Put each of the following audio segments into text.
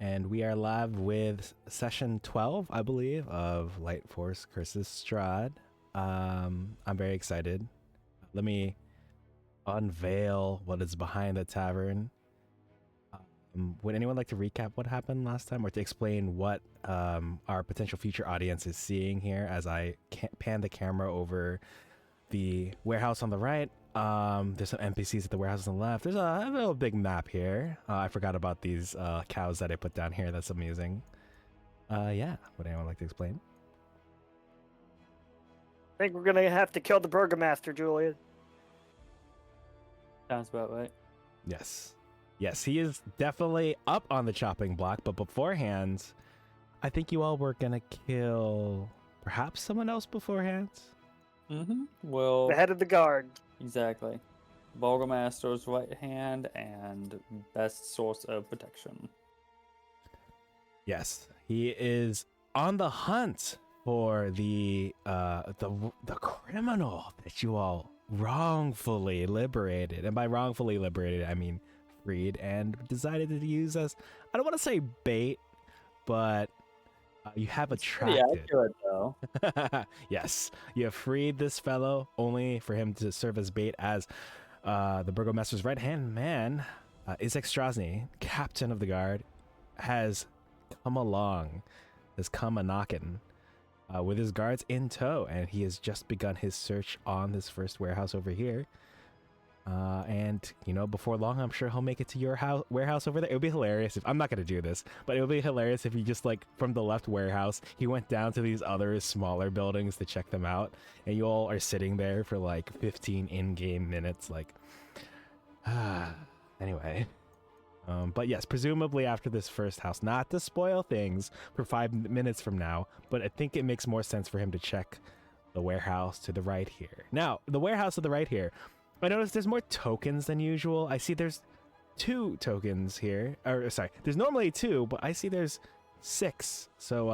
And we are live with session 12, I believe, of Light Force Curse of Strahd. I'm very excited. Let me unveil what is behind the tavern. Would anyone like to recap what happened last time, or to explain what our potential future audience is seeing here as I pan the camera over the warehouse on the right? There's some NPCs at the warehouse on the left. There's a little big map here. I forgot about these cows that I put down here. That's amusing. Yeah, would anyone like to explain? I think we're gonna have to kill the Burgomaster, Julian. Sounds about right. Yes. Yes, he is definitely up on the chopping block, but beforehand, I think you all were gonna kill perhaps someone else beforehand? Well, The head of the guard. exactly. Burgomaster's right hand and best source of protection. Yes, he is on the hunt for the criminal that you all wrongfully liberated, and by wrongfully liberated, I mean freed and decided to use as, I don't want to say bait, but you have attracted. Pretty accurate, though. Yes, you have freed this fellow only for him to serve as bait as the Burgomaster's right-hand man, Isaac Strasny, captain of the guard, has come along, has come a-knocking with his guards in tow, and he has just begun his search on this first warehouse over here. And, you know, before long, I'm sure he'll make it to your warehouse over there. It would be hilarious if, I'm not going to do this, but it would be hilarious if he just, like, from the left warehouse, he went down to these other smaller buildings to check them out, and you all are sitting there for, like, 15 in-game minutes, like, anyway. But yes, presumably after this first house, not to spoil things for 5 minutes from now, but I think it makes more sense for him to check the warehouse to the right here. Now, the warehouse to the right here, I noticed there's more tokens than usual. I see there's 2 tokens here. Or, sorry, there's normally 2, but I see there's 6. So,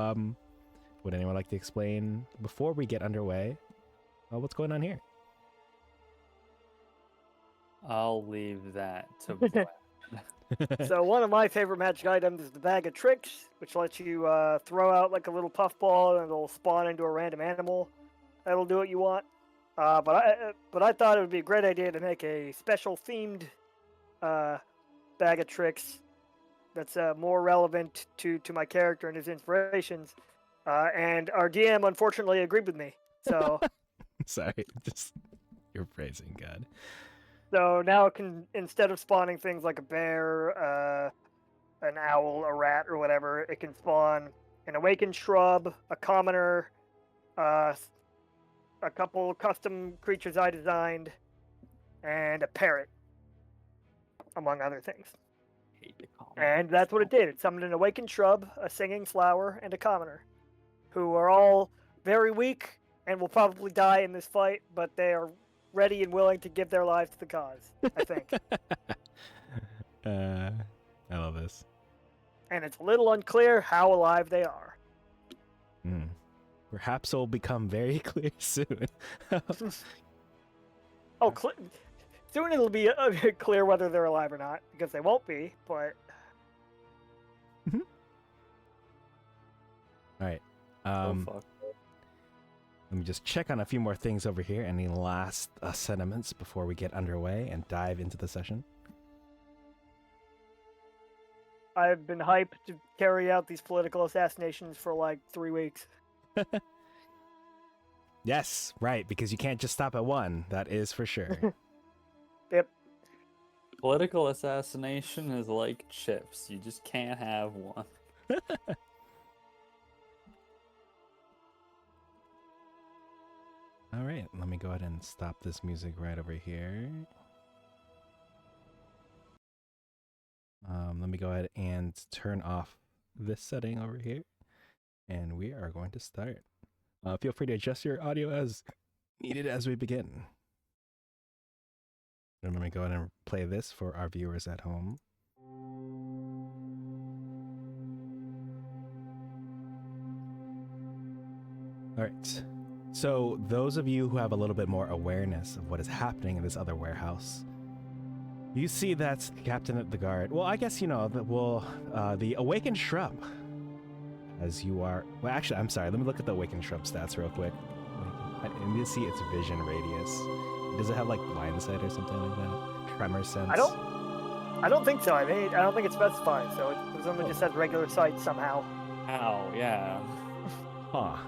would anyone like to explain, before we get underway, what's going on here? I'll leave that to Brad. So one of my favorite magic items is the Bag of Tricks, which lets you throw out like a little puffball and it'll spawn into a random animal. That'll do what you want. But I thought it would be a great idea to make a special themed Bag of Tricks that's more relevant to my character and his inspirations. And our DM unfortunately agreed with me. So Sorry, just you're praising God. So now it can, instead of spawning things like a bear, an owl, a rat, or whatever, it can spawn an awakened shrub, a commoner, a couple custom creatures I designed, and a parrot, among other things. And that's what it did. It summoned an awakened shrub, a singing flower, and a commoner, who are all very weak and will probably die in this fight, but they are ready and willing to give their lives to the cause, I think. I love this. And it's a little unclear how alive they are. Perhaps it'll become very clear soon. Soon it'll be clear whether they're alive or not, because they won't be, but... Alright. Fuck. Let me just check on a few more things over here. Any last sentiments before we get underway and dive into the session? I've been hyped to carry out these political assassinations for like 3 weeks. Yes, right, because you can't just stop at one. That is for sure. Yep. Political assassination is like chips. You just can't have one. All right, let me go ahead and stop this music right over here. Let me go ahead and turn off this setting over here, and we are going to start. Feel free to adjust your audio as needed as we begin. And let me go ahead and play this for our viewers at home. All right. So those of you who have a little bit more awareness of what is happening in this other warehouse, You see that's the captain of the guard. Well, I guess, the awakened shrub. As you are... Well, actually, I'm sorry. Let me look at the awakened shrub stats real quick. I need to see its vision radius. Does it have, like, blind sight or something like that? Tremor sense? I don't think so. I don't think it's specified, so it presumably just has regular sight somehow. Ow, yeah. Huh.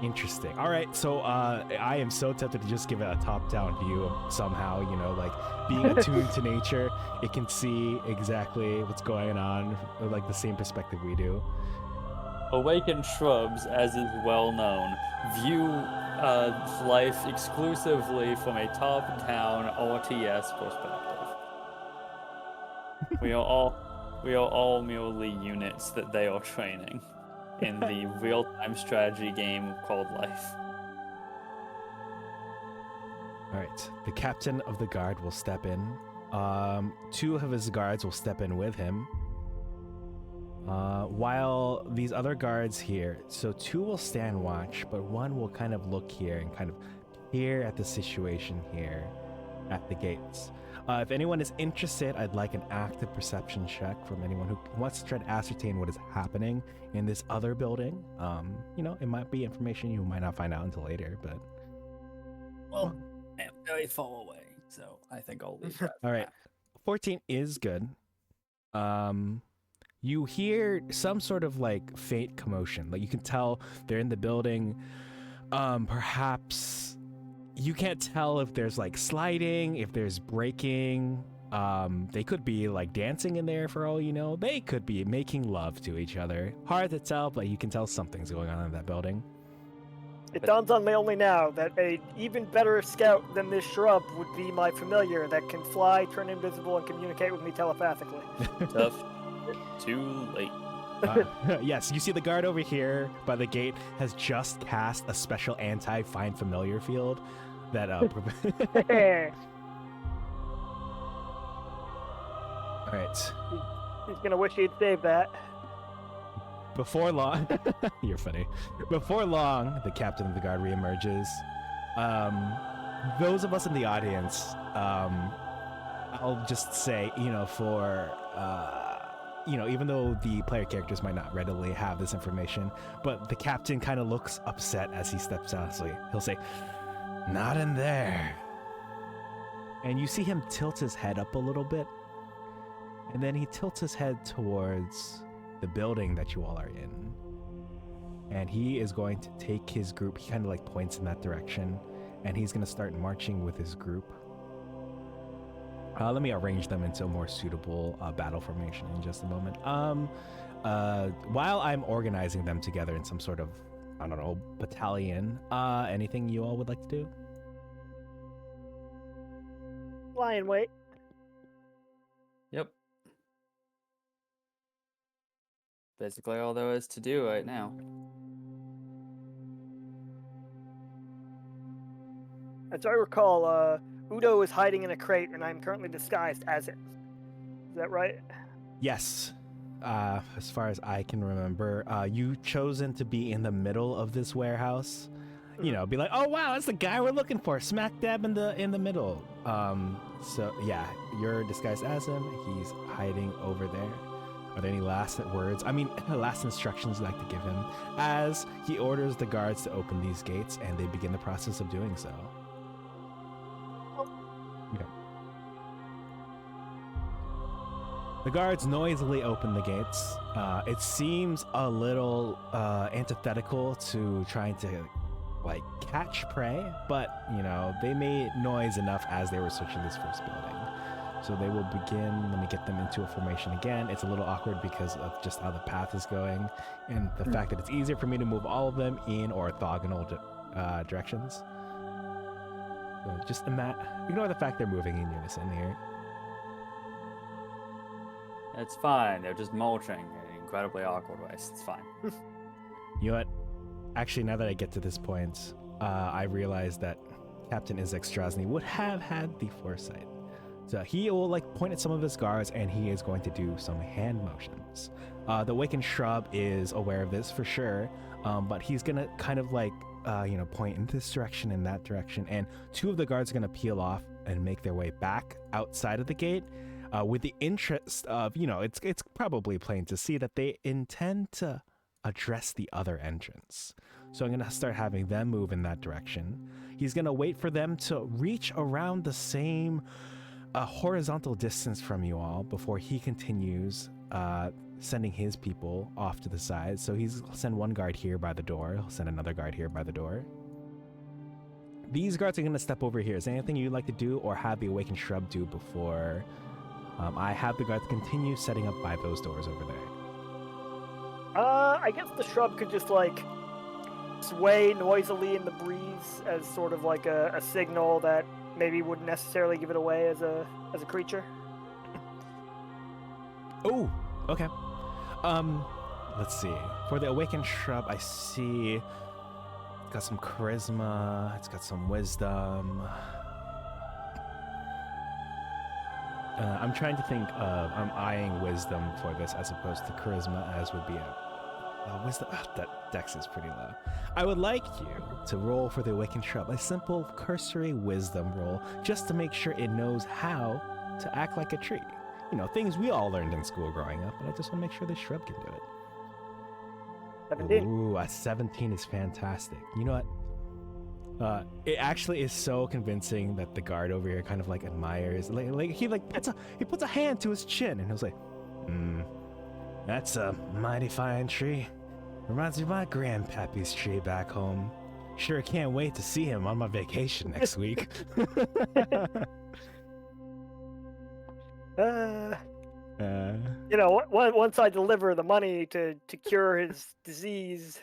Interesting. All right, so I am so tempted to just give it a top-down view of somehow, like being attuned to nature. It can see exactly what's going on, with, like the same perspective we do. Awakened shrubs, as is well known, view life exclusively from a top-down RTS perspective. We are all merely units that they are training in the real-time strategy game called life. All right, the captain of the guard will step in. 2 of his guards will step in with him. While these other guards here, so 2 will stand watch, but 1 will kind of look here and kind of peer at the situation here at the gates. If anyone is interested, I'd like an active perception check from anyone who wants to try to ascertain what is happening in this other building. It might be information you might not find out until later, but... Well, I'm very far away, so I think I'll leave that. All right, 14 is good. You hear some sort of like faint commotion. Like you can tell they're in the building. Perhaps you can't tell if there's like sliding, if there's breaking. They could be like dancing in there for all you know. They could be making love to each other. Hard to tell, but you can tell something's going on in that building. It dawns on me only now that a even better scout than this shrub would be my familiar that can fly, turn invisible, and communicate with me telepathically. Tough. Too late. Yes, you see the guard over here by the gate has just cast a special anti-find familiar field that All right. He's gonna wish he'd saved that. Before long, you're funny. Before long, the captain of the guard reemerges. Those of us in the audience, I'll just say, even though the player characters might not readily have this information, but the captain kind of looks upset as he steps out. So he'll say, "Not in there." And you see him tilt his head up a little bit, and then he tilts his head towards the building that you all are in. And he is going to take his group, he kind of like points in that direction, and he's going to start marching with his group. Let me arrange them into a more suitable battle formation in just a moment. While I'm organizing them together in some sort of, battalion, anything you all would like to do? Lie in wait. Yep. Basically all there is to do right now. As I recall, Udo is hiding in a crate, and I'm currently disguised as it. Is that right? Yes. As far as I can remember, you chosen to be in the middle of this warehouse. Be like, oh wow, that's the guy we're looking for, smack dab in the middle. So yeah, you're disguised as him. He's hiding over there. Are there any last words? Last instructions you'd like to give him as he orders the guards to open these gates, and they begin the process of doing so. Okay. The guards noisily open the gates. It seems a little antithetical to trying to catch prey, but they made noise enough as they were searching this first building. So they will begin. Let me get them into a formation again. It's a little awkward because of just how the path is going and the fact that it's easier for me to move all of them in orthogonal directions. So just ignore the fact they're moving in unison here. It's fine. They're just mulching in incredibly awkward ways. It's fine. You know what? Actually, now that I get to this point, I realize that Captain Izek Strasny would have had the foresight. So he will point at some of his guards, and he is going to do some hand motions. The awakened shrub is aware of this for sure, but he's gonna kind of point in this direction and that direction, and 2 of the guards are gonna peel off and make their way back outside of the gate with the interest of, it's probably plain to see that they intend to address the other entrance. So I'm going to start having them move in that direction. He's going to wait for them to reach around the same horizontal distance from you all before he continues sending his people off to the side. So he'll send one guard here by the door. He'll send another guard here by the door. These guards are going to step over here. Is there anything you'd like to do or have the Awakened Shrub do before I have the guards continue setting up by those doors over there? I guess the shrub could just like sway noisily in the breeze as sort of like a signal that maybe wouldn't necessarily give it away as a creature. Oh, okay. Let's see. For the Awakened Shrub, I see it's got some charisma. It's got some wisdom. I'm trying to think of. I'm eyeing wisdom for this as opposed to charisma, as would be a wisdom. That dex is pretty low. I would like you to roll for the Awakened Shrub a simple cursory wisdom roll, just to make sure it knows how to act like a tree. Things we all learned in school growing up, but I just want to make sure the shrub can do it. 17. Ooh, a 17 is fantastic. You know what? It actually is so convincing that the guard over here kind of like admires. He puts a hand to his chin and he was like, that's a mighty fine tree. Reminds me of my grandpappy's tree back home. Sure can't wait to see him on my vacation next week. Once I deliver the money to cure his disease.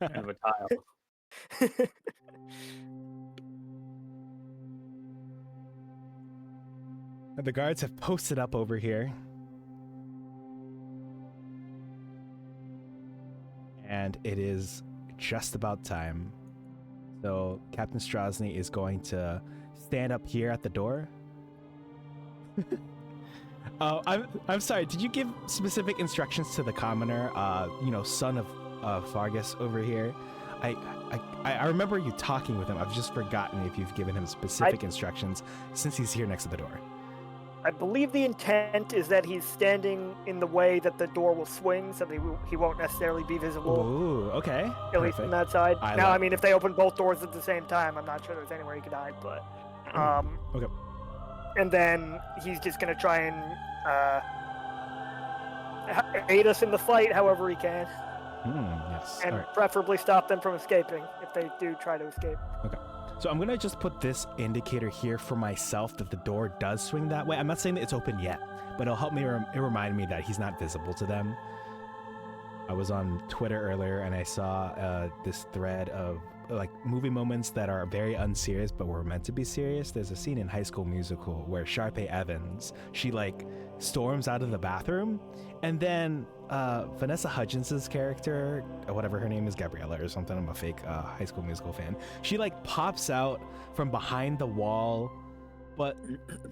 Have a tile. The guards have posted up over here. And it is just about time. So Captain Strahd is going to stand up here at the door. I'm sorry, did you give specific instructions to the commoner, son of Fargus over here? I remember you talking with him. I've just forgotten if you've given him specific instructions since he's here next to the door. I believe the intent is that he's standing in the way that the door will swing, so he won't necessarily be visible. Ooh, okay. At least from that side. I mean, if they open both doors at the same time, I'm not sure there's anywhere he could hide, but... okay. And then he's just going to try and aid us in the fight however he can. Yes. And right. preferably stop them from escaping if they do try to escape. Okay. So I'm going to just put this indicator here for myself that the door does swing that way. I'm not saying that it's open yet, but it'll help me remind me that he's not visible to them. I was on Twitter earlier and I saw this thread of like movie moments that are very unserious but were meant to be serious. There's a scene in High School Musical where Sharpay Evans, she like storms out of the bathroom, and then Vanessa Hudgens' character, whatever her name is, Gabriella or something, I'm a fake High School Musical fan, she like pops out from behind the wall, but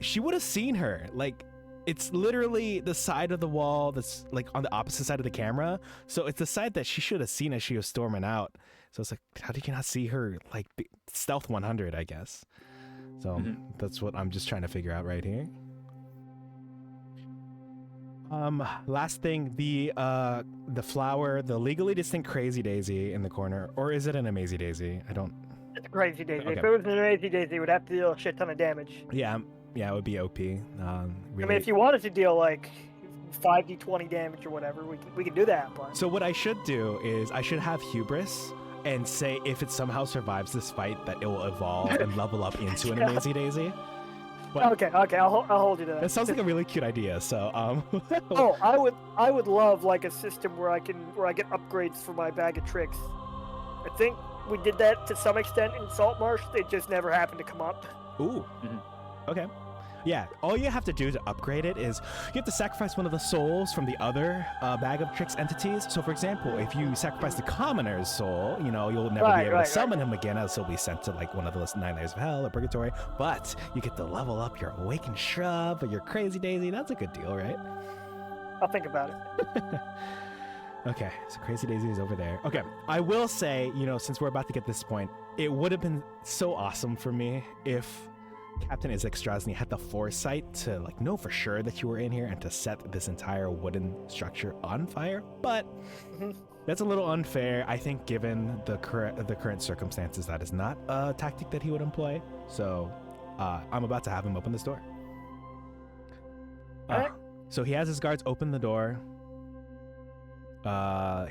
she would have seen her. Like, it's literally the side of the wall that's like on the opposite side of the camera, so it's the side that she should have seen as she was storming out. So it's like, how did you not see her? Like, stealth 100, I guess. So that's what I'm just trying to figure out right here. Last thing, the flower, the legally distinct Crazy Daisy in the corner, or is it an Amazy Daisy? I don't... It's a Crazy Daisy. Okay. If it was an Amazy Daisy, it would have to deal a shit ton of damage. Yeah, it would be OP. Really... I mean, if you wanted to deal like 5d20 damage or whatever, we can do that. But... So what I should do is I should have Hubris and say if it somehow survives this fight that it will evolve and level up into an Amazy Daisy. But okay, I'll hold you to that. That sounds like a really cute idea. So Oh, I would love like a system where I get upgrades for my bag of tricks. I think we did that to some extent in Saltmarsh. It just never happened to come up. Ooh. Okay. Yeah, all you have to do to upgrade it is you have to sacrifice one of the souls from the other bag of tricks entities. So, for example, if you sacrifice the commoner's soul, you'll never be able to summon him again, as he'll be sent to like one of the 9 layers of hell or purgatory. But you get to level up your Awakened Shrub or your Crazy Daisy. That's a good deal, right? I'll think about it. Okay, so Crazy Daisy is over there. Okay, I will say, since we're about to get this point, it would have been so awesome for me if Captain Izek Strasny had the foresight to like know for sure that you were in here and to set this entire wooden structure on fire, but that's a little unfair. I think given the current circumstances, that is not a tactic that he would employ. So I'm about to have him open this door. All right. So he has his guards open the door.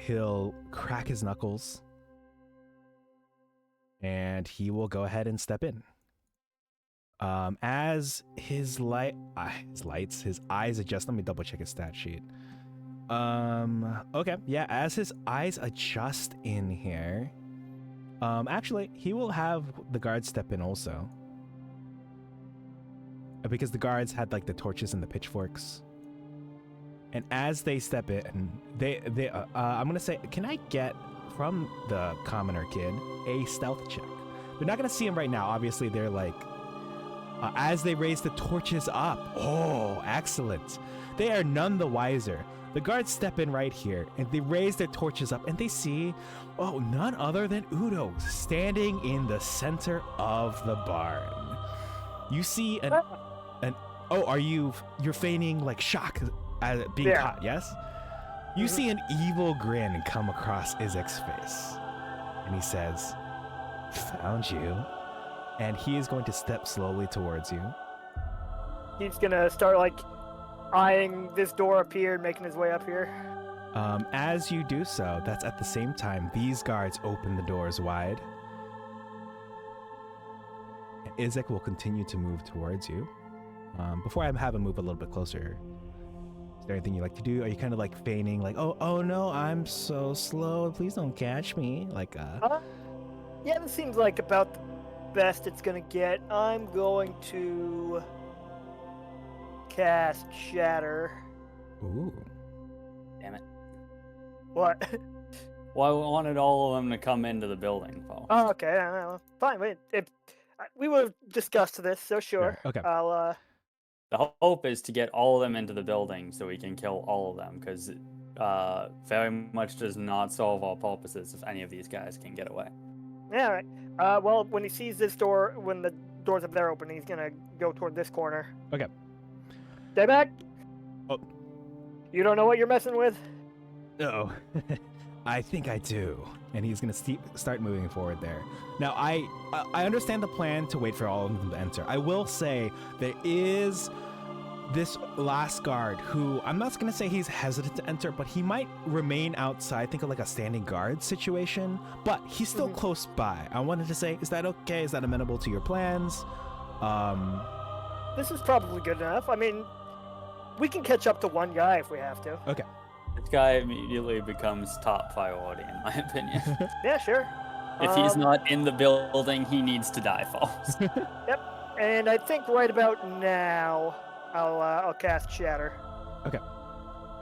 He'll crack his knuckles and he will go ahead and step in. As his eyes adjust, let me double check his stat sheet. Okay, yeah, as his eyes adjust in here, actually, he will have the guards step in also. Because the guards had like the torches and the pitchforks. And as they step in, I'm gonna say, can I get from the commoner kid a stealth check? They're not gonna see him right now. Obviously, they're like, as they raise the torches up. Oh, excellent. They are none the wiser. The guards step in right here, and they raise their torches up, and they see, none other than Udo standing in the center of the barn. You see you're feigning like shock at being caught, yes? You see an evil grin come across Izek's face, and he says, "Found you." And he is going to step slowly towards you. He's gonna start like eyeing this door up here and making his way up here. As you do so, that's at the same time these guards open the doors wide. And Izek will continue to move towards you. Before I have him move a little bit closer, is there anything you like to do? Are you kind of like feigning like, oh no, I'm so slow, please don't catch me? Like, yeah, this seems like about the best it's gonna get. I'm going to cast Shatter. Ooh. Damn it. What? Well, I wanted all of them to come into the building, Paul. Oh, okay. Fine. Wait. We would have discussed this, so sure. Okay. I'll. The hope is to get all of them into the building so we can kill all of them, because very much does not solve our purposes if any of these guys can get away. Yeah. All right. Well, when he sees this door, when the doors up there open, he's gonna go toward this corner. Okay. Stay back. Oh. You don't know what you're messing with? Oh, I think I do. And he's going to start moving forward there. Now, I understand the plan to wait for all of them to enter. I will say there is this last guard who, I'm not going to say he's hesitant to enter, but he might remain outside, think of like a standing guard situation, but he's still close by. I wanted to say, is that okay? Is that amenable to your plans? This is probably good enough. I mean, we can catch up to one guy if we have to. Okay. This guy immediately becomes top priority, in my opinion. Yeah, sure. If he's not in the building, he needs to die first. Yep. And I think right about now, I'll cast Shatter. Okay.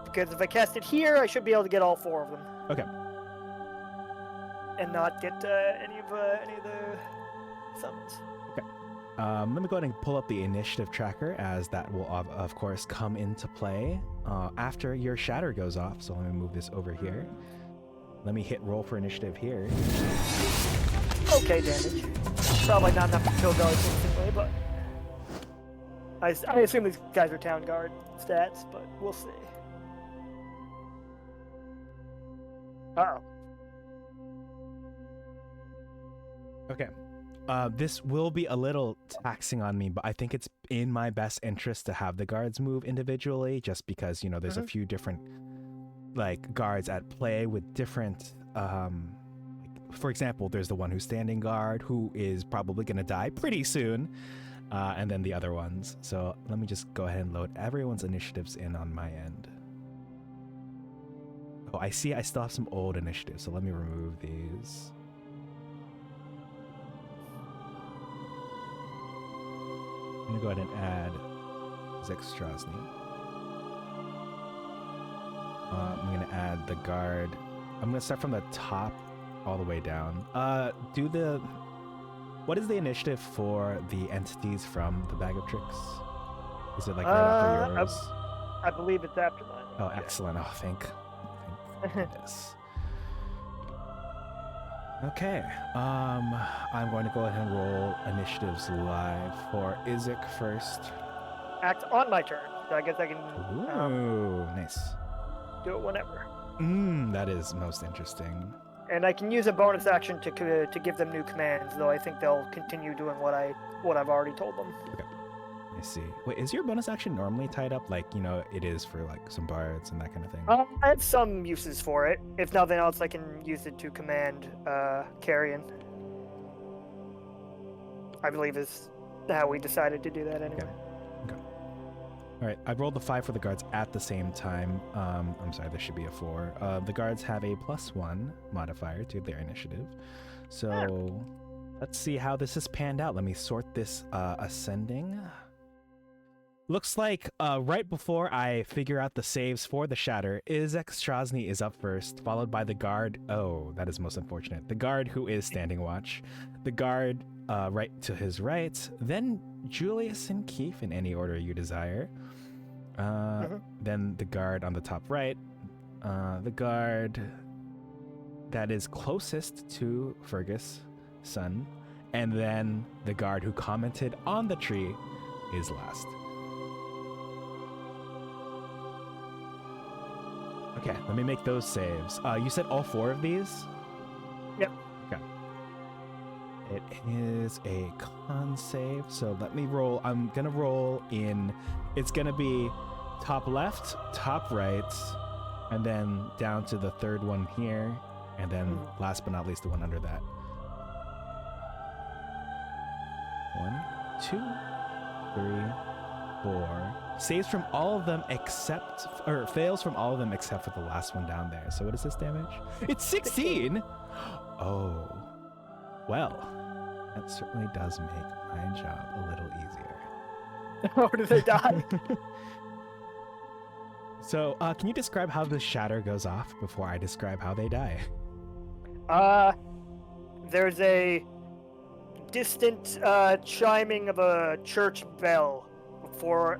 Because if I cast it here, I should be able to get all four of them. Okay. And not get any of the summons. Let me go ahead and pull up the initiative tracker, as that will, of course, come into play after your shatter goes off. So let me move this over here. Let me hit roll for initiative here. Okay, damage. Probably not enough to kill guards instantly, but I assume these guys are town guard stats, but we'll see. Uh-oh. Okay. This will be a little taxing on me, but I think it's in my best interest to have the guards move individually, just because, you know, there's a few different, like, guards at play with different, for example, there's the one who's standing guard, who is probably going to die pretty soon, and then the other ones. So let me just go ahead and load everyone's initiatives in on my end. Oh, I see I still have some old initiatives, so let me remove these. I'm gonna go ahead and add Izek Strasny. I'm gonna add the guard. I'm gonna start from the top all the way down. What is the initiative for the entities from the Bag of Tricks? Is it like right after yours? I believe it's after mine. Oh, excellent. Oh, thank goodness. Okay. I'm going to go ahead and roll initiatives live for Isaac first. Act on my turn. So I guess I can Ooh, nice. do it whenever. That is most interesting. And I can use a bonus action to give them new commands, though I think they'll continue doing what I've already told them. I see. Wait, is your bonus action normally tied up like, it is for like some bards and that kind of thing? I have some uses for it. If nothing else, I can use it to command Carrion. I believe is how we decided to do that anyway. Okay. All right, I rolled the 5 for the guards at the same time. I'm sorry, there should be a 4. The guards have a +1 modifier to their initiative. So let's see how this is panned out. Let me sort this ascending. Looks like right before I figure out the saves for the shatter, Izek Strasny is up first, followed by the guard. Oh, that is most unfortunate. The guard who is standing watch. The guard right to his right. Then Julius and Keith in any order you desire. Then the guard on the top right. The guard that is closest to Fergus' son. And then the guard who commented on the tree is last. Okay, let me make those saves. You said all 4 of these? Yep. Okay. It is a con save, so let me roll. I'm gonna roll in. It's gonna be top left, top right, and then down to the third one here, and then last but not least, the one under that. 1, 2, 3, 4. Saves from all of them fails from all of them except for the last one down there. So what is this damage? It's 16! Oh. Well, that certainly does make my job a little easier. Oh, did they die? So, can you describe how the shatter goes off before I describe how they die? There's a distant chiming of a church bell before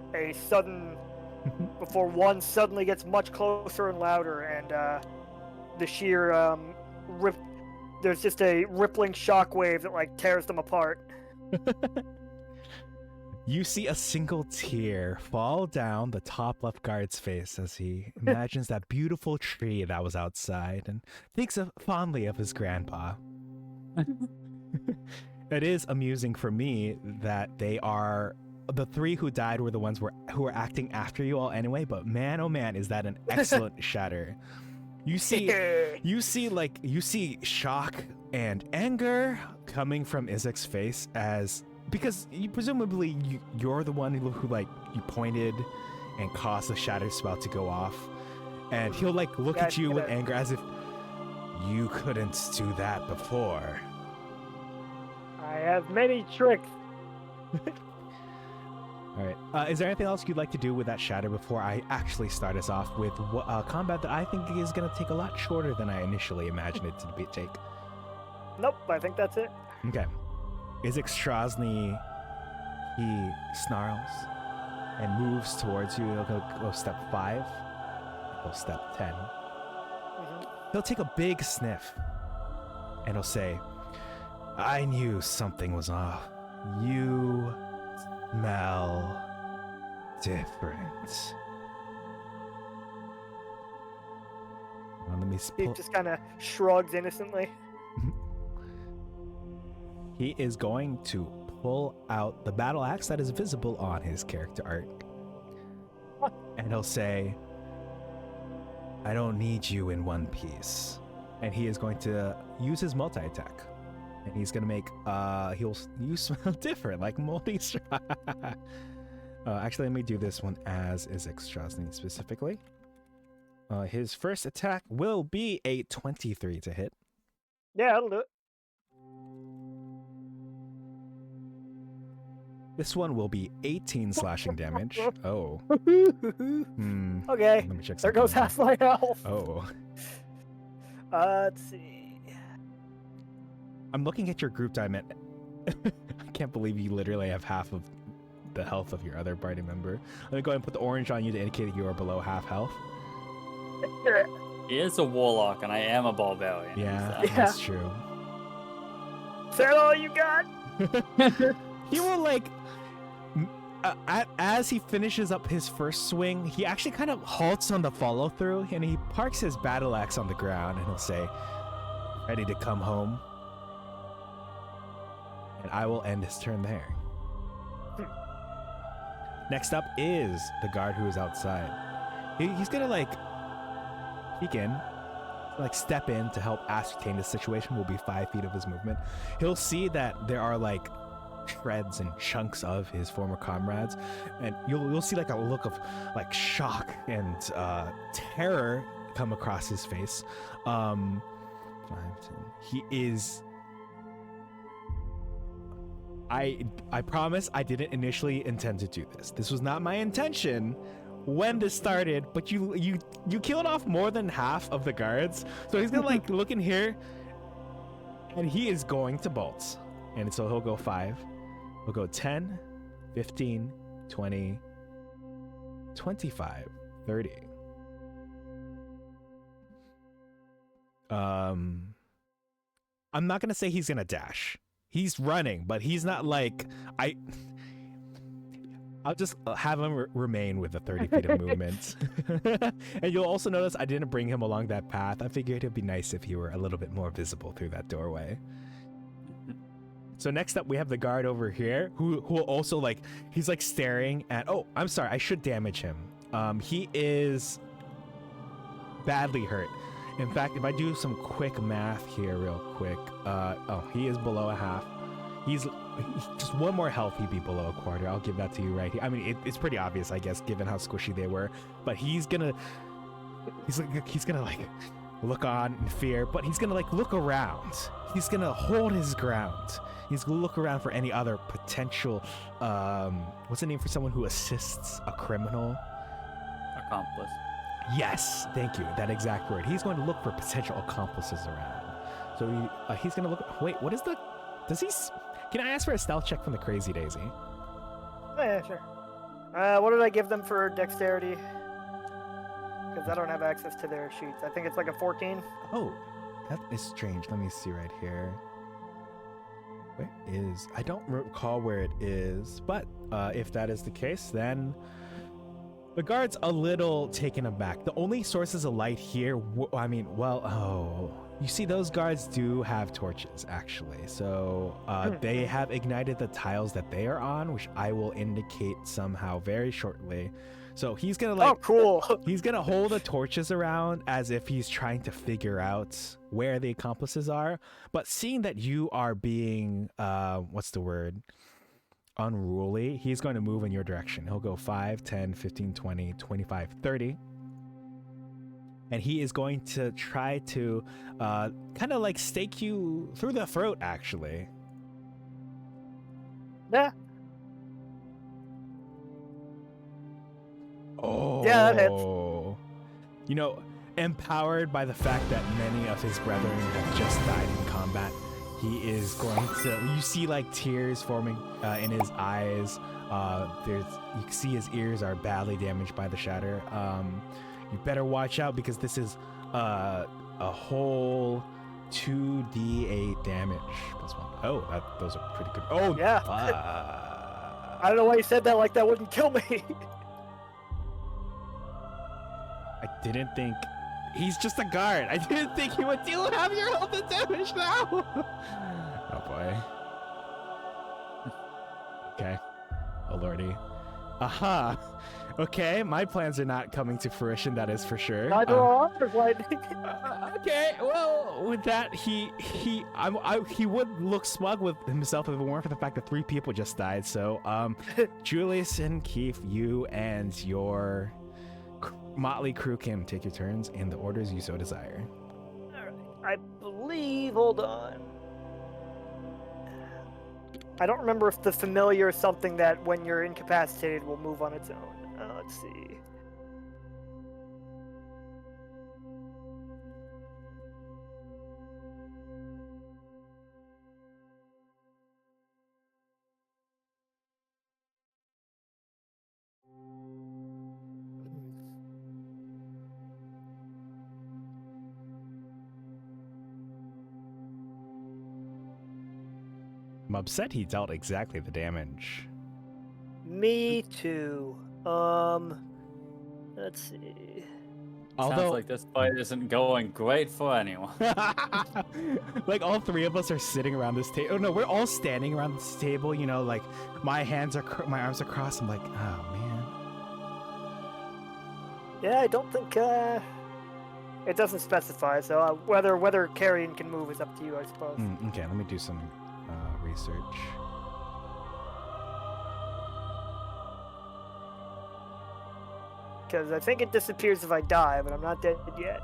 one suddenly gets much closer and louder, and the sheer there's just a rippling shockwave that like tears them apart. You see a single tear fall down the top left guard's face as he imagines that beautiful tree that was outside and thinks fondly of his grandpa. It is amusing for me that the 3 who died were the ones who were acting after you all anyway, but man, oh man, is that an excellent shatter. You see shock and anger coming from Isaac's face because presumably you're the one who you pointed and caused the shatter spell to go off, and he'll look at you with anger as if you couldn't do that before. I have many tricks. All right. Is there anything else you'd like to do with that shatter before I actually start us off with combat that I think is going to take a lot shorter than I initially imagined it to take? Nope, I think that's it. Okay. Isaac Strasny, he snarls and moves towards you. He'll go step 5. He'll step 10. He'll take a big sniff and he'll say, I knew something was off. You smell different. Well, let me He just kind of shrugs innocently. He is going to pull out the battle axe that is visible on his character art. And he'll say, I don't need you in one piece. And he is going to use his multi-attack. And he's going to make, you smell different, like moldy straw. Actually, let me do this one as Isaac Strasny specifically. His first attack will be a 23 to hit. Yeah, that'll do it. This one will be 18 slashing damage. Oh. Okay, Let me check there goes something. half my health. Oh. Let's see. I'm looking at your group diamond. I can't believe you literally have half of the health of your other party member. Let me go ahead and put the orange on you to indicate that you are below half health. He is a warlock, and I am a barbarian. Yeah, Yeah. that's true. that all you got? He will like as he finishes up his first swing, he actually kind of halts on the follow through and he parks his battle axe on the ground and he'll say, "Ready to come home?" And I will end his turn there. Next up is the guard who is outside. He's gonna like peek in, like step in to help ascertain the situation. Will be 5 feet of his movement. He'll see that there are like shreds and chunks of his former comrades, and you'll see like a look of like shock and terror come across his face. 5, 10. He is. I promise I didn't initially intend to do this. This was not my intention when this started, but you killed off more than half of the guards. So he's gonna like look in here and he is going to bolt. And so he'll go 5. He'll go 10, 15, 20, 25, 30. I'm not gonna say he's gonna dash. He's running, but he's not like I'll just have him remain with the 30 feet of movement. And you'll also notice I didn't bring him along that path. I figured it'd be nice if he were a little bit more visible through that doorway. So next up we have the guard over here who will also like, he's like staring at, oh, I'm sorry, I should damage him. He is badly hurt. In fact, if I do some quick math here real quick, he is below a half. He's just one more health, he'd be below a quarter. I'll give that to you right here. I mean, it's pretty obvious, I guess, given how squishy they were. But he's gonna like look on in fear, but he's gonna like look around. He's gonna hold his ground. He's gonna look around for any other potential, what's the name for someone who assists a criminal? Accomplice. Yes, thank you. That exact word. He's going to look for potential accomplices around. So he's going to look. Wait, what is the? Does he? Can I ask for a stealth check from the Crazy Daisy? Oh, yeah, sure. What did I give them for dexterity? Because I don't have access to their sheets. I think it's like a 14. Oh, that is strange. Let me see right here. Where is? I don't recall where it is, but if that is the case, then. The guard's a little taken aback. The only sources of light here, you see those guards do have torches, actually. So they have ignited the tiles that they are on, which I will indicate somehow very shortly. So he's gonna like, oh, cool. He's gonna hold the torches around as if he's trying to figure out where the accomplices are. But seeing that you are being, what's the word? Unruly, he's going to move in your direction. He'll go 5, 10, 15, 20, 25, 30. And he is going to try to kind of like stake you through the throat, actually. Yeah. Oh. Yeah, that hits. You know, empowered by the fact that many of his brethren have just died in combat, he is going to, you see like tears forming in his eyes. You can see his ears are badly damaged by the shatter. You better watch out because this is a whole 2d8 damage plus 1. Oh, those are pretty good. Oh, yeah. I don't know why you said that like that wouldn't kill me. I didn't think. He's just a guard. I didn't think he would deal half your health and damage now. Oh boy. Okay. Oh lordy. Aha. Okay, my plans are not coming to fruition, that is for sure. Neither are ours, lightning. Okay, well, with that, he would look smug with himself if it weren't for the fact that 3 people just died. So, Julius and Keith, you and your motley crew can take your turns in the orders you so desire. Alright, I believe, hold on. I don't remember if the familiar is something that when you're incapacitated will move on its own. Let's see. I'm upset he dealt exactly the damage. Me too. Let's see. Sounds Although, like this fight isn't going great for anyone. like all three of us are sitting around this table. Oh no, we're all standing around this table. You know, like my arms are crossed. I'm like, oh man. Yeah, I don't think it doesn't specify. So whether Carrion can move is up to you, I suppose. Okay, let me do some research. Because I think it disappears if I die, but I'm not dead yet.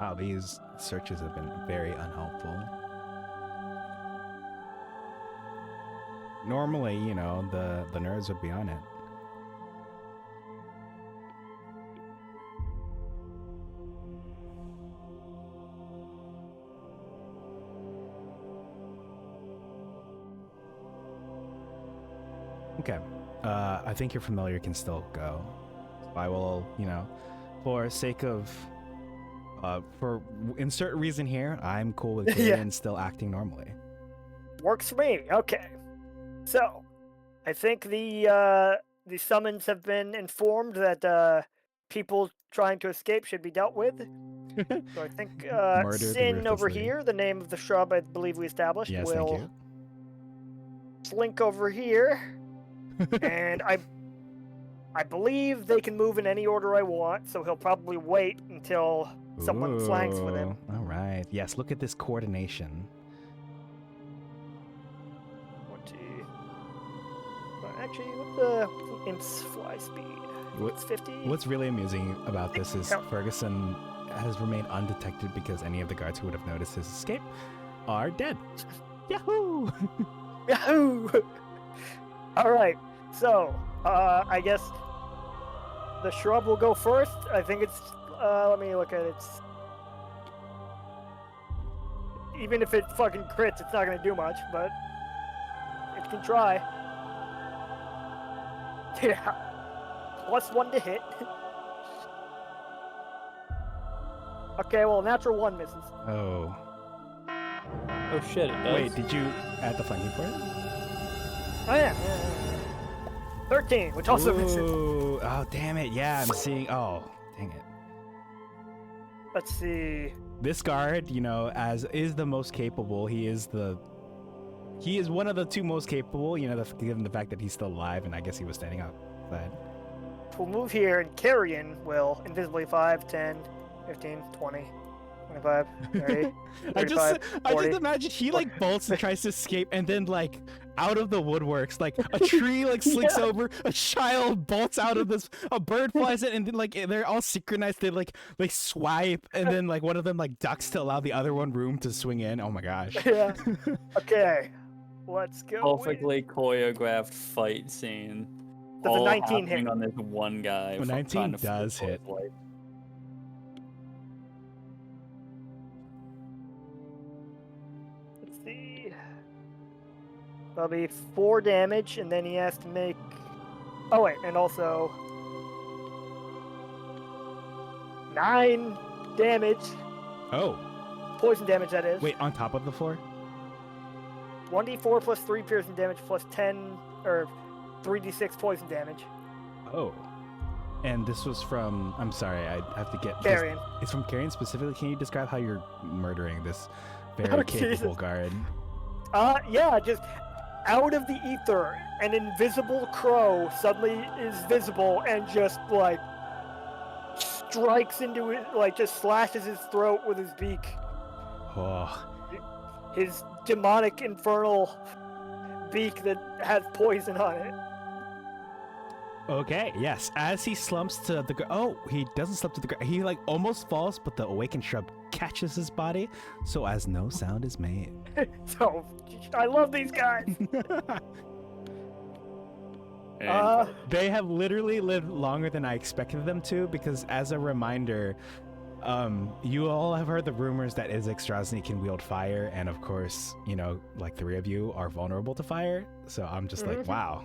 Wow, these searches have been very unhelpful. Normally, you know, the nerds would be on it. Okay. I think your familiar can still go. I will, you know, for sake of for insert reason here, I'm cool with Gideon still acting normally. Works for me. Okay. So, I think the summons have been informed that people trying to escape should be dealt with. So I think Murdered Sin over ruthlessly. here, the name of the shrub I believe we established, Yes, will thank you. slink over here. And I believe they can move in any order I want, so he'll probably wait until someone flanks with him. All right. Yes, look at this coordination. Actually, what's the imp's fly speed? It's 50. What's really amusing about this is Ferguson has remained undetected because any of the guards who would have noticed his escape are dead. Yahoo! Yahoo! All right. So, I guess the shrub will go first. I think it's. Let me look at it. Even if it fucking crits, it's not gonna do much, but it can try. Yeah. +1 to hit. Okay, well, natural 1 misses. Oh. Oh shit, it does. Wait, did you add the flanking for it? Oh, yeah. 13, which also misses. Ooh, oh, damn it. Yeah, I'm seeing. Oh, dang it. Let's see. This guard, you know, as is the most capable. He is one of the two most capable, you know, given the fact that he's still alive, and I guess he was standing outside. We'll move here, and Carrion will invisibly 5, 10, 15, 20, 25, 30, I 35, just 40. imagine he like bolts and tries to escape, and then like out of the woodworks, like a tree like slinks over, a child bolts out of this, a bird flies in, and then like they're all synchronized. They swipe, and then like one of them like ducks to allow the other one room to swing in. Oh my gosh. Yeah. Okay. Let's go. Perfectly choreographed fight scene. Does a all 19 hit? happening on this one guy. A from 19 trying to does flip hit. his life. Let's see. That'll be 4 damage, and then he has to make. Oh wait, and also 9 damage. Oh, Poison damage, that is. wait, on top of the floor? 1d4 plus 3 piercing damage plus 10 or 3d6 poison damage. Oh. And this was from, I'm sorry, I have to get Carrion. It's from Carrion specifically. Can you describe how you're murdering this very Oh, capable Jesus. guard? Yeah, just out of the ether, an invisible crow suddenly is visible and just like strikes into it, like just slashes his throat with his beak. Oh. His demonic infernal beak that has poison on it. Okay, yes. As he slumps to the ground. Oh, he doesn't slump to the ground. He like almost falls, but the awakened shrub catches his body, so as no sound is made. So, I love these guys. And They have literally lived longer than I expected them to, because as a reminder, You all have heard the rumors that Izek Strasny can wield fire, and of course, like 3 of you are vulnerable to fire. So I'm just like, wow.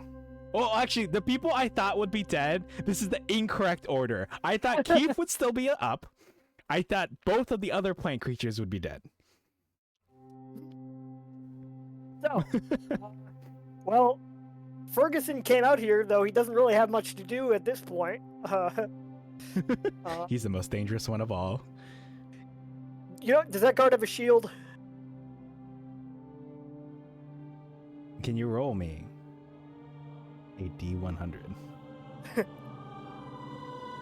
Well, actually, the people I thought would be dead, this is the incorrect order. I thought Keith would still be up. I thought both of the other plant creatures would be dead. So, well, Ferguson came out here, though he doesn't really have much to do at this point. He's the most dangerous one of all. Does that guard have a shield? Can you roll me a D100?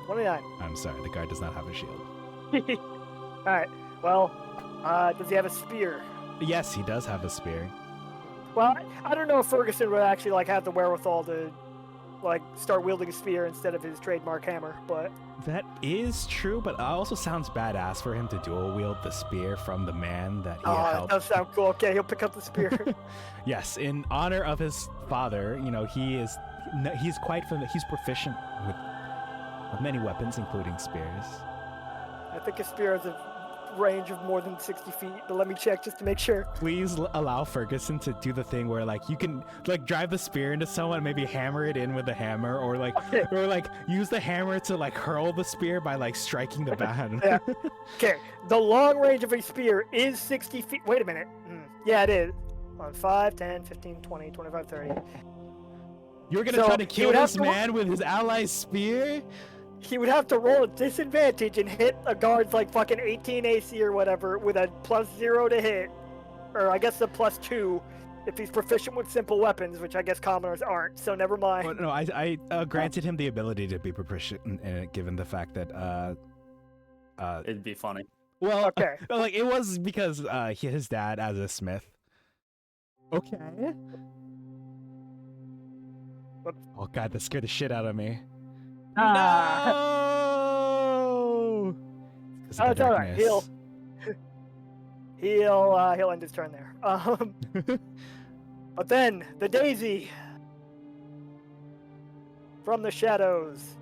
29. I'm sorry, the guard does not have a shield. Alright, well, does he have a spear? Yes, he does have a spear. Well, I don't know if Ferguson would actually have the wherewithal to start wielding a spear instead of his trademark hammer, but that is true, but it also sounds badass for him to dual wield the spear from the man that he helped. That does sound cool. Okay, he'll pick up the spear. Yes, in honor of his father, he's proficient with many weapons, including spears. I think a spear has a range of more than 60 feet, but let me check just to make sure. Please allow Ferguson to do the thing where you can drive the spear into someone, maybe hammer it in with the hammer, or use the hammer to hurl the spear by striking the bat. Yeah. Okay, the long range of a spear is 60 feet. Wait a minute. Yeah, it is. On 5, 10, 15, 20, 25, 30. You're gonna try to kill this man with his ally's spear? He would have to roll a disadvantage and hit a guard's fucking 18 AC or whatever with a +0 to hit. Or I guess a +2 if he's proficient with simple weapons, which I guess commoners aren't, so never mind. Well, no, I granted him the ability to be proficient in it, given the fact that it'd be funny. Well, okay. It was because his dad as a smith. Okay. Oh god, that scared the shit out of me. No! It's all right. He'll end his turn there. But then the daisy from the shadows.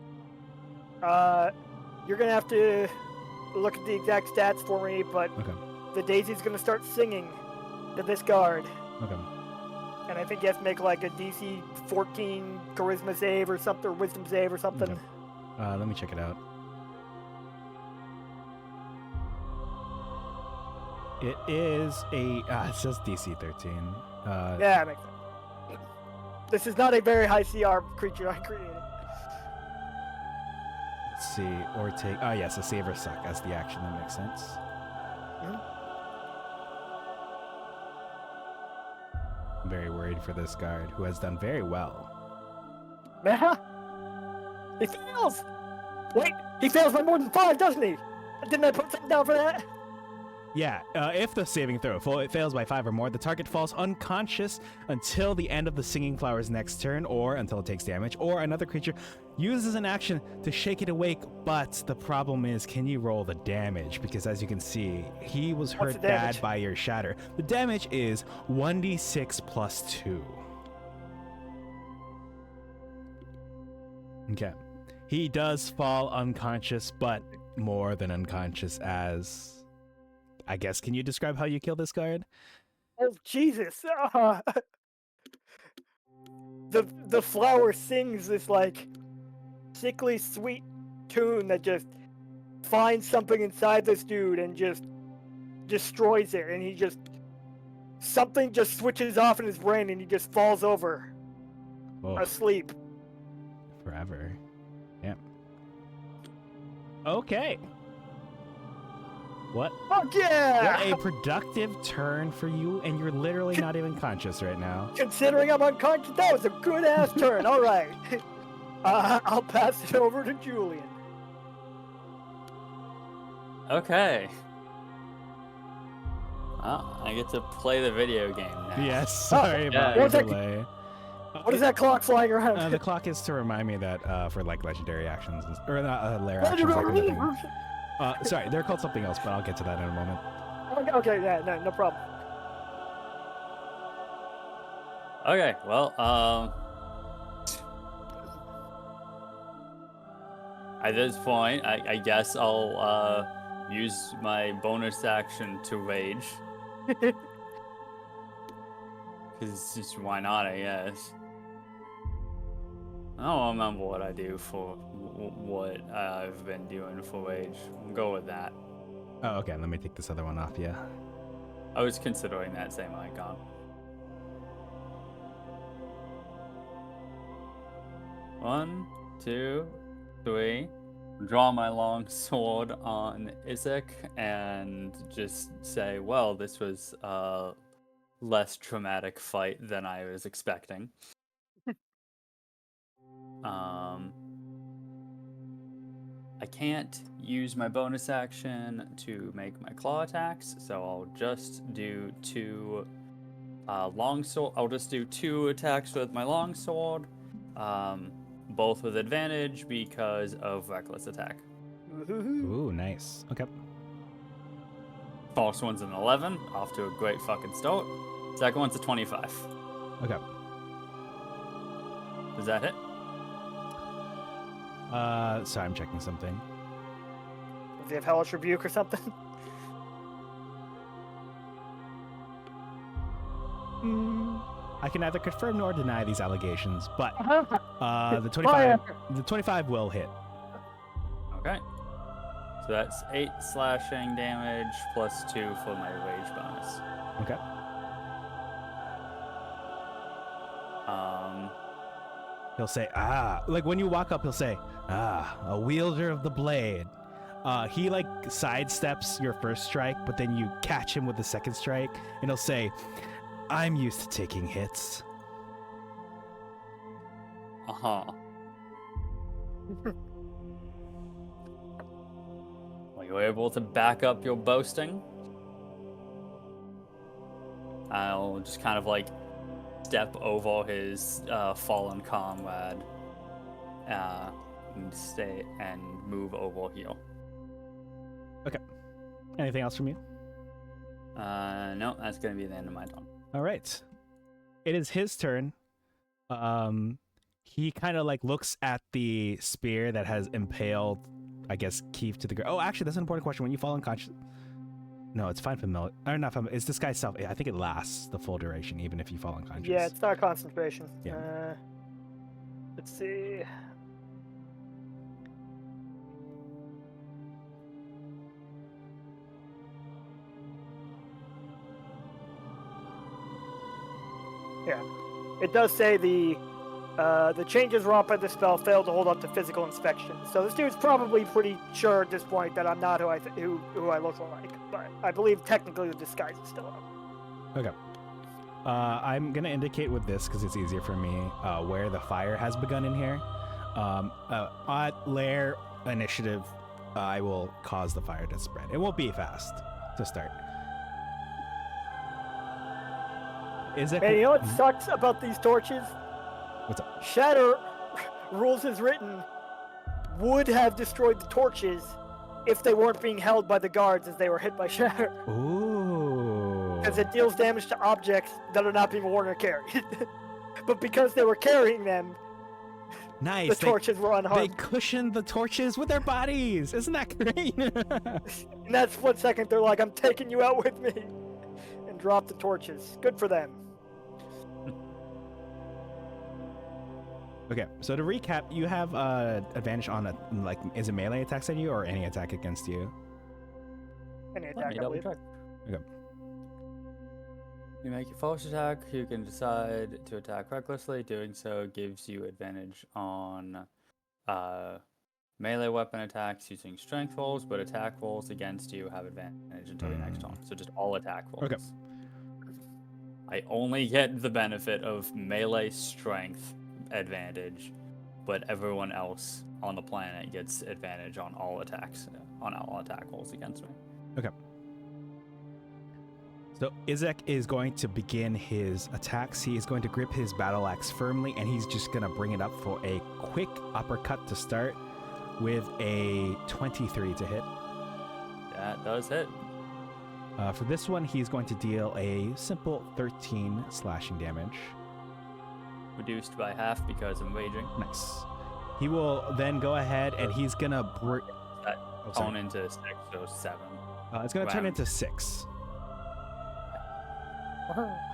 You're gonna have to look at the exact stats for me, but the daisy's gonna start singing to this guard. Okay. And I think you have to make a DC 14 charisma save or something, or wisdom save or something. Okay. Let me check it out. It is it says DC 13. Yeah, it makes sense. This is not a very high CR creature I created. Let's see, or take. Yes, a save or suck as the action. That makes sense. I'm very worried for this guard, who has done very well. He fails! Wait, he fails by more than 5, doesn't he? Didn't I put something down for that? Yeah, if the saving throw fails by 5 or more, the target falls unconscious until the end of the Singing Flower's next turn, or until it takes damage, or another creature uses an action to shake it awake. But the problem is, can you roll the damage? Because as you can see, he was hurt bad by your shatter. The damage is 1d6 plus 2. Okay. He does fall unconscious, but more than unconscious as... I guess, can you describe how you kill this guard? Oh, Jesus. The flower sings this, sickly sweet tune that just finds something inside this dude and just destroys it. And something just switches off in his brain and he just falls over, asleep. Forever. Yeah. Okay. What? Oh yeah! What a productive turn for you, and you're literally not even conscious right now. Considering I'm unconscious, that was a good-ass turn. All right. I'll pass it over to Julian. Okay. Well, I get to play the video game now. Yes, sorry about the delay. What is that clock flying around? The clock is to remind me that for legendary actions, or not lair actions. Sorry, they're called something else, but I'll get to that in a moment. Okay, yeah, no problem. Okay, well, at this point, I guess I'll use my bonus action to rage. Because just why not, I guess. I don't remember what I do for what I've been doing for rage. We'll go with that. Oh, okay. Let me take this other one off. Yeah. I was considering that same icon. 1, 2, 3. Draw my long sword on Isaac and just say, well, this was a less traumatic fight than I was expecting. I can't use my bonus action to make my claw attacks, so I'll just do 2 longsword. I'll just do 2 attacks with my longsword, both with advantage because of reckless attack. Ooh, nice. Okay. First one's an 11, off to a great fucking start. Second one's a 25. Okay. Does that hit? Sorry, I'm checking something. Does he have Hellish Rebuke or something? I can neither confirm nor deny these allegations, but the 25 Fire. the 25 will hit. Okay. So that's 8 slashing damage plus 2 for my rage bonus. Okay. He'll say, like when you walk up, he'll say, a wielder of the blade. He like sidesteps your first strike, but then you catch him with the second strike, and he'll say, I'm used to taking hits. Uh-huh. Well, you were able to back up your boasting. I'll just kind of like step over his fallen comrade and stay and move over here. Okay. Anything else from you? No, that's gonna be the end of my turn. All right. It is his turn. He kind of like looks at the spear that has impaled, I guess, Keith to the ground. Oh, actually, that's an important question. When you fall unconscious, no, it's fine familiar. Or not familiar. Is this guy self? I think it lasts the full duration, even if you fall unconscious. Yeah, it's not concentration. Yeah. Let's see. Yeah, it does say the changes wrought by the spell failed to hold up to physical inspection. So this dude's probably pretty sure at this point that I'm not who I look like. But I believe technically the disguise is still up. Okay. I'm gonna indicate with this because it's easier for me where the fire has begun in here. At lair initiative, I will cause the fire to spread. It won't be fast to start. Is it? Hey, you know what sucks about these torches? What's up? Shatter, rules as written, would have destroyed the torches if they weren't being held by the guards as they were hit by Shatter. Ooh. Because it deals damage to objects that are not being worn or carried. But because they were carrying them, Nice. the torches were They unharmed. cushioned the torches with their bodies. Isn't that great? In that split second, they're like, I'm taking you out with me. And drop the torches. Good for them. Okay, so to recap, you have advantage on is it melee attacks on you or any attack against you? Any Let attack, me I double believe. check. Okay. You make your first attack, you can decide to attack recklessly. Doing so gives you advantage on melee weapon attacks using strength rolls, but attack rolls against you have advantage until your next turn. So just all attack rolls. Okay. I only get the benefit of melee strength advantage, but everyone else on the planet gets advantage on all attacks, on all attack rolls against me. Okay. So Izek is going to begin his attacks. He is going to grip his battle axe firmly, and he's just going to bring it up for a quick uppercut to start with a 23 to hit. That does hit. For this one, he's going to deal a simple 13 slashing damage. Reduced by half because I'm raging. Nice. He will then go ahead and he's going to... Oh, sorry. Tone into 6 or 7. It's going to turn round. into 6.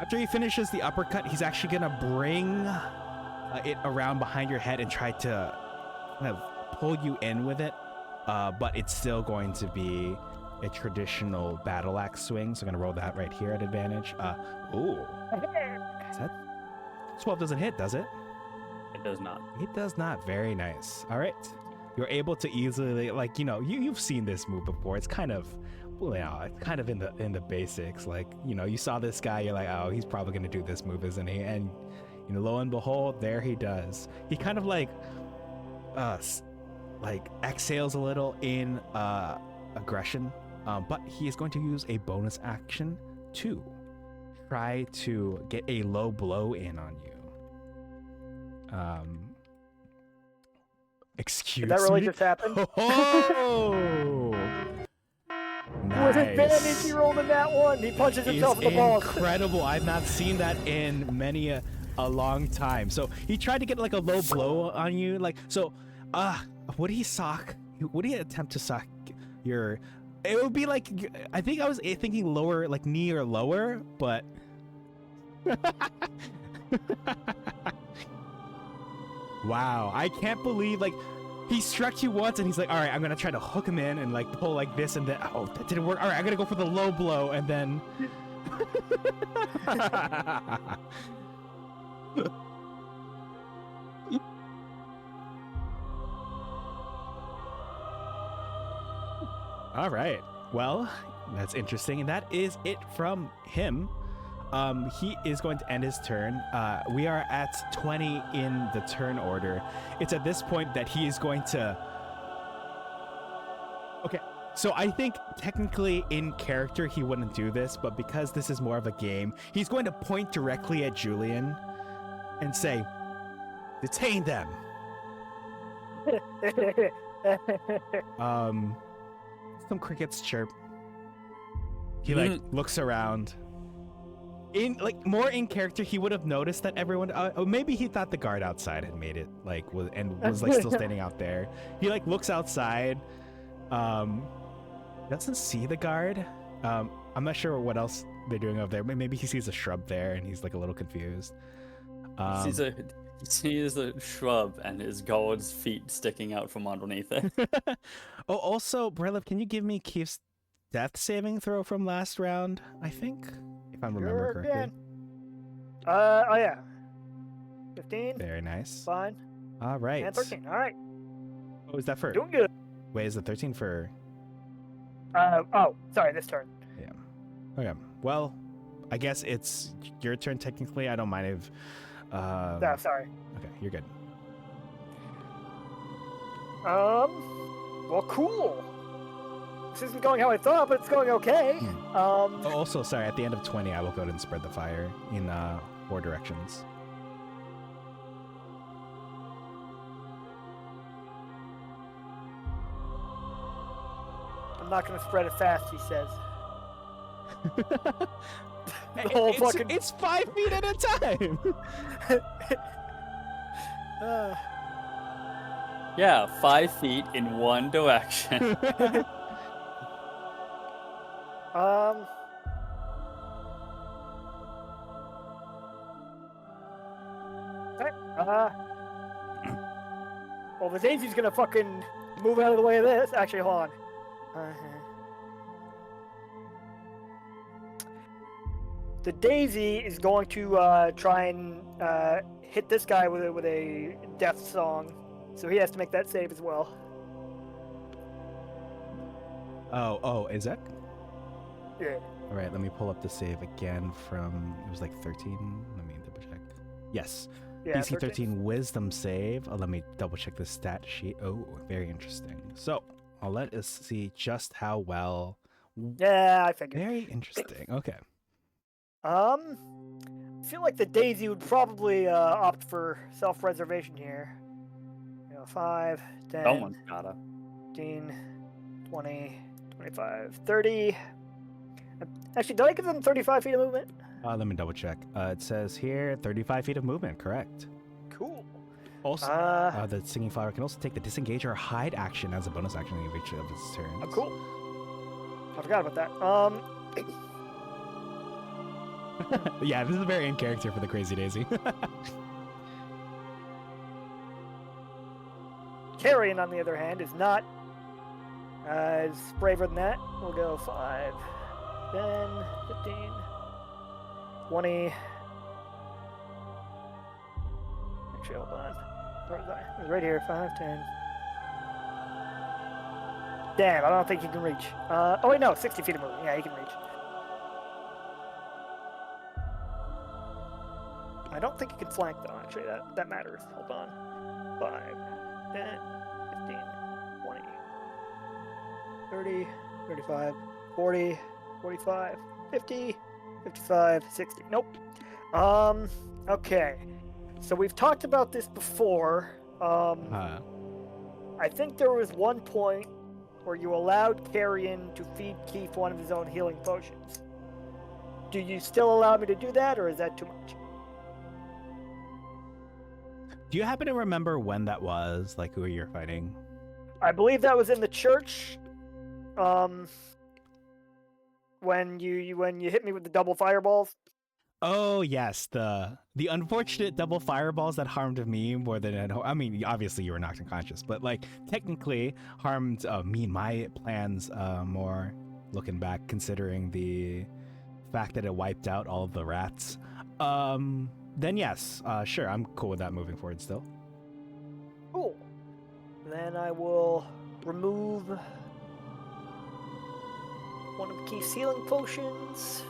After he finishes the uppercut, he's actually going to bring it around behind your head and try to kind of pull you in with it. But it's still going to be a traditional battle axe swing. So I'm going to roll that right here at advantage. Ooh. Is that 12 doesn't hit, does it? It does not. It does not. Very nice. All right. You're able to easily, like, you've seen this move before. It's kind of, it's kind of in the basics. Like, you saw this guy, you're like, oh, he's probably going to do this move, isn't he? And, lo and behold, there he does. He kind of like exhales a little in aggression, but he is going to use a bonus action to try to get a low blow in on you. Excuse Did that really me? just happen? Oh! With advantage, Nice. he rolled in that one. He punches himself in the Is balls. incredible. I've not seen that in many a long time. So he tried to get like a low blow on you. Like, so, would he sock? Would he attempt to sock your? It would be like, I think I was thinking lower, like knee or lower, but. Wow, I can't believe, like, he struck you once and he's like, all right, I'm gonna try to hook him in and like pull like this and then, oh, that didn't work. All right, I'm gonna go for the low blow and then. All right, well, that's interesting, and that is it from him. He is going to end his turn. We are at 20 in the turn order. It's at this point that he is going to... Okay, so I think technically in character he wouldn't do this, but because this is more of a game, he's going to point directly at Julian and say, "Detain them." Some crickets chirp. He like looks around. In like more in character, he would have noticed that everyone. Maybe he thought the guard outside had made it, like was like still standing out there. He like looks outside, doesn't see the guard. I'm not sure what else they're doing over there. Maybe he sees a shrub there and he's like a little confused. He sees a shrub and his guard's feet sticking out from underneath it. Oh, also, Bralef, can you give me Keith's death saving throw from last round? I think, if I remember Sure correctly. can. Oh yeah. 15. Very nice. Fine. All right. And 13. All right. Oh, is that for? Doing good. Wait, is the 13 for? Oh, sorry. This turn. Yeah. Okay. Well, I guess it's your turn technically. I don't mind if. No, sorry. Okay, you're good. Well, cool. This isn't going how I thought, but it's going okay. Oh, also, sorry. At the end of 20, I will go ahead and spread the fire in 4 directions. I'm not going to spread it fast, he says. It's 5 feet at a time. Yeah, 5 feet in one direction. Well, the Daisy's gonna fucking move out of the way of this. Actually, hold on. The Daisy is going to try and hit this guy with a death song, so he has to make that save as well. Oh, is that? Yeah. All right, let me pull up the save again from, it was like 13. Let me double check. Yes. Yeah, DC 13 wisdom save. Let me double check the stat sheet. Oh, very interesting. So I'll let us see just how well. Yeah, I figured. Very interesting. Okay. I feel like the Daisy would probably opt for self-preservation here. 5, 10, Someone's gotta. 15, 20, 25, 30. Actually, did I give them 35 feet of movement? Let me double check. It says here 35 feet of movement. Correct. Cool. Also, the singing flower can also take the disengage or hide action as a bonus action in each of his turns. Oh, cool. I forgot about that. Yeah, this is very in character for the Crazy Daisy. Carrion, on the other hand, is not as braver than that. We'll go 5, 10, 15, 20. Actually, hold on. Where was I? It was right here. 5, 10. Damn, I don't think he can reach. Oh, wait, no. 60 feet of movement. Yeah, he can reach. I don't think he can flank, though, actually. That matters. Hold on. 5, 10, 15, 20, 30, 35, 40, 45, 50, 55, 60. Nope. Okay. So we've talked about this before. I think there was one point where you allowed Carrion to feed Keith one of his own healing potions. Do you still allow me to do that, or is that too much? Do you happen to remember when that was? Like, who you're fighting? I believe that was in the church. When you hit me with the double fireballs. Oh yes, the unfortunate double fireballs that harmed me more than I mean, obviously you were knocked unconscious, but like technically harmed me and my plans more. Looking back, considering the fact that it wiped out all of the rats. Then yes, sure, I'm cool with that moving forward still. Cool. Then I will remove one of Keith's healing potions.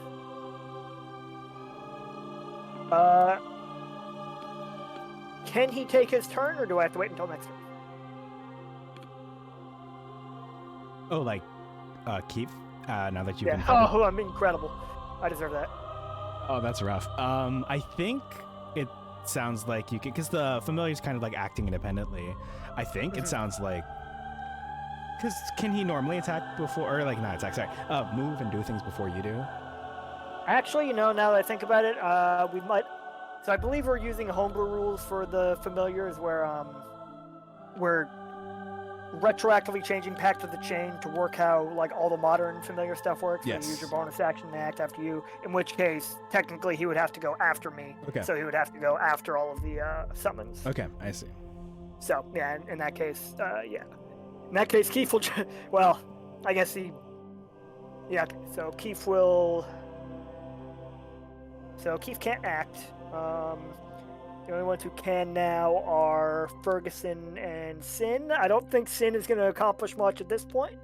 Can he take his turn, or do I have to wait until next turn? Oh, like, Keith, now that you've Yeah. been... Oh, I'm incredible. I deserve that. Oh, that's rough. I think it sounds like you can, because the familiar's kind of like acting independently. I think it sounds like, because can he normally attack before, or like not attack, sorry, move and do things before you do? Actually, now that I think about it, we might. So I believe we're using homebrew rules for the familiars, where we're retroactively changing Pact of the Chain to work how like all the modern familiar stuff works. Yes. You use your bonus action and act after you. In which case, technically, he would have to go after me. Okay. So he would have to go after all of the summons. Okay, I see. So yeah, in that case, yeah. In that case, Keith will. Well, I guess he. Yeah. Okay. So Keith will. So Keith can't act. The only ones who can now are Ferguson and Sin. I don't think Sin is going to accomplish much at this point.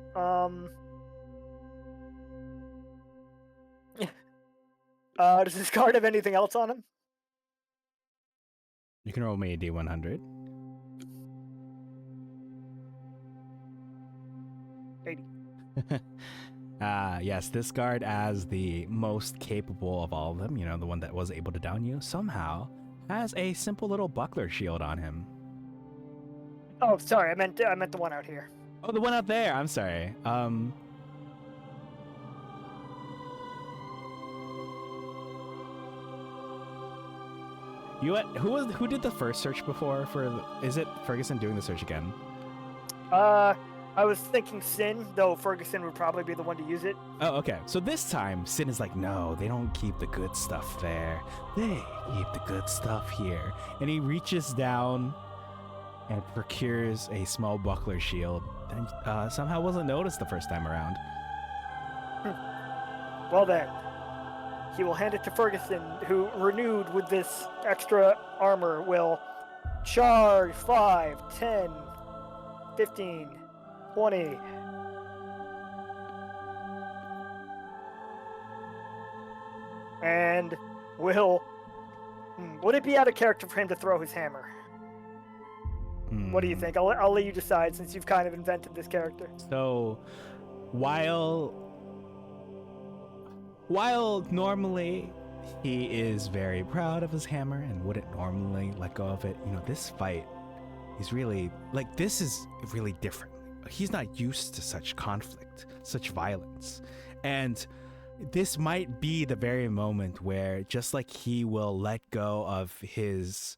Does this card have anything else on him? You can roll me a D100. 80. Yes, this guard, as the most capable of all of them, the one that was able to down you, somehow has a simple little buckler shield on him. Oh, sorry, I meant the one out here. Oh, the one out there. I'm sorry. Who did the first search before? Is it Ferguson doing the search again? I was thinking Sin, though Ferguson would probably be the one to use it. Oh, okay. So this time, Sin is like, no, they don't keep the good stuff there. They keep the good stuff here. And he reaches down and procures a small buckler shield that somehow wasn't noticed the first time around. Well then, he will hand it to Ferguson, who, renewed with this extra armor, will charge 5, 10, 15, 20. And will... Would it be out of character for him to throw his hammer? What do you think? I'll let you decide, since you've kind of invented this character. So, while normally he is very proud of his hammer and wouldn't normally let go of it, this fight is really, this is really different. He's not used to such conflict, such violence. And this might be the very moment where, just like he will let go of his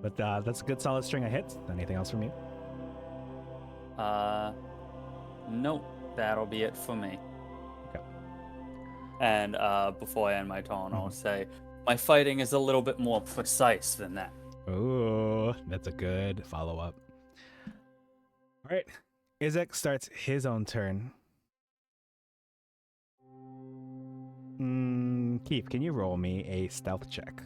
But that's a good solid string of hits. Anything else from you? Nope. That'll be it for me. Okay. And before I end my turn, I'll say my fighting is a little bit more precise than that. Oh, that's a good follow-up. All right. Izek starts his own turn. Keith, can you roll me a stealth check?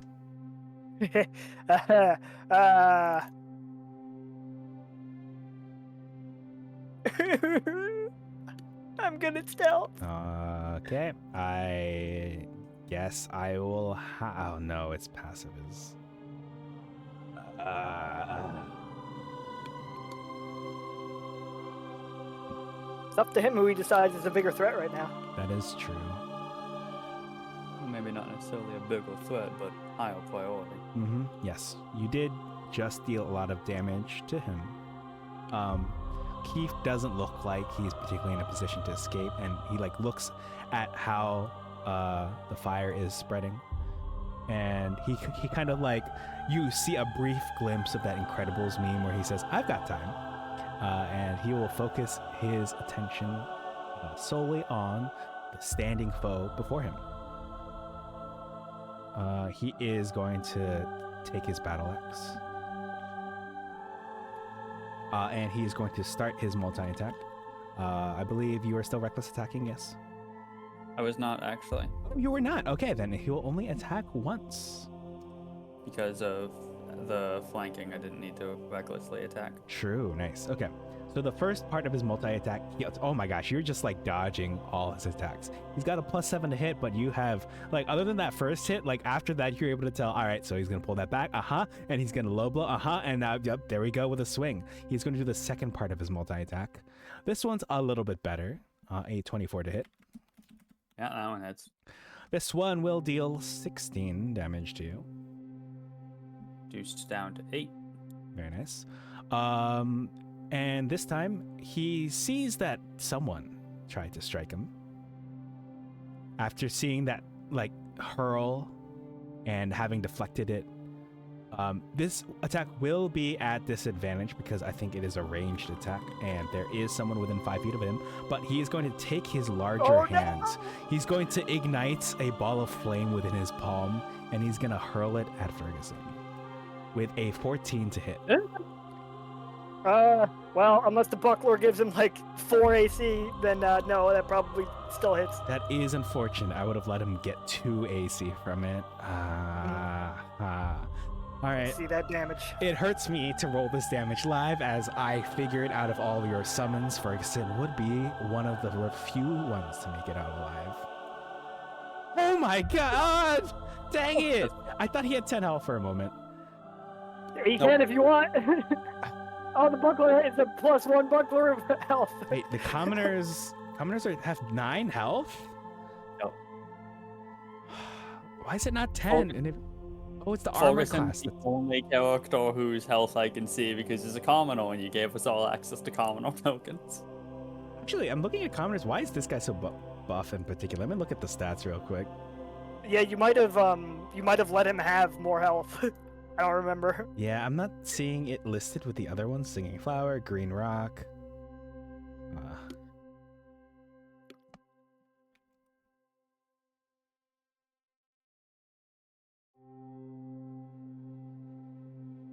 I'm good at stealth. Okay. I guess I will. Oh no, it's passive. It's up to him who he decides is a bigger threat right now. That is true. Maybe not necessarily a bigger threat, but higher priority. Yes, you did just deal a lot of damage to him. Keith doesn't look like he's particularly in a position to escape, and he looks at how the fire is spreading, and he kind of you see a brief glimpse of that Incredibles meme where he says, "I've got time," and he will focus his attention solely on the standing foe before him. He is going to take his battle axe. And he is going to start his multi-attack. I believe you are still reckless attacking, yes? I was not actually. Oh, you were not? Okay, then he will only attack once. Because of the flanking, I didn't need to recklessly attack. True, nice. Okay. So the first part of his multi-attack, oh my gosh, you're just dodging all his attacks. He's got a +7 to hit, but you have, other than that first hit, after that, you're able to tell, all right, so he's going to pull that back, and he's going to low blow, and now, yep, there we go with a swing. He's going to do the second part of his multi-attack. This one's a little bit better, a 24 to hit. Yeah, that one hits. This one will deal 16 damage to you. Reduced down to 8. Very nice. And this time, he sees that someone tried to strike him. After seeing that, hurl and having deflected it, this attack will be at disadvantage because I think it is a ranged attack, and there is someone within 5 feet of him, but he is going to take his larger hands. He's going to ignite a ball of flame within his palm, and he's going to hurl it at Ferguson with a 14 to hit. Well, unless the buckler gives him 4 AC, then no, that probably still hits. That is unfortunate. I would have let him get 2 AC from it. All right. See that damage. It hurts me to roll this damage live, as I figured out of all your summons, Ferguson would be one of the few ones to make it out alive. Oh my god! Dang it! I thought he had 10 health for a moment. He can if you want. Oh, the buckler is a +1 buckler of health. Wait, the commoners have 9 health? No. Why is it not 10? It's the armor class. The only character whose health I can see because he's a commoner, and you gave us all access to commoner tokens. Actually, I'm looking at commoners. Why is this guy so buff in particular? Let me look at the stats real quick. Yeah, you might have let him have more health. I don't remember. Yeah, I'm not seeing it listed with the other ones. Singing Flower, Green Rock.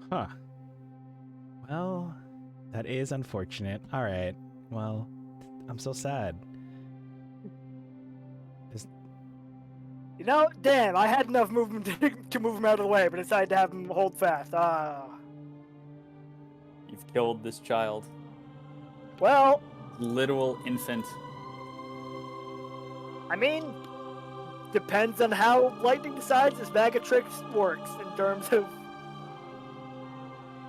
Huh. Well, that is unfortunate. All right. Well, I'm so sad. Damn, I had enough movement to move him out of the way, but decided to have him hold fast. You've killed this child. Well, Literal infant. I mean, depends on how Lightning decides this bag of tricks works in terms of...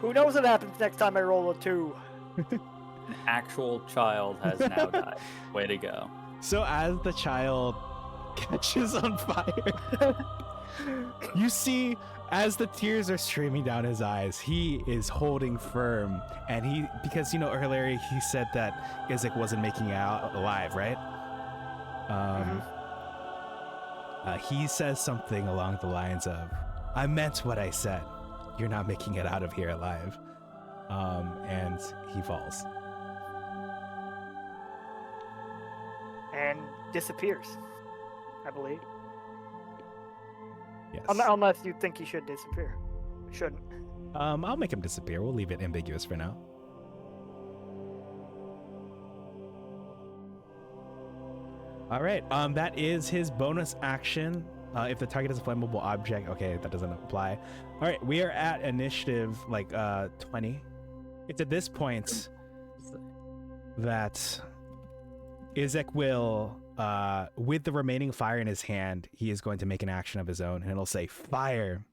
Who knows what happens next time I roll a 2. An actual child has now died. Way to go. So as the child catches on fire, you see as the tears are streaming down his eyes, he is holding firm, and because earlier he said that Izek wasn't making it out alive, right? He says something along the lines of, "I meant what I said. you're not making it out of here alive. And he falls. And disappears, I believe. Yes. Unless you think he should disappear. Shouldn't. I'll make him disappear. We'll leave it ambiguous for now. All right. That is his bonus action. If the target is a flammable object, okay, that doesn't apply. All right, we are at initiative 20. It's at this point that Izek will, with the remaining fire in his hand, he is going to make an action of his own, and it'll say fire.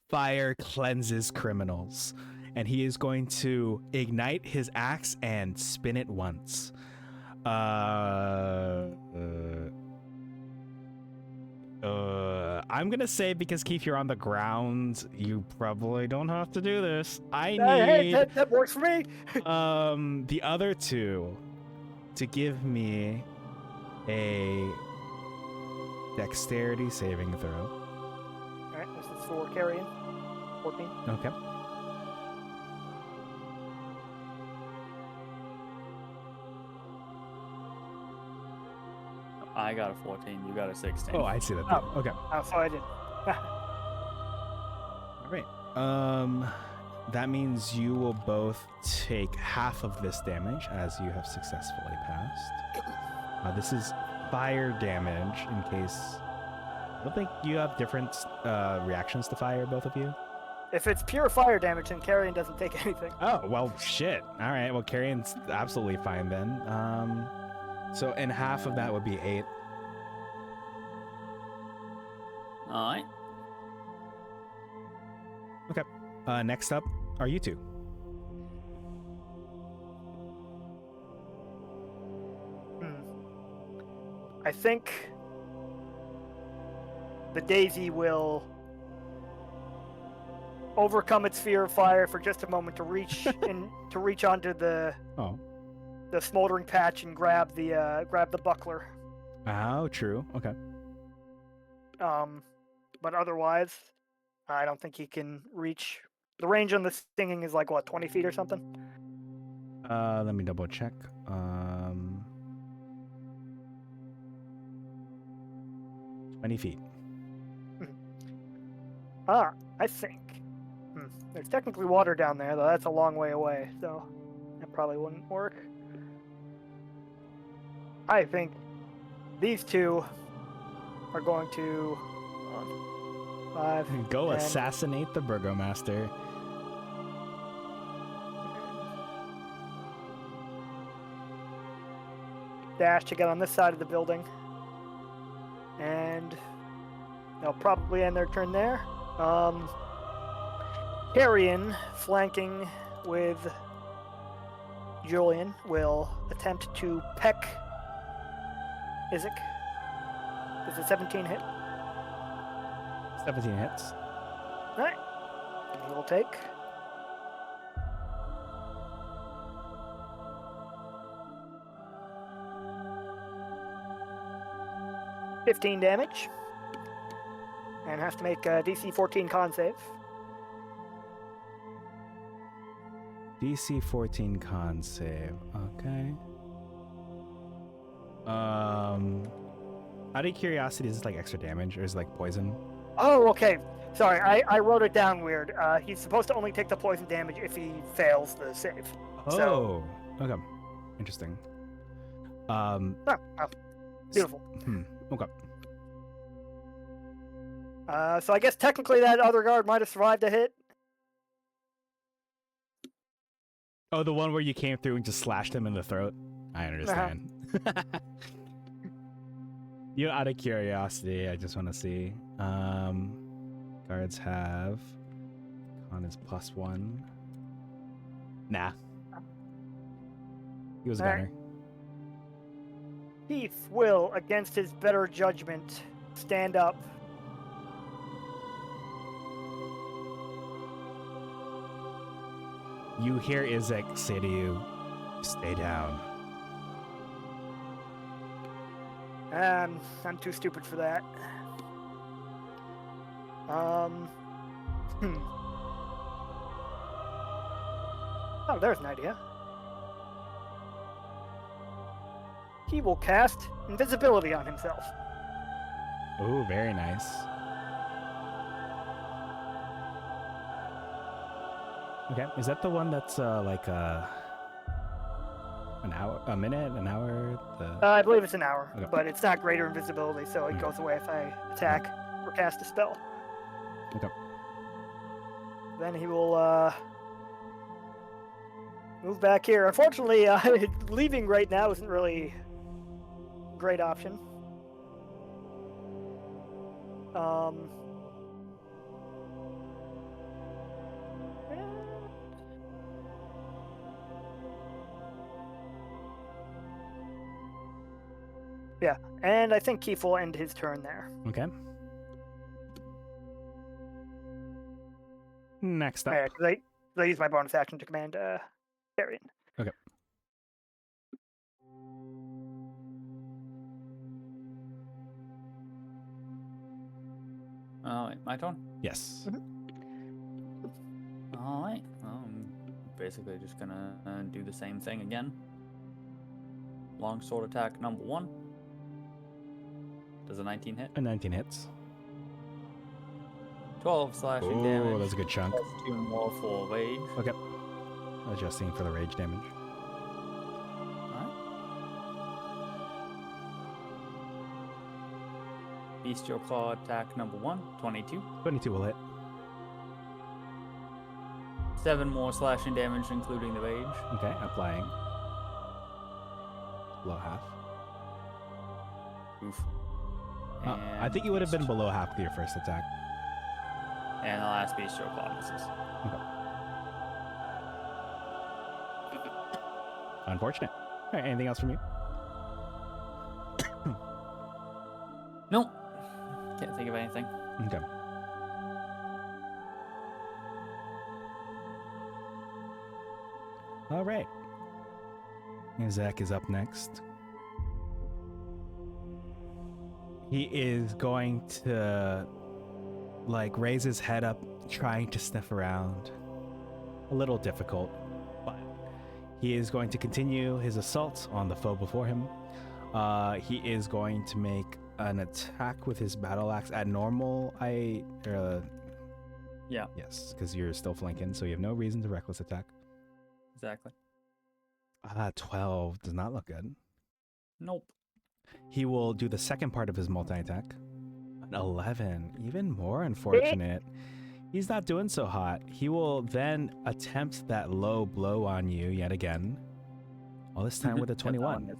Fire cleanses criminals. And he is going to ignite his axe and spin it once. I'm gonna say, because Keith, you're on the ground, you probably don't have to do this. I need that works for me. the other two to give me a dexterity saving throw. All right, this is for carrying. 14. Okay. I got a 14. You got a 16. Oh, I see that. Oh. Okay. Oh, so I did. All right. That means you will both take half of this damage as you have successfully passed. This is fire damage in case... I don't think you have different reactions to fire, both of you. If it's pure fire damage, then Carrion doesn't take anything. Oh, well, shit. All right. Well, Carrion's absolutely fine then. And half of that would be 8. Alright. Okay. Next up are you two. I think the Daisy will overcome its fear of fire for just a moment to reach onto the smoldering patch and grab the buckler. Oh, true. Okay. But otherwise, I don't think he can reach. The range on the stinging is 20 feet or something? Let me double check. 20 feet. I think. There's technically water down there, though that's a long way away, so that probably wouldn't work. I think these two are going to... 5, Go 10, assassinate the Burgomaster. dash to get on this side of the building. And they'll probably end their turn there. Carrion, flanking with Julian, will attempt to peck Izek. Does a 17 hit? 17 hits. Alright. He will take 15 damage. And has to make a DC 14 con save. DC 14 con save. Okay. Out of curiosity, is this extra damage or is it poison? Oh, okay. Sorry, I wrote it down weird. He's supposed to only take the poison damage if he fails the save. Oh, okay. Interesting. Beautiful. Okay. So I guess technically that other guard might have survived a hit. Oh, the one where you came through and just slashed him in the throat? I understand. You know, out of curiosity, I just want to see. Guards have... Con is +1. Nah. He was a gunner. Heath will, against his better judgment, stand up. You hear Izek say to you, "Stay down." I'm too stupid for that. Oh, there's an idea. He will cast invisibility on himself. Ooh, very nice. Okay, is that the one that's like an hour, a minute, an hour? I believe it's an hour, Okay. but it's not greater invisibility, so it Okay. goes away if I attack or cast a spell. Okay. Then he will move back here. Unfortunately, leaving right now isn't really a great option. Yeah, and I think Keith will end his turn there. Okay. Next up. Yeah, because I use my bonus action to command Carrion. Okay. Alright, my turn? Yes. Alright, well, I'm basically just gonna do the same thing again. Longsword attack number 1. Does a 19 hit? A 19 hits. 12 slashing Ooh, damage. that's a good chunk. Plus 2 more for rage. Okay. Adjusting for the rage damage. Alright. Bestial Claw attack number 1, 22. 22 will hit. 7 more slashing damage, including the rage. Okay, applying. Below half. Oof. I think you would have been below half with your first attack. And the last Bestial Claw misses. Unfortunate. All right, anything else from you? Nope. Can't think of anything. Okay. All right. And Zach is up next. He is going to like raise his head up, trying to sniff around. A little difficult, but he is going to continue his assault on the foe before him. He is going to make an attack with his battle axe at normal. Yeah, Yes, because you're still flanking, so you have no reason to reckless attack. exactly. 12 does not look good. Nope. He will do the second part of his multi-attack. An 11, even more unfortunate. He's not doing so hot. He will then attempt that low blow on you yet again. All this time with a 21. All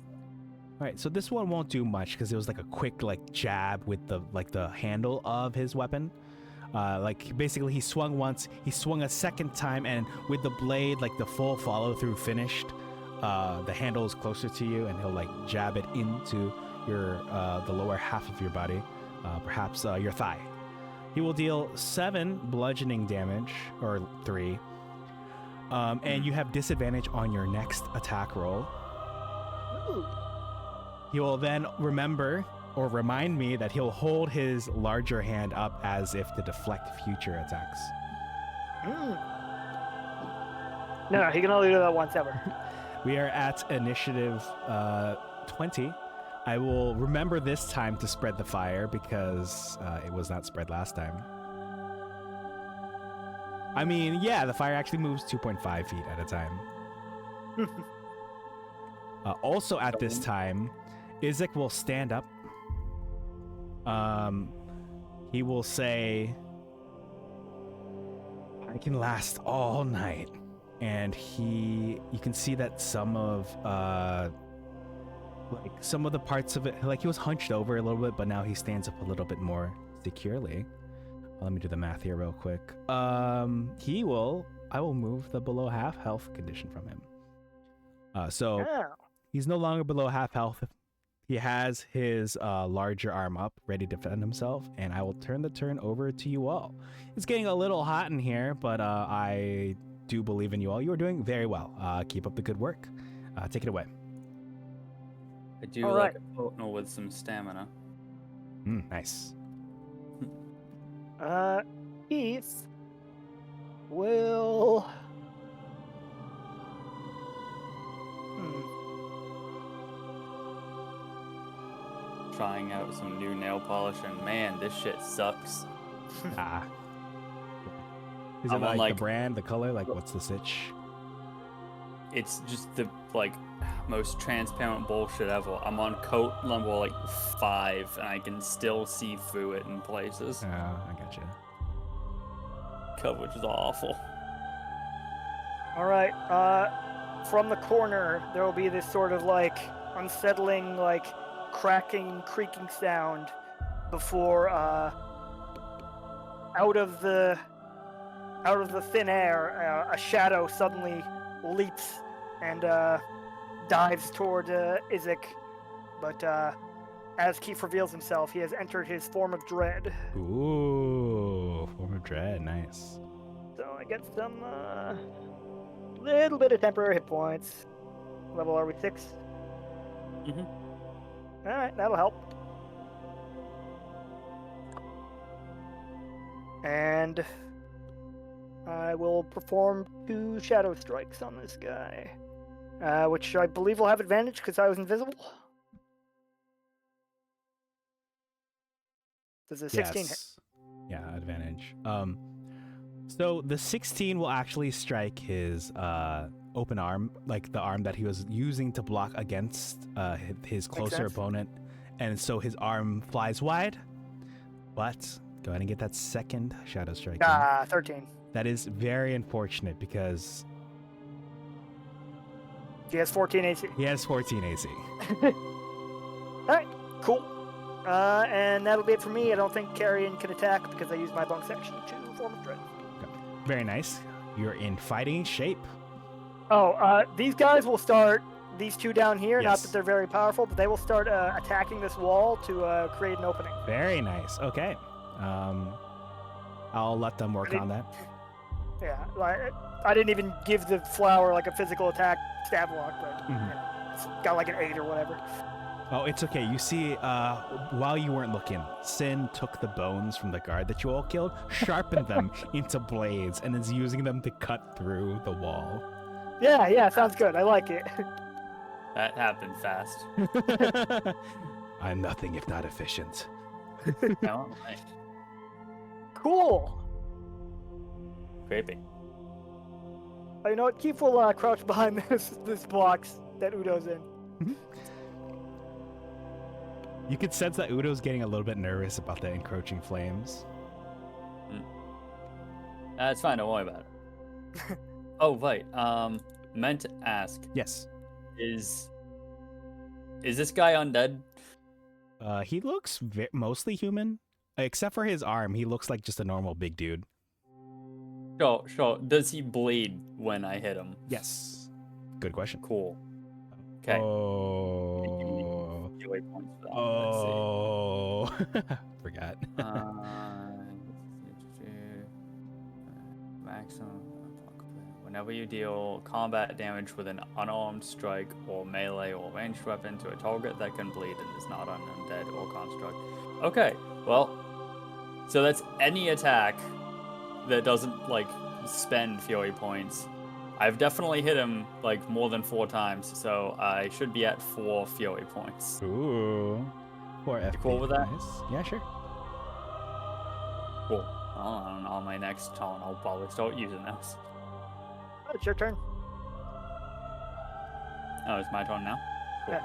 right, so this one won't do much because it was like a quick jab with the handle of his weapon. Basically he swung once, he swung a second time, and with the blade, the full follow through finished, the handle is closer to you, and he'll jab it into your the lower half of your body, perhaps your thigh. He will deal 7 bludgeoning damage, or 3, and you have disadvantage on your next attack roll. Ooh. He will then remember or remind me that he'll hold his larger hand up as if to deflect future attacks. No, he can only do that once ever. We are at initiative 20. I will remember this time to spread the fire because it was not spread last time. I mean, yeah, the fire actually moves 2.5 feet at a time. Also at this time, Izek will stand up. He will say, I can last all night. And you can see that some of the parts of it, he was hunched over a little bit, but now he stands up a little bit more securely. Let me do the math here real quick. I will move the below half health condition from him. So he's no longer below half health. He has his larger arm up, ready to defend himself, and I will turn the turn over to you all. It's getting a little hot in here, but I do believe in you all. You are doing very well. Keep up the good work. Take it away. I do All like right. a Potno with some stamina. Nice. Heath will trying out some new nail polish, and man, this shit sucks. Ah. Is it I'm on, like the like- brand, the color? Like, what's the sitch? It's just the like most transparent bullshit ever. I'm on coat number like 5, and I can still see through it in places. Oh, I gotcha. Coverage is awful. All right. From the corner, there will be this sort of like unsettling, like cracking, creaking sound before out of the thin air, a shadow suddenly leaps and dives toward Izek. But as Keith reveals himself, he has entered his form of dread. Ooh, form of dread, nice. So I get some little bit of temporary hit points. Level are we 6? Mhm. All right, that'll help. And I will perform 2 shadow strikes on this guy, which I believe will have advantage because I was invisible. Does a 16 hit? Yes. Yeah, advantage. So the 16 will actually strike his open arm, like the arm that he was using to block against his closer sense. opponent, and so his arm flies wide. But go ahead and get that second shadow strike. in. 13. That is very unfortunate because He has 14 AC. he has 14 AC. All right, cool. And that'll be it for me. I don't think Carrion can attack because I used my bonus action to form of dread. Very nice. You're in fighting shape. Oh, these guys will start, these 2 down here, not Yes. that they're very powerful, but they will start attacking this wall to create an opening. Very nice. Okay. I'll let them work on that. Yeah, like, I didn't even give the flower like a physical attack stab block, but Mhm. you know, it's got like an 8 or whatever. Oh, it's okay. You see, while you weren't looking, Sin took the bones from the guard that you all killed, sharpened them into blades, and is using them to cut through the wall. Yeah, sounds good. I like it. That happened fast. I'm nothing if not efficient. No, right. Cool. Creepy. Oh, you know what? Keith will crouch behind this box that Udo's in. You could sense that Udo's getting a little bit nervous about the encroaching flames. It's fine. Don't worry about it. Oh, right. Meant to ask, Yes. is this guy undead? He looks mostly human, except for his arm. He looks like just a normal big dude. Sure. Does he bleed when I hit him? Yes. Good question. Cool. Okay. Oh. Healing points for that. Oh. Forgot. Let's see. Maximum. Whenever you deal combat damage with an unarmed strike or melee or ranged weapon to a target that can bleed and is not an undead or construct. Okay, well, so that's any attack that doesn't like spend fury points. I've definitely hit him like more than 4 times, so I should be at 4 fury points. Ooh. 4 FP. cool with that? Nice. Yeah, sure. Cool. Well, on my next turn, I'll probably start using those. Oh, it's your turn. Oh, it's my turn now? Cool. Yeah.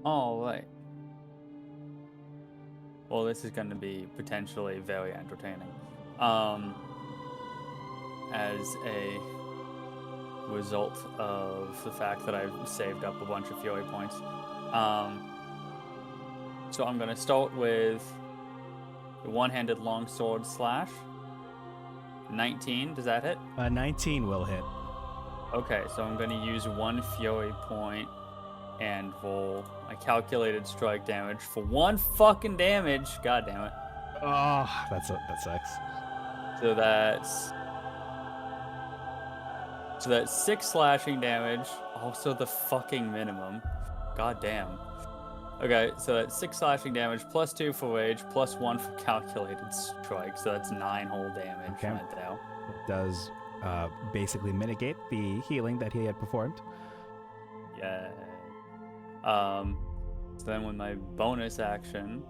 All right. Well, this is going to be potentially very entertaining. As a result of the fact that I've saved up a bunch of fury points. So I'm going to start with the one-handed longsword slash. 19, does that hit? 19 will hit. Okay, so I'm going to use 1 fury point and roll my calculated strike damage for 1 fucking damage. God damn it. Oh, that sucks. So that's 6 slashing damage, also the fucking minimum. God damn. Okay, so that's 6 slashing damage, plus 2 for rage, plus 1 for calculated strike, so that's 9 whole damage Okay. right there. It does basically mitigate the healing that he had performed. Yeah. So then with my bonus action,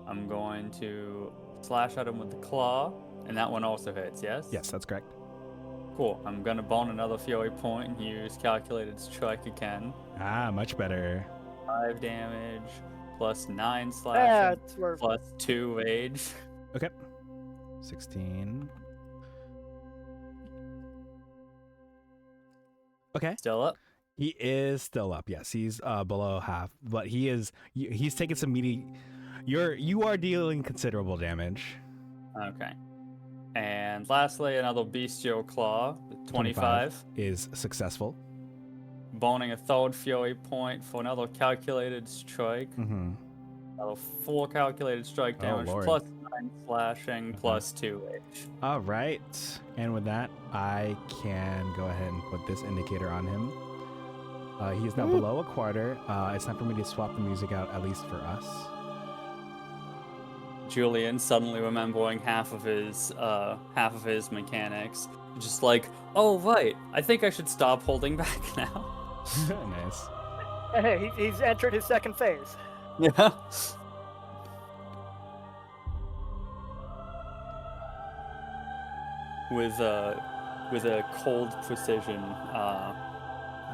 I'm going to slash at him with the claw, and that one also hits, yes? Yes, that's correct. Cool. I'm gonna bone another fury point and use calculated strike again. Ah, much better. 5 damage, plus 9 Yeah, slashing, it's worth plus 2 rage. Okay. 16. Okay. Still up? He is still up. Yes, he's below half, but he's taking some meaty. You are dealing considerable damage. Okay. And lastly, another bestial claw, 25. Is successful. Boning a third fury point for another calculated strike. Mm-hmm. Another 4 calculated strike damage, Lord. plus 9 slashing, plus 2 rage. All right. And with that, I can go ahead and put this indicator on him. He is now below a quarter. It's time for me to swap the music out, at least for us. Julian, suddenly remembering half of his mechanics, just like, oh right, I think I should stop holding back now. Nice. Hey, he's entered his second phase. Yeah. With a cold precision,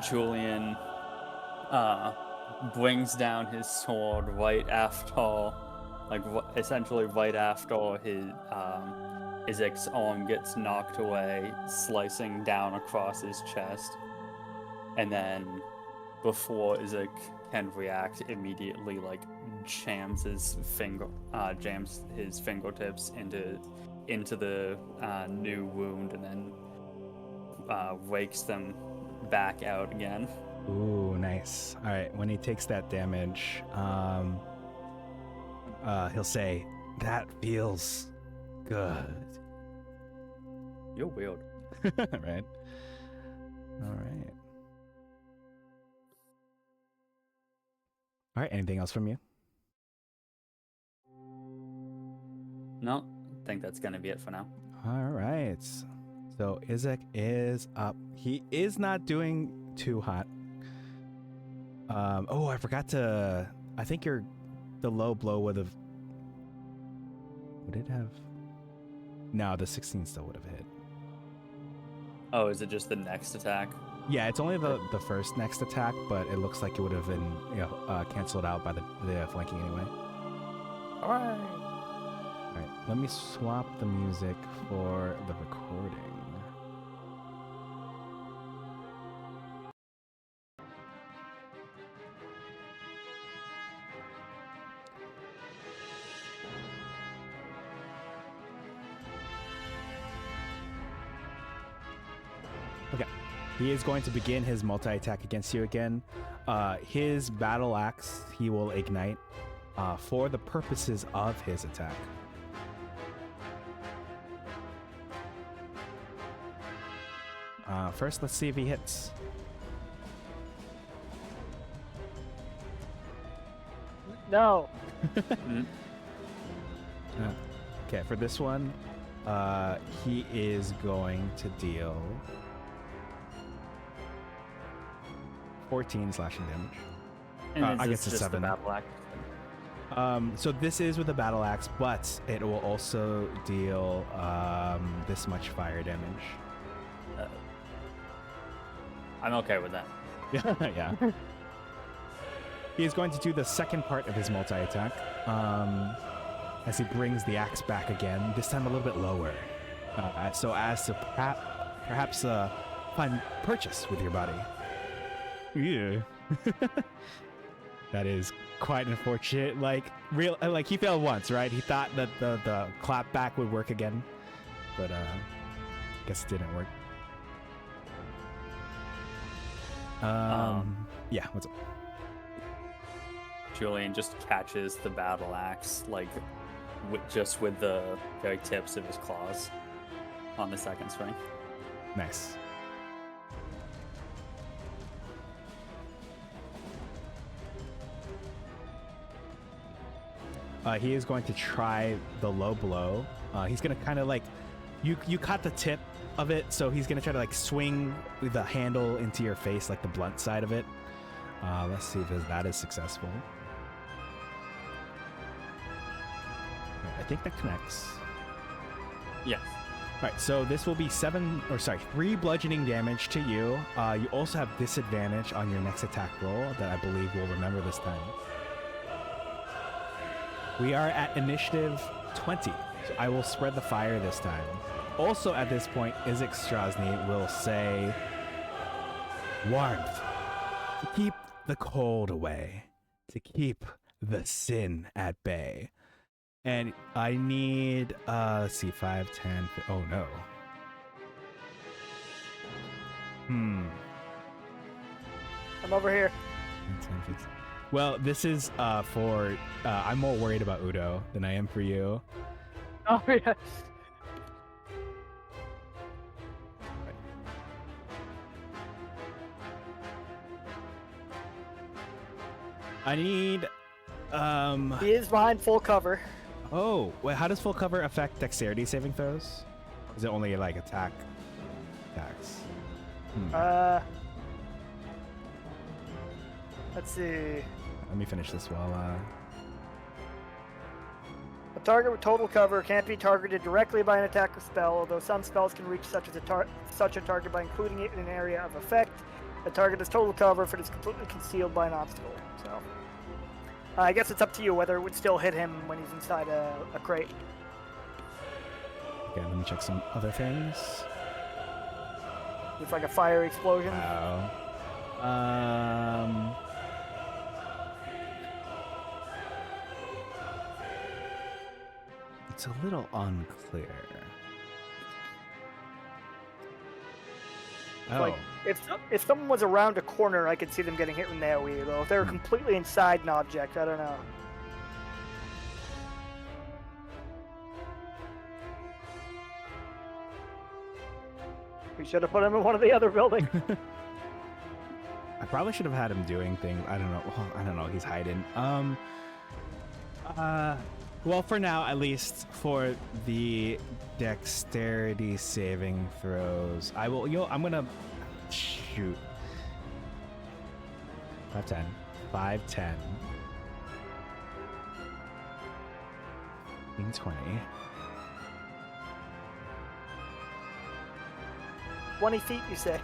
Julian brings down his sword right after, essentially right after Isaac's arm gets knocked away, slicing down across his chest, and then before Isaac can react, immediately jams his fingertips into the new wound, and then rakes them back out again. Ooh, nice. All right, when he takes that damage, he'll say, "That feels good." You're weird. Right. All right. All right. Anything else from you? No, I think that's gonna be it for now. All right. So Isaac is up. He is not doing too hot. Oh, I forgot to. I think the low blow would have. Would it have? No, the 16 still would have hit. Oh, is it just the next attack? Yeah, it's only the first next attack, but it looks like it would have been canceled out by the flanking anyway. All right. All right, let me swap the music for the recording. Okay, he is going to begin his multi-attack against you again. His battle axe he will ignite for the purposes of his attack. First, let's see if he hits. No. Okay, for this one, he is going to deal 14 slashing damage. And I is guess this it's just 7. the battle axe? So this is with a battle axe, but it will also deal this much fire damage. I'm okay with that. Yeah. He is going to do the second part of his multi-attack as he brings the axe back again, this time a little bit lower, so as to perhaps find purchase with your body. Yeah. That is quite unfortunate. Like he failed once, right? He thought that the clap back would work again, but guess it didn't work. Yeah, what's up? Julian just catches the battle axe, like, just with the very tips of his claws on the second swing. Nice. He is going to try the low blow. He's going to kind of like, you caught the tip of it, so he's going to try to like swing with the handle into your face, like the blunt side of it. Let's see if that is successful. I think that connects. Yes. All right, so this will be 3 bludgeoning damage to you. You also have disadvantage on your next attack roll that I believe we'll remember this time. We are at initiative 20, so I will spread the fire this time. Also at this point, Isaac Strahd will say, warmth, to keep the cold away, to keep the sin at bay. And I need, let's see, 5, 10, oh no. I'm over here. 10, 15. Well, this is for, I'm more worried about Udo than I am for you. Oh, yes. I need, He is behind full cover. oh, wait, how does full cover affect dexterity saving throws? Is it only like attacks? Let's see. Let me finish this while, A target with total cover can't be targeted directly by an attack or spell, although some spells can reach such a target by including it in an area of effect. The target has total cover if it is completely concealed by an obstacle. So, I guess it's up to you whether it would still hit him when he's inside a crate. okay, let me check some other things. It's like a fire explosion. Wow. It's a little unclear. Like, if someone was around a corner, I could see them getting hit with an AoE, though if they were completely inside an object, I don't know. We should have put him in one of the other buildings. I probably should have had him doing things. I don't know. Well, I don't know. He's hiding. Well, for now, at least for the dexterity saving throws, I will. I'm gonna shoot. 5, 10. 5, 10. 20. 20 feet, you say?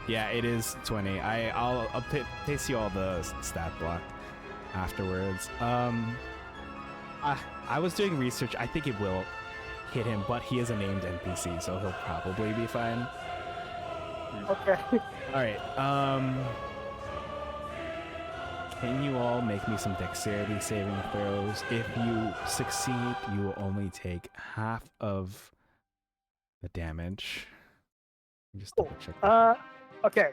Yeah, it is 20. I'll paste you all the stat block afterwards. I was doing research. I think it will hit him, but he is a named NPC, so he'll probably be fine. Okay. All right. Can you all make me some dexterity saving throws? If you succeed, you will only take half of the damage. Just double check. Okay.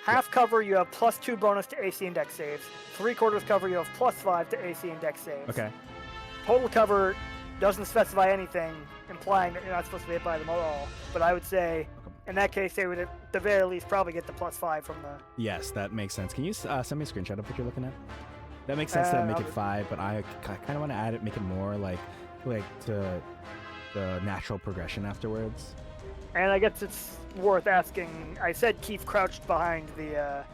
Half cover, you have +2 bonus to AC and dex saves. 3/4 cover, you have +5 to AC and dex saves. Okay. Total cover doesn't specify anything, implying that you're not supposed to be hit by them at all. But I would say, in that case, they would at the very least probably get the +5 from the... Yes, that makes sense. Can you send me a screenshot of what you're looking at? That makes sense to make it 5, but I kind of want to add it, make it more like to the natural progression afterwards. And I guess it's worth asking. I said Keith crouched behind the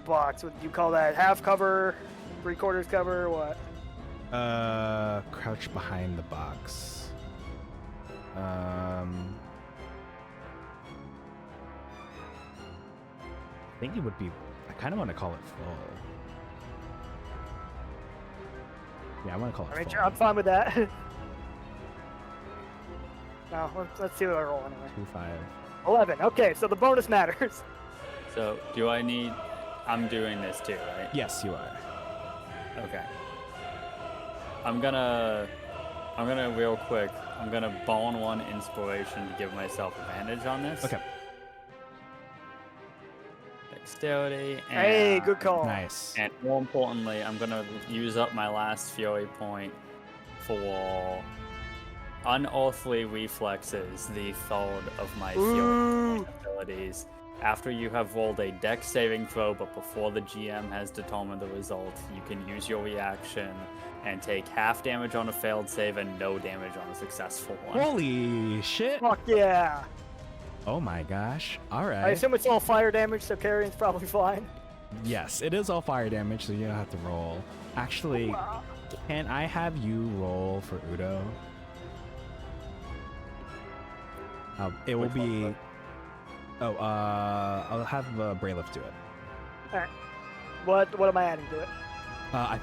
box. Would you call that half cover, 3/4 cover, or what? Crouch behind the box. I think it would be. I kind of want to call it full. Yeah, I want to call it. I mean, full. I'm fine with that. Now, let's see what I roll anyway. 2-5. 11. Okay, so the bonus matters. So, do I need... I'm doing this too, right? Yes, you are. Okay. I'm gonna real quick, I'm gonna bone 1 inspiration to give myself advantage on this. Okay. Dexterity and... Hey, good call. Nice. And more importantly, I'm gonna use up my last fury point for unearthly reflexes, the third of my fury point abilities. After you have rolled a dex saving throw, but before the GM has determined the result, you can use your reaction and take half damage on a failed save and no damage on a successful one. Holy shit! Fuck yeah. Oh my gosh. All right. I assume it's all fire damage, so Carrion's probably fine. Yes, it is all fire damage, so you don't have to roll. Actually, can I have you roll for Udo? It will Which one, be. bud? Oh, I'll have Bralef do it. Alright. What am I adding to it? I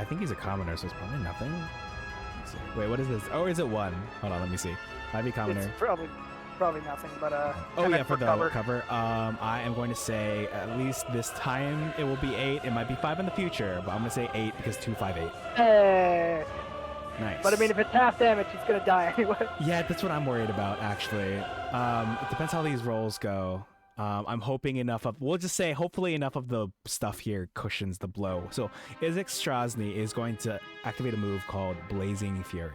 think he's a commoner, so it's probably nothing. Let's see. Wait, what is this? Oh, is it 1? Hold on, let me see. Might be commoner. It's probably nothing, but Oh I yeah, meant for the cover. I am going to say at least this time it will be 8. It might be 5 in the future, but I'm gonna say 8 because 2, 5, 8. Hey. Nice. But I mean, if it's half damage, he's gonna die anyway. Yeah, that's what I'm worried about actually. It depends how these rolls go. I'm hoping enough of, we'll just say hopefully enough of the stuff here cushions the blow. So Isaac Strahd is going to activate a move called Blazing Fury,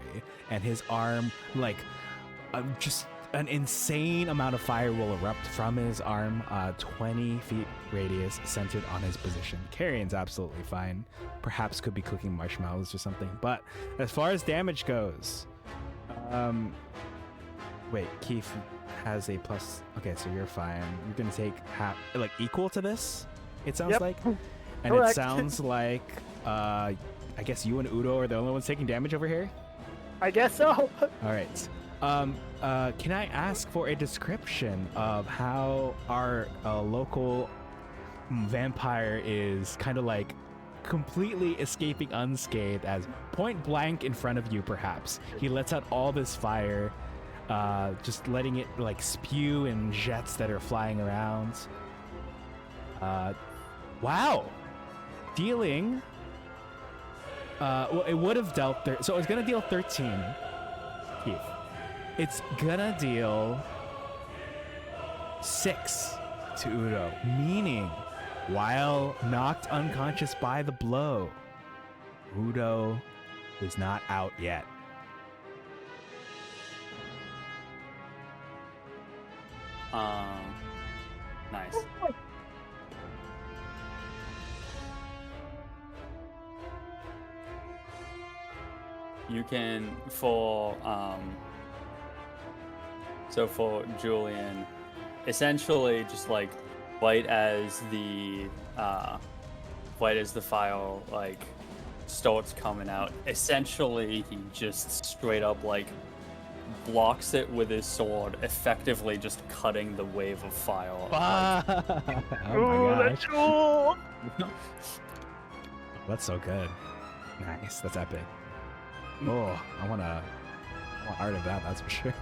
and his arm, like, just an insane amount of fire will erupt from his arm, 20 feet radius centered on his position. Carrion's absolutely fine. Perhaps could be cooking marshmallows or something. But as far as damage goes, wait, Keith has a plus. Okay, so you're fine. You're gonna take half, like equal to this. It sounds Yep. like, and Correct. it sounds like, I guess you and Udo are the only ones taking damage over here. I guess so. All right. Can I ask for a description of how our local vampire is kind of like completely escaping unscathed, as point blank in front of you, perhaps he lets out all this fire, just letting it like spew in jets that are flying around. Wow. Dealing. Well, it would have dealt so it's gonna deal 13. Keith. It's gonna deal 6 to Udo, meaning while knocked unconscious by the blow, Udo is not out yet. Nice. You can, so for Julian, essentially just like right as the fire like starts coming out, essentially he just straight up like blocks it with his sword, effectively just cutting the wave of fire. Oh my gosh. Cool. That's so good. Nice. That's epic. Oh, I want art of that, that's for sure.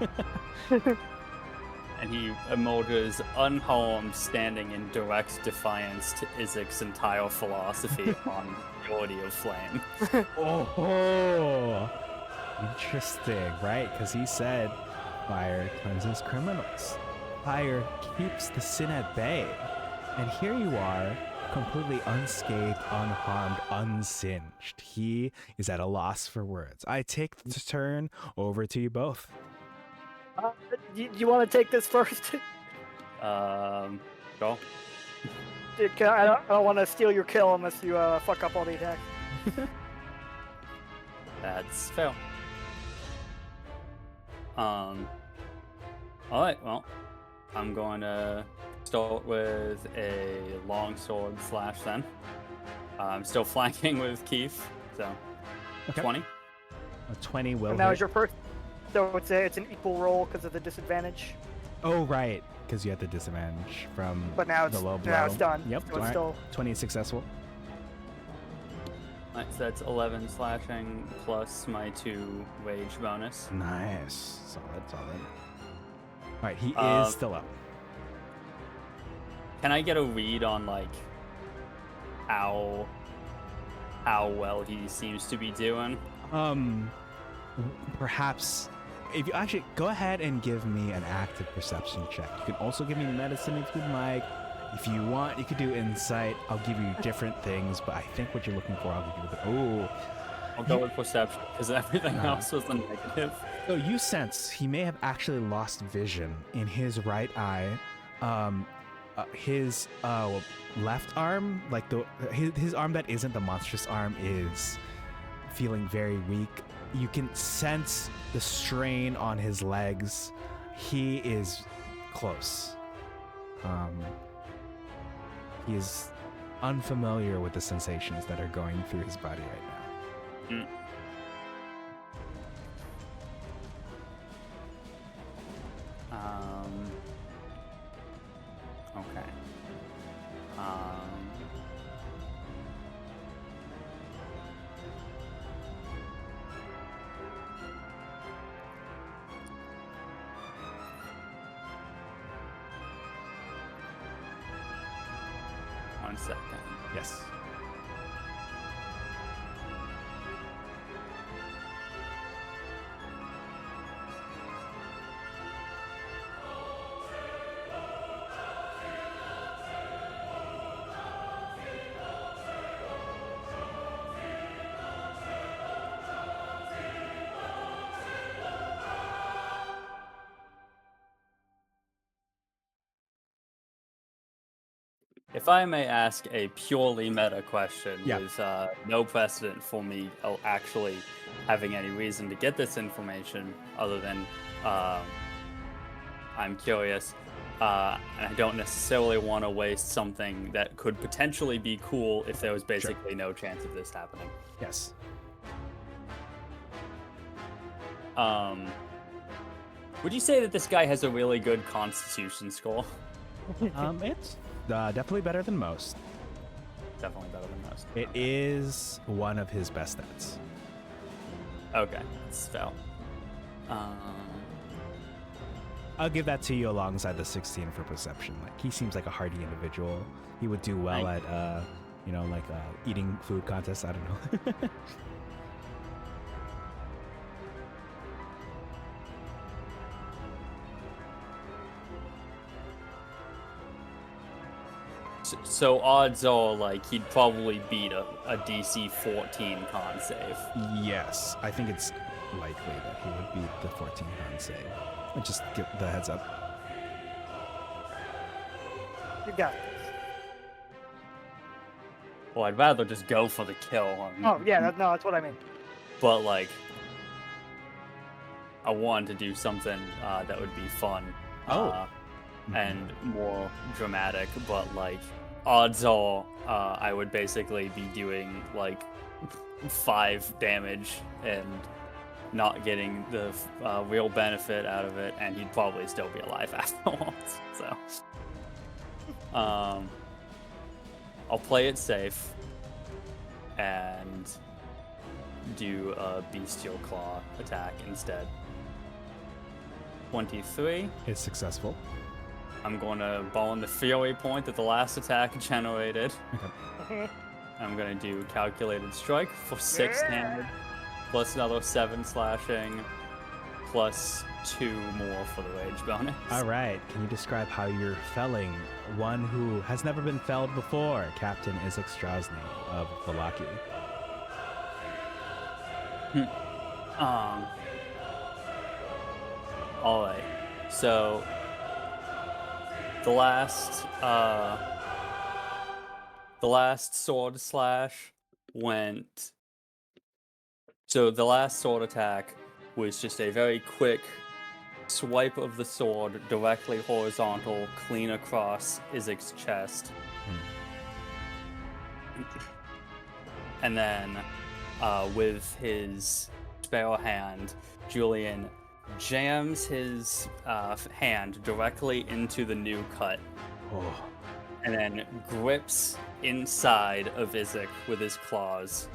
And he emerges unharmed, standing in direct defiance to Isaac's entire philosophy on purity of flame. Oh, interesting, right? Because he said fire cleanses criminals. Fire keeps the sin at bay. And here you are, completely unscathed, unharmed, unsinged. He is at a loss for words. I take the turn over to you both. You want to take this first? Go. I don't want to steal your kill unless you fuck up all the attacks. That's fair. Alright, well, I'm going to start with a longsword slash then. I'm still flanking with Keith, so Okay. 20. A 20 will And that was hit. your first. So it's an equal roll because of the disadvantage. Oh, right. Because you had the disadvantage from But now the it's low blow. now it's done. Yep. So it's alright. still 20 is successful. Right, so that's 11 slashing plus my 2 rage bonus. Nice. Solid. All right, he Um, is still up. Can I get a read on like how well he seems to be doing? Perhaps if you actually go ahead and give me an active perception check. You can also give me medicine if you'd like. If you want, you could do insight. I'll give you different things, but I think what you're looking for, I'll give you the. I'll go with perception because everything else was a negative. So you sense he may have actually lost vision in his right eye. His left arm, like his arm that isn't the monstrous arm, is feeling very weak. You can sense the strain on his legs. He is close. He is unfamiliar with the sensations that are going through his body right now. Okay. 1 second. Yes. If I may ask a purely meta question Yeah. with no precedent for me actually having any reason to get this information other than I'm curious and I don't necessarily want to waste something that could potentially be cool if there was basically no chance of this happening. Yes. Would you say that this guy has a really good constitution score? It's definitely better than most. Definitely better than most. It is one of his best stats. Okay, that's fair. I'll give that to you alongside the 16 for perception. Like, he seems like a hardy individual. He would do well at, eating food contests. I don't know. So odds are, like, he'd probably beat a DC 14 con save. Yes, I think it's likely that he would beat the 14 con save. I'll just give the heads up. You got this. Well, I'd rather just go for the kill. Oh, yeah, that's what I mean. But, like, I wanted to do something that would be fun. And more dramatic, but, like, odds are I would basically be doing, like, 5 damage and not getting the real benefit out of it, and he'd probably still be alive afterwards. So, I'll play it safe and do a Bestial Claw attack instead. 23. Is successful. I'm going to burn the Fury point that the last attack generated. Okay. I'm going to do Calculated Strike for 6 damage, plus another 7 slashing, plus 2 more for the rage bonus. All right. Can you describe how you're felling one who has never been felled before, Captain Isaac Strahd of Valaki? All right. So the last sword slash went. So the last sword attack was just a very quick swipe of the sword directly horizontal, clean across Isaac's chest. And then with his spare hand, Julian jams his hand directly into the new cut. And then grips inside of Isaac with his claws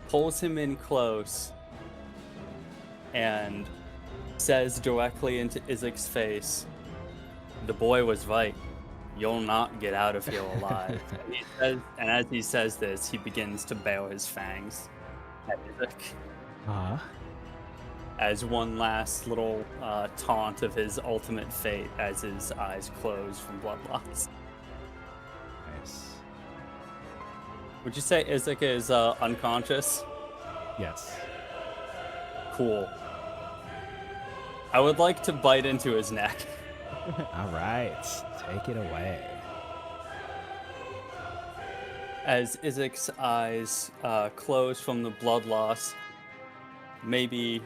pulls him in close and says directly into Izek's face, "The boy was right. You'll not get out of here alive." And as he says this, he begins to bare his fangs at Izek as one last little taunt of his ultimate fate as his eyes close from blood loss. Nice. Would you say Izek is unconscious? Yes. Cool. I would like to bite into his neck. All right. Take it away. As Izek's eyes close from the blood loss, maybe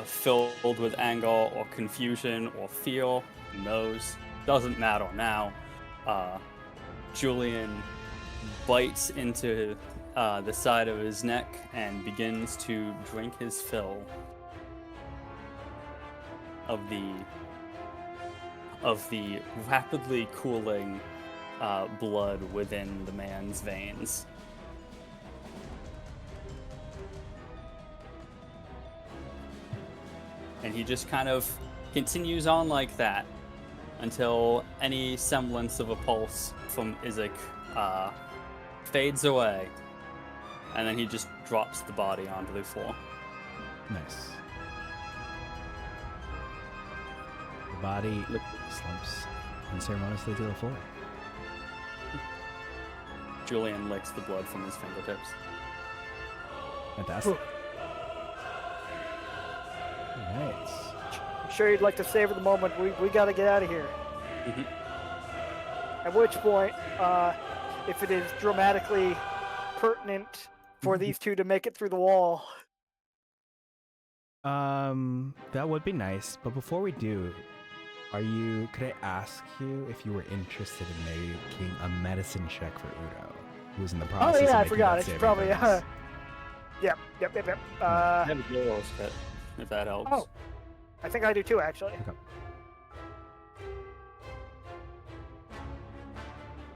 filled with anger or confusion or fear, who knows? Doesn't matter now. Julian bites into the side of his neck and begins to drink his fill of the rapidly cooling blood within the man's veins. And he just kind of continues on like that until any semblance of a pulse from Izek fades away, and then he just drops the body onto the floor. Nice. The body slumps unceremoniously to the floor. Julian licks the blood from his fingertips. Fantastic. Alright. I'm sure you'd like to savor the moment. We got to get out of here. At which point, if it is dramatically pertinent for these two to make it through the wall. That would be nice, but before we do, could I ask you if you were interested in making a medicine check for Udo, who's in the process of Oh yeah, I making forgot. that It's saving probably bonus? Yep. I have a hero's kit, if that helps. Oh, I think I do too, actually. Okay.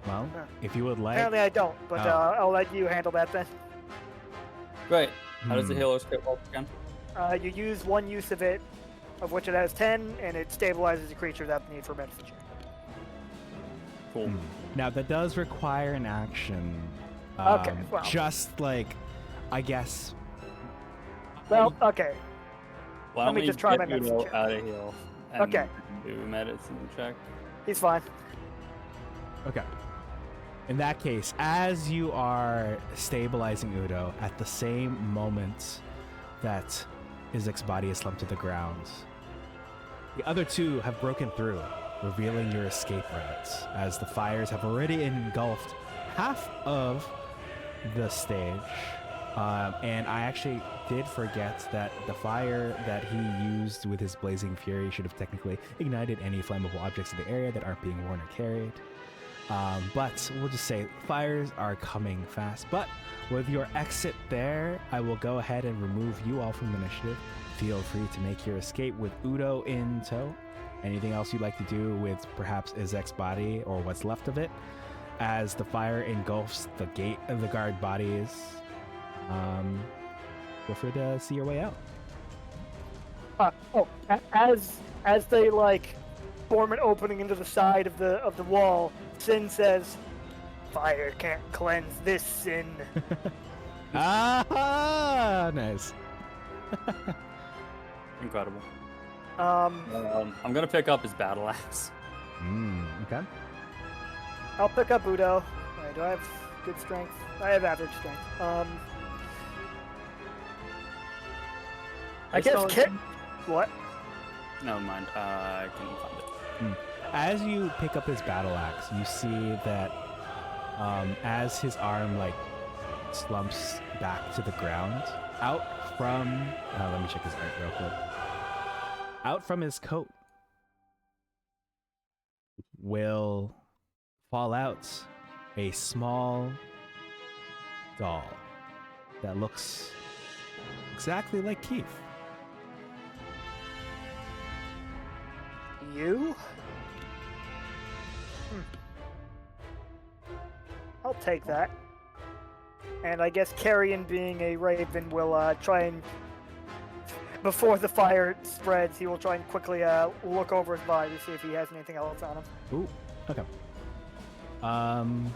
Well, if you would like. Apparently I don't, but I'll let you handle that then. Great. How does the hero's kit work again? You use one use of it, of which it has 10, and it stabilizes the creature without the need for a medicine check. Cool. Now, that does require an action. Okay, well. Just like, I guess. Well, okay. Why Let don't me we just try get my medicine Udo check. out of here and Okay. do a medicine check? He's fine. Okay. In that case, as you are stabilizing Udo, at the same moment that Izek's body is slumped to the ground, the other two have broken through, revealing your escape routes, as the fires have already engulfed half of the stage. And I actually did forget that the fire that he used with his blazing fury should have technically ignited any flammable objects in the area that aren't being worn or carried. But we'll just say fires are coming fast. But with your exit there, I will go ahead and remove you all from the initiative. Feel free to make your escape with Udo in tow. Anything else you'd like to do with perhaps Izek's body or what's left of it, as the fire engulfs the gate of the guard bodies. Feel free to see your way out. As they form an opening into the side of the wall, Sin says, "Fire can't cleanse this sin." Nice. Incredible. Um, I'm gonna pick up his battle axe. Okay. I'll pick up Udo. Wait, do I have good strength? I have average strength. I guess what? Never mind. I can find it. As you pick up his battle axe, you see that as his arm slumps back to the ground, out from let me check his art real quick. Out from his coat will fall out a small doll that looks exactly like Keith. You? I'll take that. And I guess Carrion, being a raven, will try and, before the fire spreads, he will try and quickly look over his body to see if he has anything else on him. Ooh, okay. Hmm.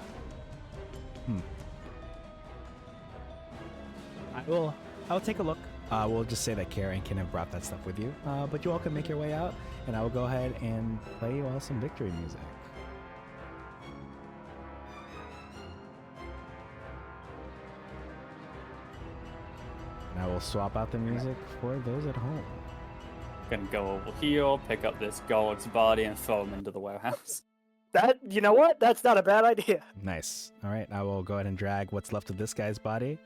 I'll take a look. We'll just say that Karen can have brought that stuff with you. But you all can make your way out, and I will go ahead and play you all some victory music. And I will swap out the music for those at home. Gonna go over here, pick up this guard's body, and throw him into the warehouse. You know what? That's not a bad idea. Nice. All right, I will go ahead and drag what's left of this guy's body.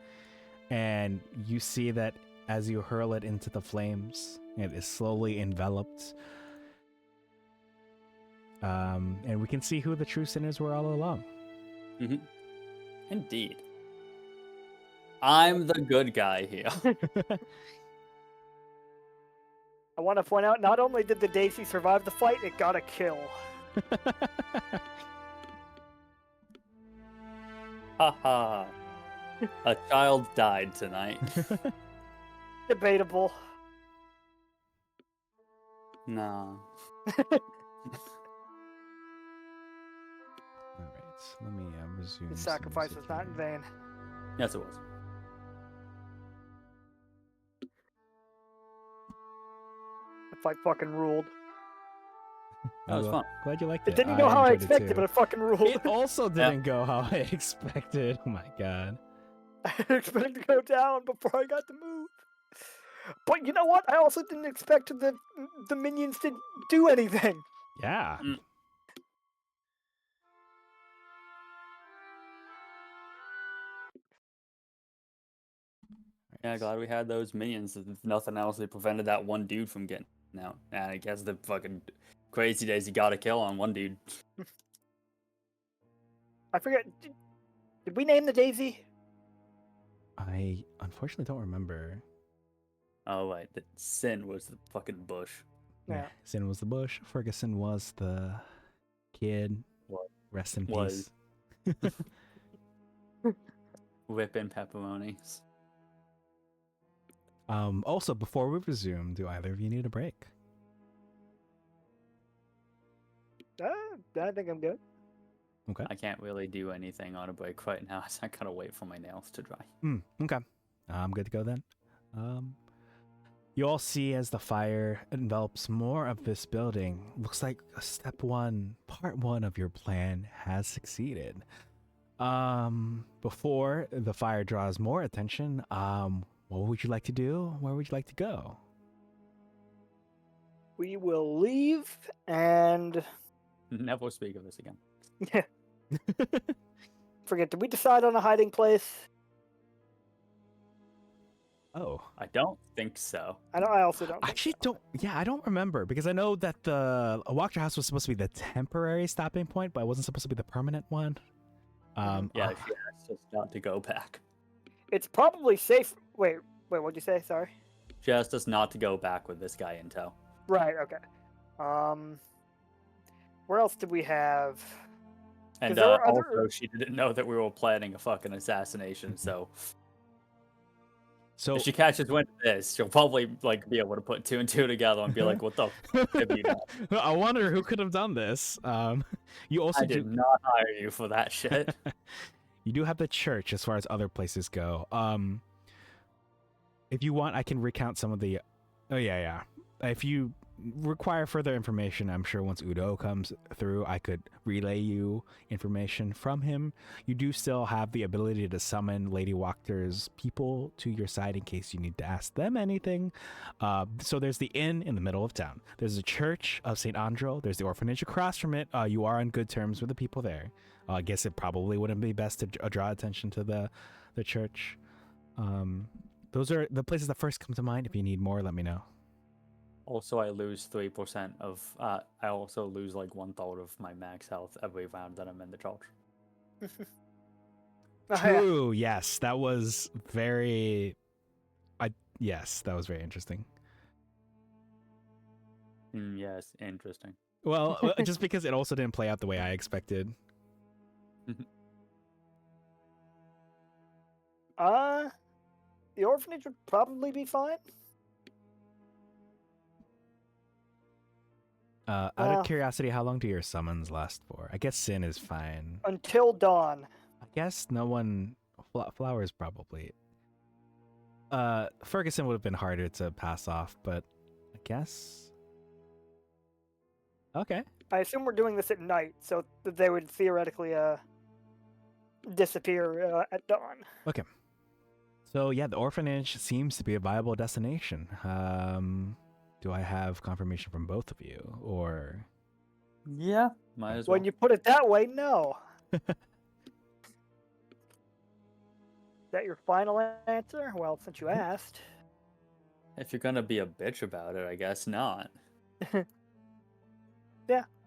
And you see that as you hurl it into the flames, it is slowly enveloped. And we can see who the true sinners were all along. Mm-hmm. Indeed. I'm the good guy here. I want to point out, not only did the Daisy survive the fight, it got a kill. Haha. A child died tonight. Debatable. No. All right, let me resume. The some sacrifice music was not in here. vain. Yes, it was. The fight fucking ruled. That was Oh, fun. Glad you liked it. It didn't go how I enjoyed it expected, too. but it fucking ruled. It also didn't go how I expected. Oh my god. I didn't expect it to go down before I got the move. But you know what? I also didn't expect the minions to do anything. Yeah. Mm. Yeah, glad we had those minions. If nothing else, they prevented that one dude from getting out. And I guess the fucking crazy days he got a kill on one dude. I forget. Did we name the Daisy? I unfortunately don't remember. Oh, right. The Sin was the fucking bush. Yeah. Sin was the bush. Ferguson was the kid. What? Rest in Was. peace. Whipping pepperonis. Also, before we resume, do either of you need a break? I think I'm good. Okay. I can't really do anything on a break right now, so I gotta wait for my nails to dry. Okay. I'm good to go then. You all see as the fire envelops more of this building. Looks like part one of your plan has succeeded. Before the fire draws more attention, what would you like to do? Where would you like to go? We will leave and Never speak of this again. forget. Did we decide on a hiding place? Oh, I don't think so. I also don't. I actually don't. Yeah, I don't remember because I know that the Walker House was supposed to be the temporary stopping point, but it wasn't supposed to be the permanent one. Yeah, she asked us not to go back. It's probably safe. Wait, what'd you say? Sorry. She asked us not to go back with this guy in tow. Right. Okay. Where else did we have? And there were also, she didn't know that we were planning a fucking assassination, so So if she catches wind of this, she'll probably like be able to put two and two together and be like, "What the fuck have you done? I wonder who could have done this. You also I did not hire you for that shit." You do have the church as far as other places go. If you want, I can recount some of the. Oh yeah. If you require further information, I'm sure once Udo comes through, I could relay you information from him. You do still have the ability to summon Lady Walker's people to your side in case you need to ask them anything. So there's the inn in the middle of town. There's the church of St. Andro. There's the orphanage across from it. You are on good terms with the people there. I guess it probably wouldn't be best to draw attention to the church. Those are the places that first come to mind. If you need more, let me know. Also, I lose 3% of. I also lose like 1/3 of my max health every round that I'm in the charge. True. Yes, that was very. Yes, that was very interesting. Yes, interesting. Well, just because it also didn't play out the way I expected. The orphanage would probably be fine. Out of Well, curiosity, how long do your summons last for? I guess Sin is fine. until dawn. I guess no one. Flowers probably. Ferguson would have been harder to pass off, but I guess. Okay. I assume we're doing this at night, so that they would theoretically disappear at dawn. Okay. So yeah, the orphanage seems to be a viable destination. Do I have confirmation from both of you, or? Yeah, might as well. When you put it that way, no. Is that your final answer? Well, since you asked. If you're gonna be a bitch about it, I guess not.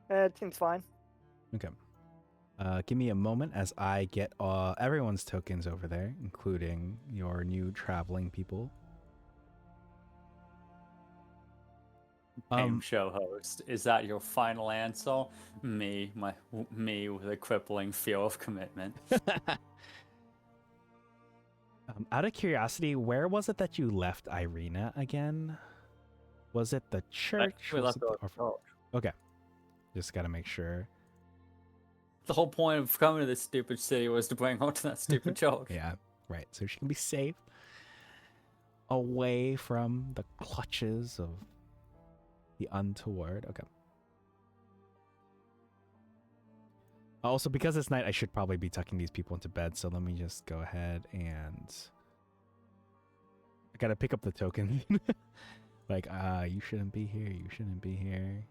It seems fine. Okay. Give me a moment as I get everyone's tokens over there, including your new traveling people. Game show host, is that your final answer? Me with a crippling fear of commitment. Out of curiosity, where was it that you left Irina again? Was it the church? We Was left it the her orphan- Okay. Just gotta make sure. The whole point of coming to this stupid city was to bring her to that stupid church. Yeah, right. So she can be safe away from the clutches of the untoward. Okay. Also, because it's night, I should probably be tucking these people into bed. So let me just go ahead and I gotta pick up the token. Like, you shouldn't be here. You shouldn't be here.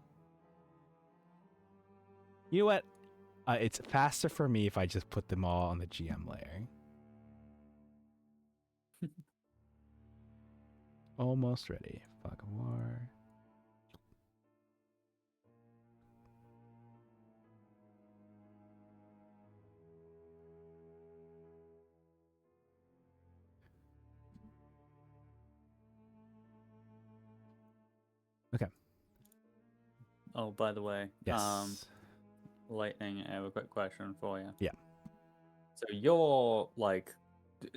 You know what? It's faster for me if I just put them all on the GM layer. Almost ready. Fog of War. Okay. Oh, by the way, Yes. Lightning, I have a quick question for you. Yeah. So you're like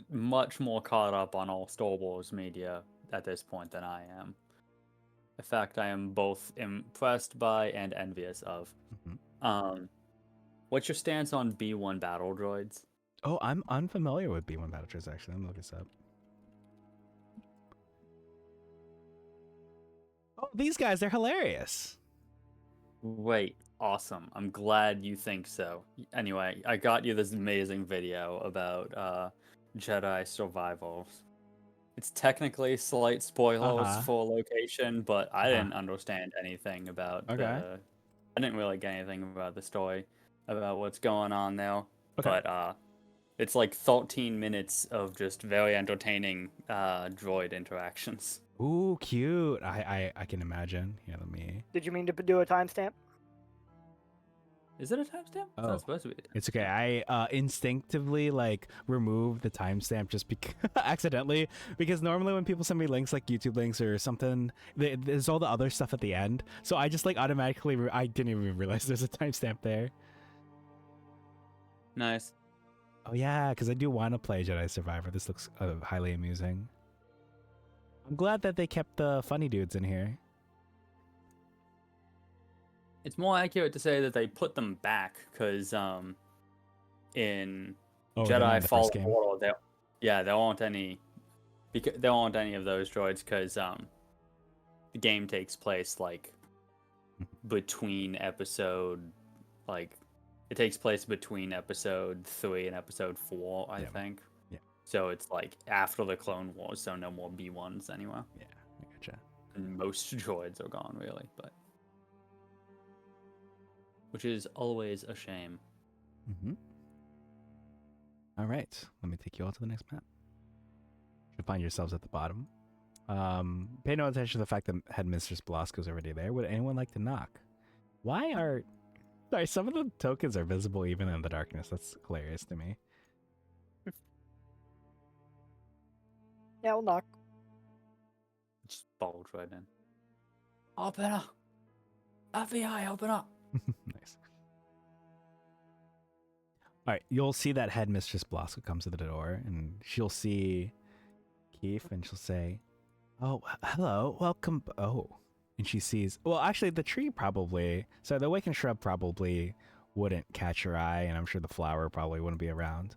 much more caught up on all Star Wars media at this point than I am. In fact, I am both impressed by and envious of. Mhm. What's your stance on B1 battle droids? Oh, I'm unfamiliar with B1 Battle Droids, actually. I'm gonna look this up. Oh, these guys, they're hilarious. Wait, awesome. I'm glad you think so. Anyway, I got you this amazing video about Jedi survivals. It's technically slight spoilers Uh-huh. for location, but I Uh-huh. didn't understand anything about Okay. I didn't really get anything about the story, about what's going on there. Okay. But it's like 13 minutes of just very entertaining droid interactions. Ooh, cute. I can imagine. Here, let me. Did you mean to do a timestamp? Is it a timestamp? It's Oh. not supposed to be. It's okay. I instinctively like remove the timestamp just because accidentally, because normally when people send me links like YouTube links or something, there's all the other stuff at the end. So I just like automatically I didn't even realize there's a timestamp there. Nice. Oh yeah, because I do want to play Jedi Survivor. This looks highly amusing. I'm glad that they kept the funny dudes in here. It's more accurate to say that they put them back because in Oh, they're not in Jedi the Fallen first game? Order, there aren't any of those droids because the game takes place like between episode it takes place between episode 3 and episode 4, I think. Yeah. So it's like after the Clone Wars, so no more B1s anywhere. Yeah, I gotcha. And most droids are gone, really, but which is always a shame. Mm-hmm. All right, let me take you all to the next map. You'll find yourselves at the bottom. Pay no attention to the fact that Headmistress Belasco's already there. Would anyone like to knock? Why are... Sorry, some of the tokens are visible even in the darkness. That's hilarious to me. Yeah, we'll knock. Just bulge right in. Open up! FBI, open up! Nice. All right, you'll see that headmistress Blasco comes to the door, and she'll see Keith, and she'll say, "Oh, hello, welcome." Oh, and she sees. Well, actually, the tree probably. So the awakened shrub probably wouldn't catch her eye, and I'm sure the flower probably wouldn't be around.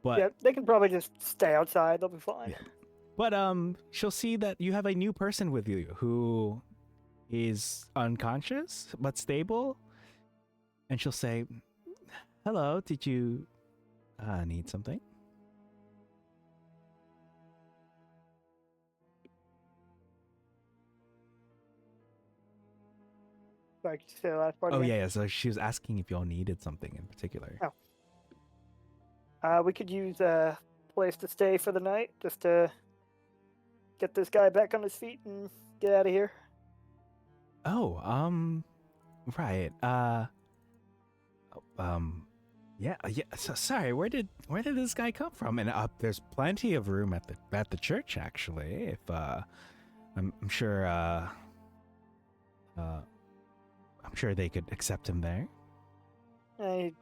But Yeah, they can probably just stay outside. They'll be fine. Yeah. But she'll see that you have a new person with you who is unconscious but stable, and she'll say, "Hello, did you need something?" Sorry, can you say the last part Oh again? yeah. So she was asking if y'all needed something in particular. We could use a place to stay for the night, just to get this guy back on his feet and get out of here. Oh, right. Yeah, yeah. So sorry. Where did this guy come from? And there's plenty of room at the church actually. If I'm sure I'm sure they could accept him there.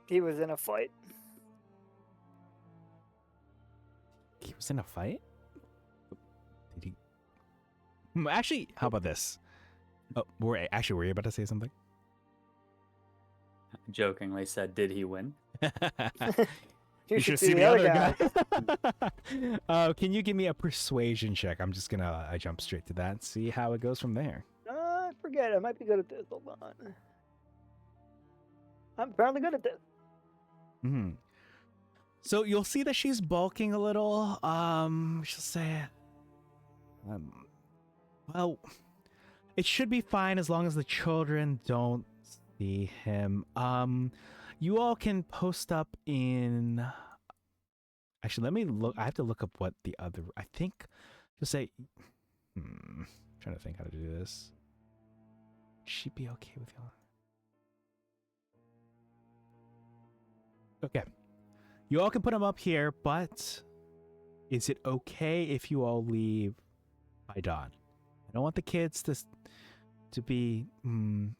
He was in a fight. He was in a fight? Did he? Actually, how about this? Oh, were you about to say something? Jokingly said, "Did he win?" You should see the other guy. Can you give me a persuasion check? I'm just gonna jump straight to that and see how it goes from there. I forget. I might be good at this. Hold on. I'm apparently good at this. Hmm. So you'll see that she's bulking a little. She'll say, well, it should be fine as long as the children don't see him. You all can post up in. Actually, let me look. I have to look up what the other. I think. Just say. Trying to think how to do this. She'd be okay with y'all. Okay. You all can put them up here, but is it okay if you all leave by dawn? I don't want the kids to be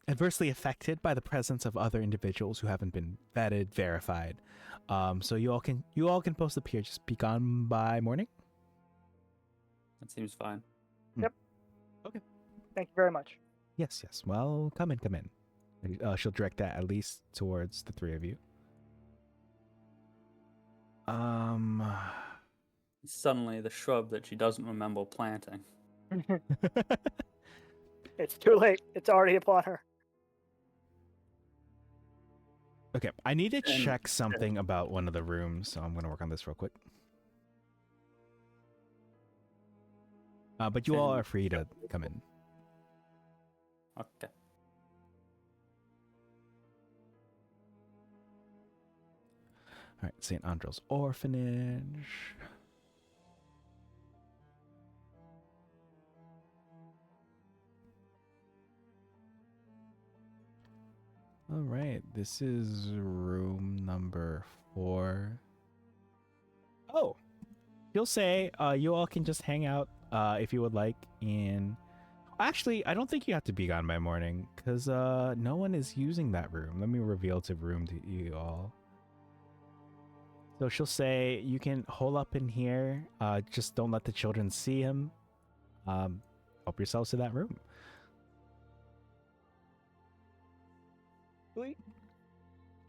adversely affected by the presence of other individuals who haven't been vetted, verified. So you all can post up here. Just be gone by morning. That seems fine. Yep. Okay. Thank you very much. Yes. Well, come in. She'll direct that at least towards the three of you. Suddenly, the shrub that she doesn't remember planting. It's too late. It's already upon her. Okay, I need to And- check something about one of the rooms, so I'm going to work on this real quick. But you all are free to come in. Okay. All right, St. Andrew's Orphanage. All right, this is room number 4. Oh, you'll say you all can just hang out if you would like. And actually, I don't think you have to be gone by morning because no one is using that room. Let me reveal the room to you all. So she'll say you can hole up in here. Just don't let the children see him. Help yourselves to that room. Sweet.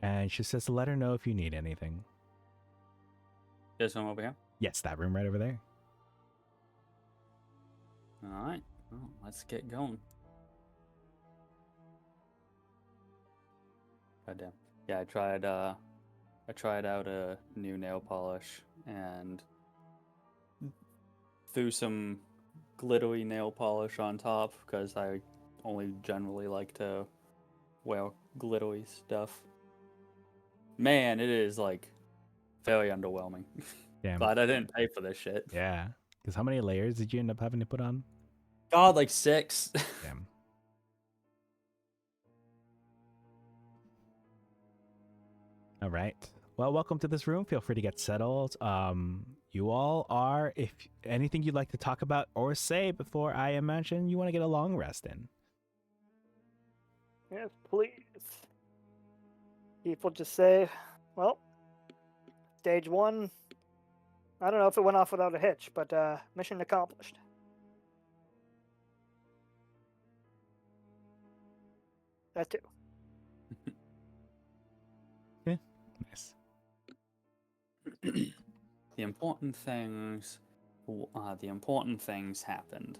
And she says to let her know if you need anything. This one over here. Yes, that room right over there. All right. Well, let's get going. Goddamn. Yeah, I tried out a new nail polish and threw some glittery nail polish on top because I only generally like to wear glittery stuff. Man, it is like very underwhelming. Damn. But I didn't pay for this shit. Yeah. Because how many layers did you end up having to put on? God, like 6. Damn. All right. Well, welcome to this room. Feel free to get settled. You all are, if anything you'd like to talk about or say before I imagine you want to get a long rest in. Yes, please. People just say, well, Stage 1, I don't know if it went off without a hitch, but mission accomplished. That too. Nice. The important things happened.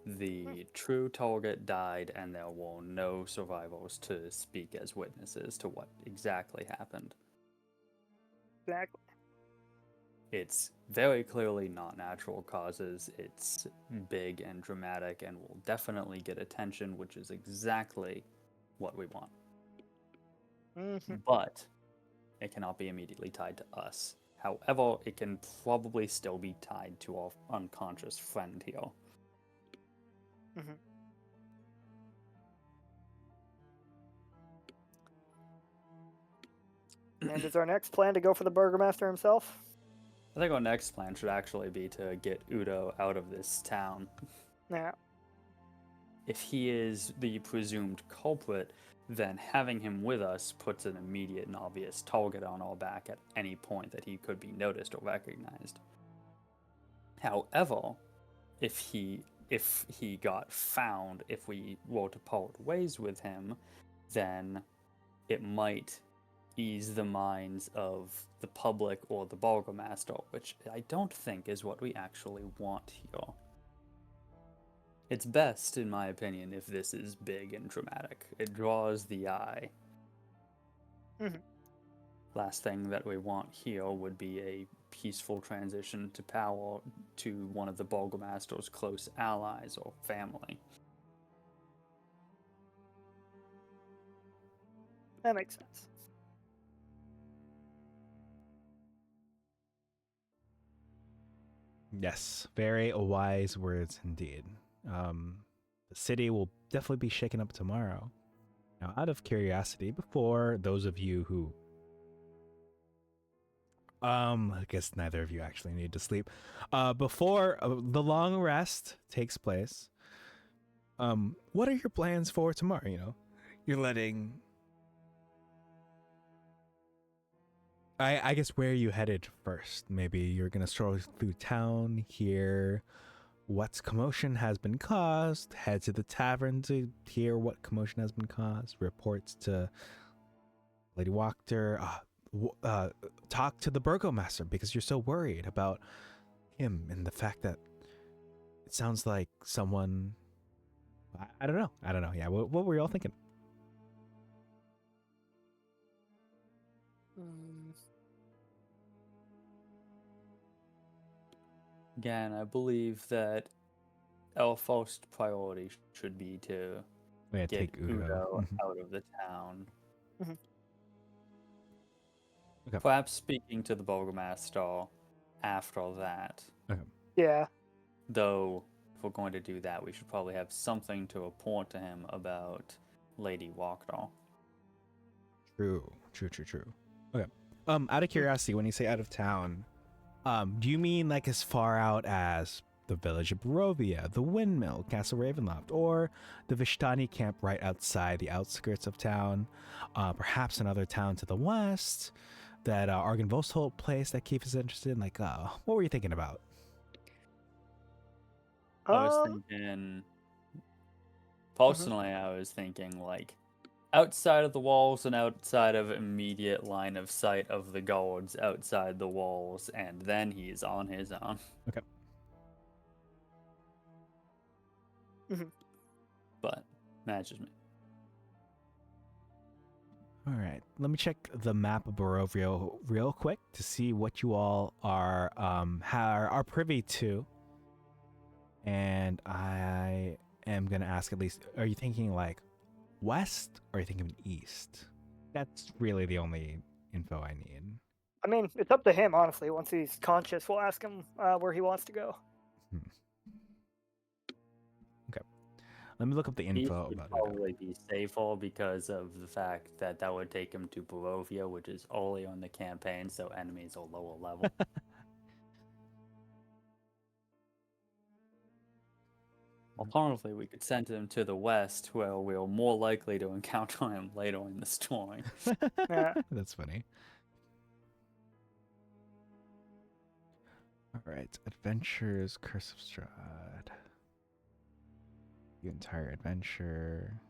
The true target died, and there were no survivors to speak as witnesses to what exactly happened. Exactly. It's very clearly not natural causes. It's big and dramatic and will definitely get attention, which is exactly what we want. Mm-hmm. But it cannot be immediately tied to us. However, it can probably still be tied to our unconscious friend here. Mm-hmm. And is our next plan to go for the Burgomaster himself? I think our next plan should actually be to get Udo out of this town. Yeah. If he is the presumed culprit, then having him with us puts an immediate and obvious target on our back at any point that he could be noticed or recognized. However, if he got found, if we were to part ways with him, then it might ease the minds of the public or the Burgomaster, which I don't think is what we actually want here. It's best, in my opinion, if this is big and dramatic. It draws the eye. Mm-hmm. Last thing that we want here would be a peaceful transition to power to one of the Burgomaster's close allies or family. That makes sense. Yes, very wise words indeed. The city will definitely be shaken up tomorrow. Now, out of curiosity, before those of you who, I guess neither of you actually need to sleep. Before the long rest takes place, what are your plans for tomorrow? You know, you're letting. I guess where are you headed first? Maybe you're gonna stroll through town, hear what commotion has been caused, head to the tavern to hear what commotion has been caused, reports to Lady Wachter, talk to the Burgomaster because you're so worried about him and the fact that it sounds like someone. I don't know. Yeah, what were y'all thinking? Again, I believe that our first priority should be to Yeah, get take Udo. Udo out of the town. Mhm. Okay. Perhaps speaking to the Burgomaster after that. Okay. Yeah. Though, if we're going to do that, we should probably have something to report to him about Lady Wachter. True. Okay. Out of curiosity, when you say out of town, do you mean like as far out as the village of Barovia, the windmill, Castle Ravenloft, or the Vishtani camp right outside the outskirts of town? Perhaps another town to the west, that Argenvostholt place that Keith is interested in? Like, what were you thinking about? I was thinking, personally, I was thinking like outside of the walls and outside of immediate line of sight of the guards outside the walls, and then he's on his own. Okay. But matches me. All right, let me check the map of Barovia real quick to see what you all are privy to. And I am gonna ask, at least, are you thinking like west or are you thinking east? That's really the only info I need. I mean, it's up to him, honestly. Once he's conscious, we'll ask him where he wants to go. Okay. Let me look up the info Would about it. probably be safer because of the fact that that would take him to Barovia, which is early on the campaign, so enemies are lower level. Alternatively, we could send him to the west, where we're more likely to encounter him later in the story. Yeah. That's funny. All right, adventures, Curse of Strahd. The entire adventure.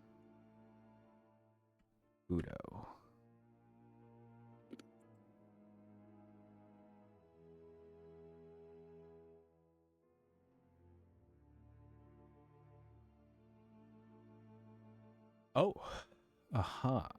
Udo. Oh, aha.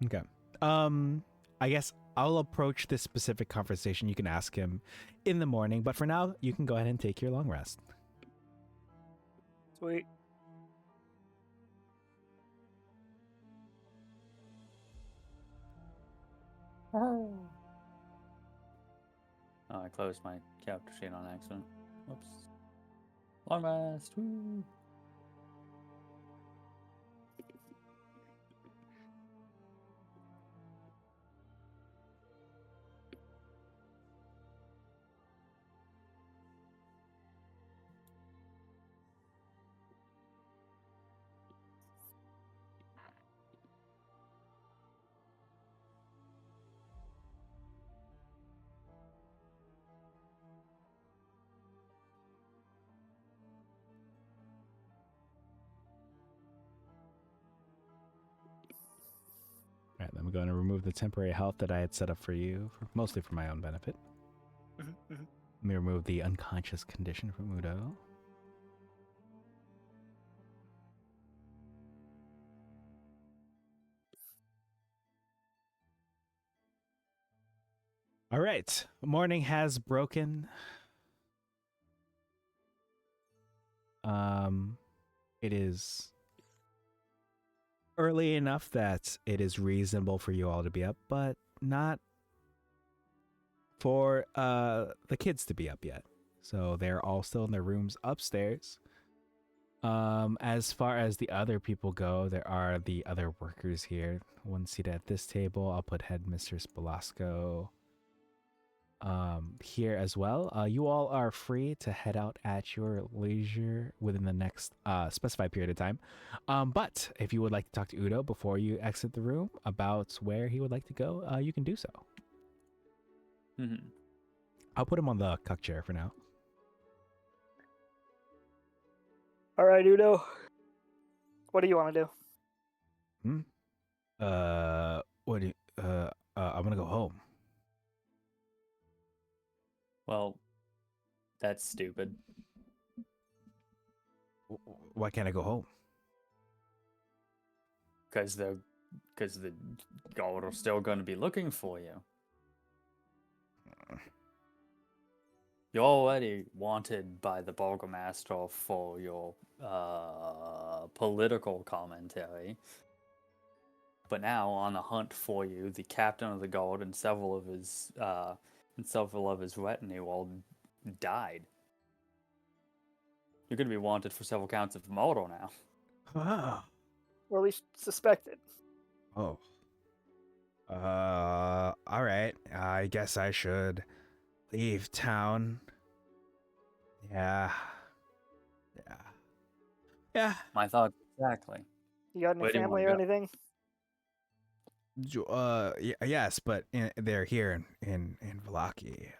Okay. I guess I'll approach this specific conversation. You can ask him in the morning, but for now, you can go ahead and take your long rest. Sweet. Oh, I closed my character sheet on accident. Whoops. Long rest. Woo. All right, then I'm going to remove the temporary health that I had set up for you, mostly for my own benefit. Mm-hmm. Let me remove the unconscious condition from Udo. All right, morning has broken. It is early enough that it is reasonable for you all to be up, but not for the kids to be up yet. So they're all still in their rooms upstairs. As far as the other people go, there are the other workers here. One seated at this table. I'll put Headmistress Belasco here as well. You all are free to head out at your leisure within the next specified period of time. But if you would like to talk to Udo before you exit the room about where he would like to go, you can do so. Mm-hmm. I'll put him on the cuck chair for now. All right, Udo. What do you want to do? What do you, I'm gonna go home. Well, that's stupid. Why can't I go home? Because the guard are still going to be looking for you. You're already wanted by the Burgomaster for your political commentary. But now, on a hunt for you, the captain of the guard and several of his retinue all died. You're going to be wanted for several counts of murder now. Oh. Or at least suspected. Oh. All right. I guess I should leave town. Yeah. Yeah. Yeah. My thoughts exactly. You got any Where do you family wanna or go? anything? Yes, but they're here in Vallaki.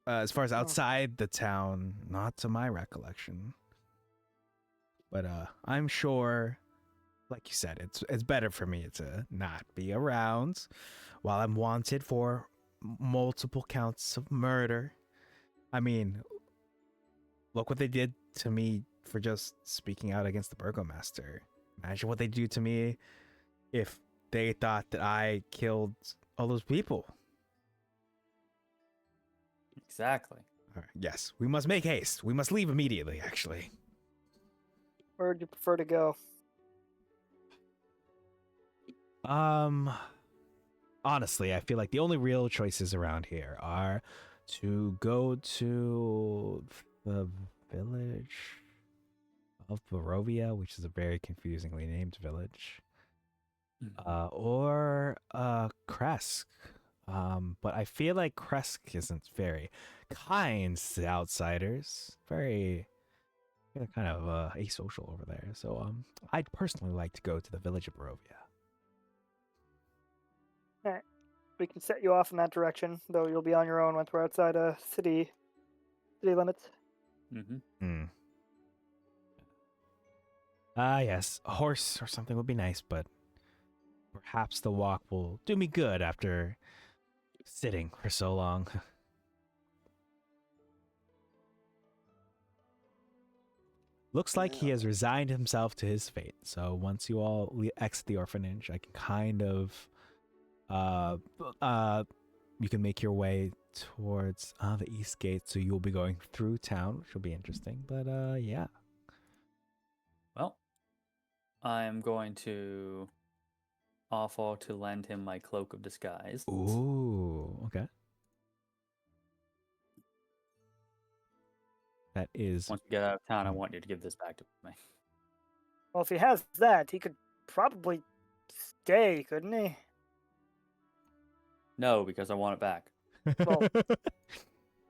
As far as outside the town, not to my recollection. But I'm sure, like you said, it's better for me to not be around while I'm wanted for multiple counts of murder. I mean, look what they did to me for just speaking out against the Burgomaster. Imagine what they do to me if they thought that I killed all those people. Exactly. All right, yes, we must make haste. We must leave immediately, actually. Where would you prefer to go? Honestly, I feel like the only real choices around here are to go to the village of Barovia, which is a very confusingly named village, or Kresk. But I feel like Kresk isn't very kind to outsiders. Very kind of asocial over there. So I'd personally like to go to the village of Barovia. Alright. We can set you off in that direction, though you'll be on your own once we're outside city limits. Mm-hmm. Hmm. Ah, yes, a horse or something would be nice, but perhaps the walk will do me good after sitting for so long. Looks like he has resigned himself to his fate. So once you all exit the orphanage, I can kind of, you can make your way towards the east gate. So you'll be going through town, which will be interesting. But yeah. Well, I'm going to offer to lend him my cloak of disguise. Ooh, okay. That is. Once we get out of town, I want you to give this back to me. Well, if he has that, he could probably stay, couldn't he? No, because I want it back.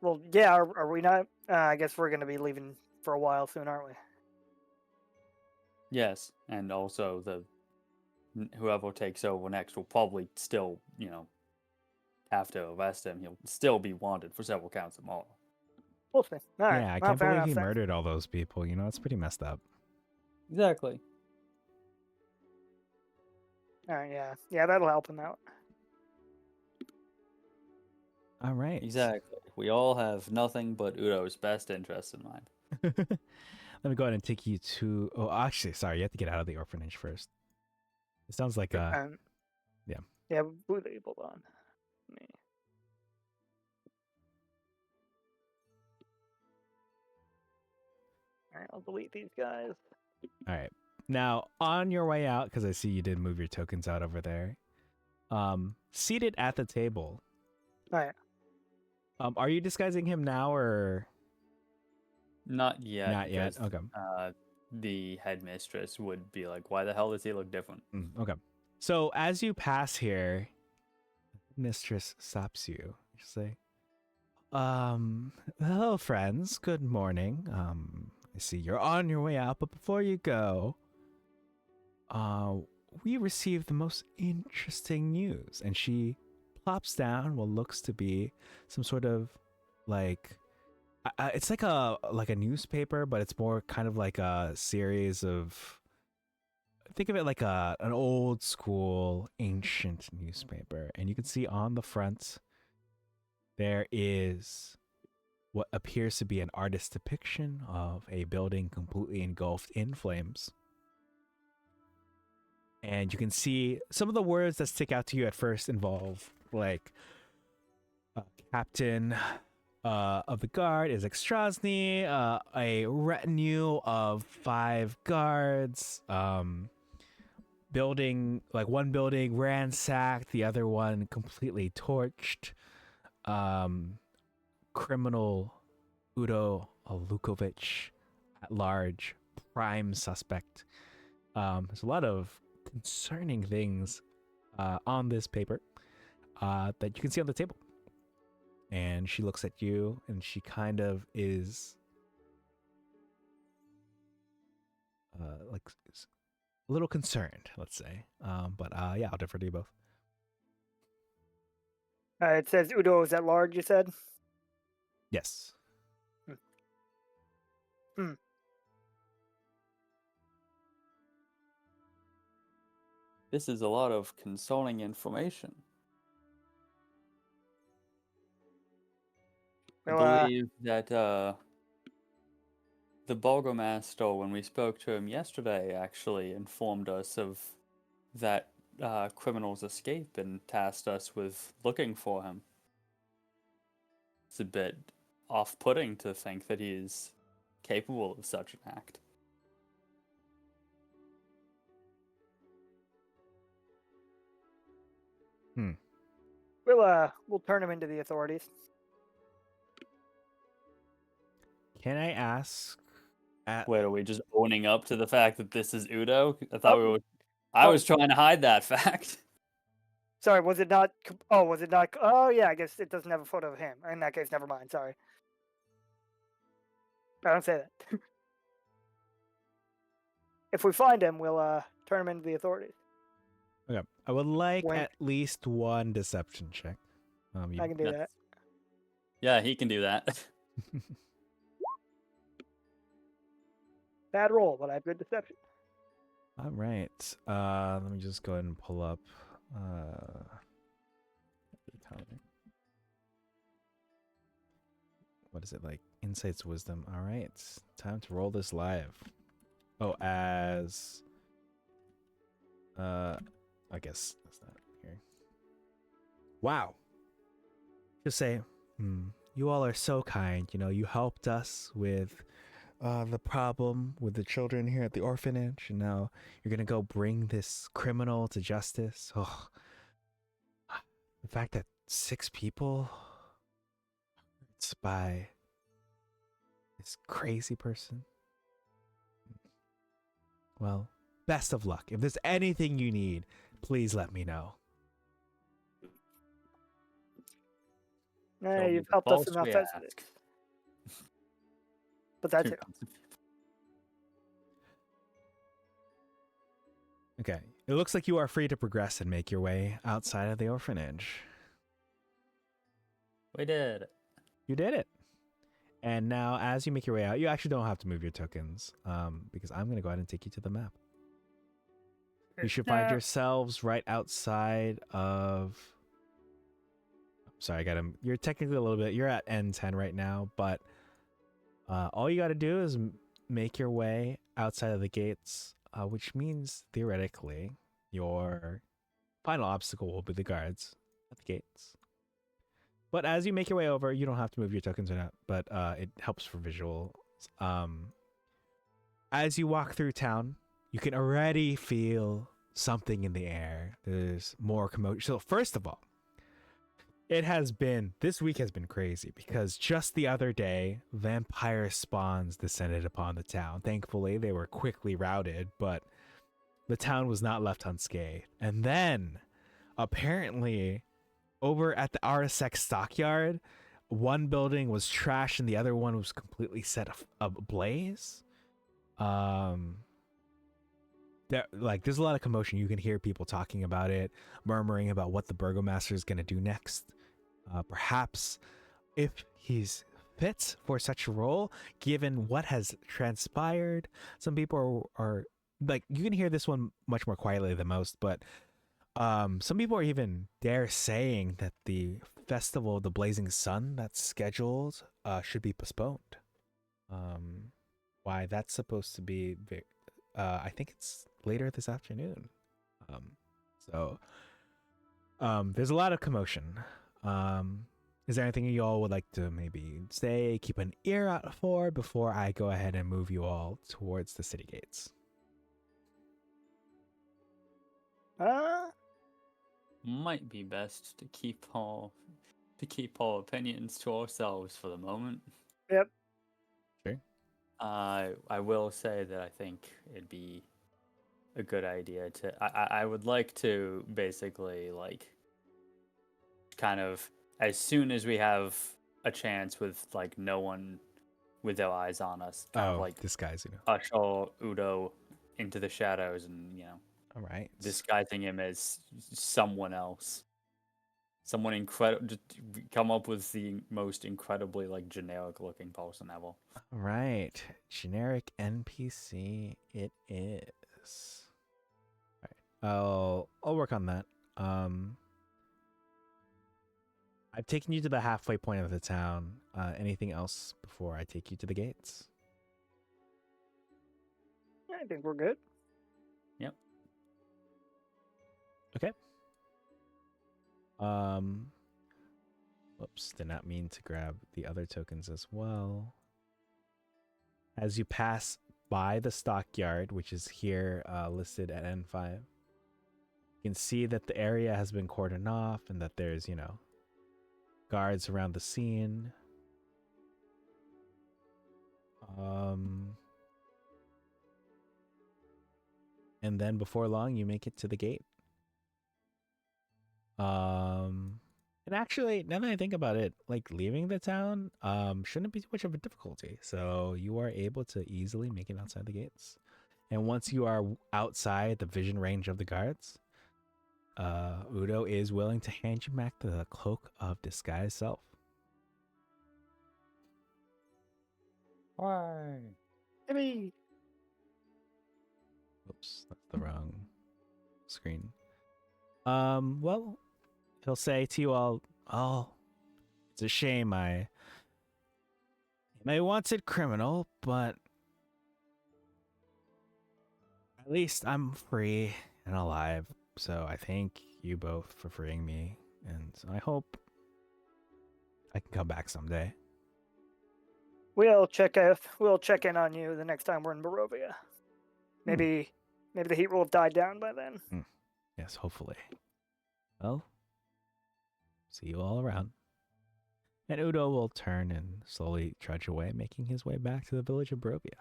Well, yeah, are we not? I guess we're going to be leaving for a while soon, aren't we? Yes, and also whoever takes over next will probably still, have to arrest him. He'll still be wanted for several counts of murder. We'll see. All right. Yeah, I Well, can't fair believe enough, he then. murdered all those people. You know, it's pretty messed up. Exactly. All right, yeah, that'll help him out. All right. Exactly. We all have nothing but Udo's best interest in mind. Let me go ahead and take you to. Oh, actually, sorry, you have to get out of the orphanage first. It sounds like yeah. Yeah, hold on. Me. All right, I'll delete these guys. All right. Now, on your way out, because I see you did move your tokens out over there. Seated at the table. All right. Are you disguising him now or Not yet. not yet? Because, Okay. the headmistress would be like, "Why the hell does he look different?" Okay. So as you pass here, mistress stops you. You say, hello, friends. Good morning. I see you're on your way out, but before you go, we received the most interesting news. And she plops down what looks to be some sort of like, it's like a newspaper, but it's more kind of like a series of. Think of it like an old school ancient newspaper, and you can see on the front there is what appears to be an artist's depiction of a building completely engulfed in flames. And you can see some of the words that stick out to you at first involve like captain of the guard is Strahd, a retinue of 5 guards, building, like one building ransacked, the other one completely torched, criminal Udo Lukovic at large, prime suspect. There's a lot of concerning things on this paper that you can see on the table. And she looks at you and she kind of is like a little concerned, let's say. But yeah, I'll defer to you both. It says Udo is at large, you said? Yes. This is a lot of consoling information. I believe that the Burgomaster, when we spoke to him yesterday, actually informed us of that criminal's escape and tasked us with looking for him. It's a bit off-putting to think that he is capable of such an act. We'll turn him into the authorities. Can I ask? Wait, are we just owning up to the fact that this is Udo? I thought we were. I was trying to hide that fact. Sorry, was it not? Oh, was it not? Oh, yeah. I guess it doesn't have a photo of him. In that case, never mind. Sorry. I don't say that. If we find him, we'll turn him into the authorities. Okay. I would like Wink. at least one deception check. I can do That's- that. Yeah, he can do that. Bad roll, but I have good deception. All right. Let me just go ahead and pull up. What is it like? Insights, wisdom. All right. Time to roll this live. Oh, as. I guess that's not here. Wow. Just say, you all are so kind. You know, you helped us with the problem with the children here at the orphanage, and now you're gonna go bring this criminal to justice. Oh, the fact that 6 people hurt by this crazy person. Well, best of luck. If there's anything you need, please let me know. Nah, Show me you've the helped us balls enough we as it ask. is. But that's it. Okay. It looks like you are free to progress and make your way outside of the orphanage. We did. You did it. And now, as you make your way out, you actually don't have to move your tokens, because I'm going to go ahead and take you to the map. You should find yourselves right outside of... Sorry, I got him. You're technically a little bit... You're at N10 right now, but all you got to do is make your way outside of the gates, which means, theoretically, your final obstacle will be the guards at the gates. But as you make your way over, you don't have to move your tokens or not, but it helps for visuals. As you walk through town, you can already feel something in the air. There's more commotion. So first of all, this week has been crazy because just the other day, vampire spawns descended upon the town. Thankfully, they were quickly routed, but the town was not left unscathed. And then, apparently, over at the RSX stockyard, one building was trashed and the other one was completely set ablaze. There's a lot of commotion. You can hear people talking about it, murmuring about what the burgomaster is going to do next. Perhaps if he's fit for such a role, given what has transpired. Some people are like, you can hear this one much more quietly than most, but some people are even saying that the festival of the Blazing Sun that's scheduled should be postponed. Why that's supposed to be, I think it's later this afternoon. There's a lot of commotion. Is there anything you all would like to maybe say, keep an ear out for before I go ahead and move you all towards the city gates? Might be best to keep our opinions to ourselves for the moment. Yep. Sure. I will say that I think it'd be a good idea to. I would like to basically kind of, as soon as we have a chance with no one with their eyes on us, kind of disguise, usher Udo into the shadows and all right, disguising him as someone else, someone incredible. Just come up with the most incredibly generic looking person ever. All right, generic NPC it is. All right, I'll work on that. I've taken you to the halfway point of the town. Anything else before I take you to the gates? I think we're good. Yep. Okay. Whoops, did not mean to grab the other tokens as well. As you pass by the stockyard, which is here listed at N5, you can see that the area has been cordoned off and that there's, guards around the scene. And then before long, you make it to the gate. And actually, now that I think about it, like leaving the town, shouldn't be too much of a difficulty. So you are able to easily make it outside the gates. And once you are outside the vision range of the guards, Udo is willing to hand you back the cloak of disguise self. Why? Yippee! Oops, that's the wrong screen. Well, he'll say to you all, "Oh, it's a shame I wanted criminal, but at least I'm free and alive. So I thank you both for freeing me, and I hope I can come back someday." We'll check in on you the next time we're in Barovia. Maybe the heat will have died down by then. Yes, hopefully. Well, see you all around. And Udo will turn and slowly trudge away, making his way back to the village of Barovia.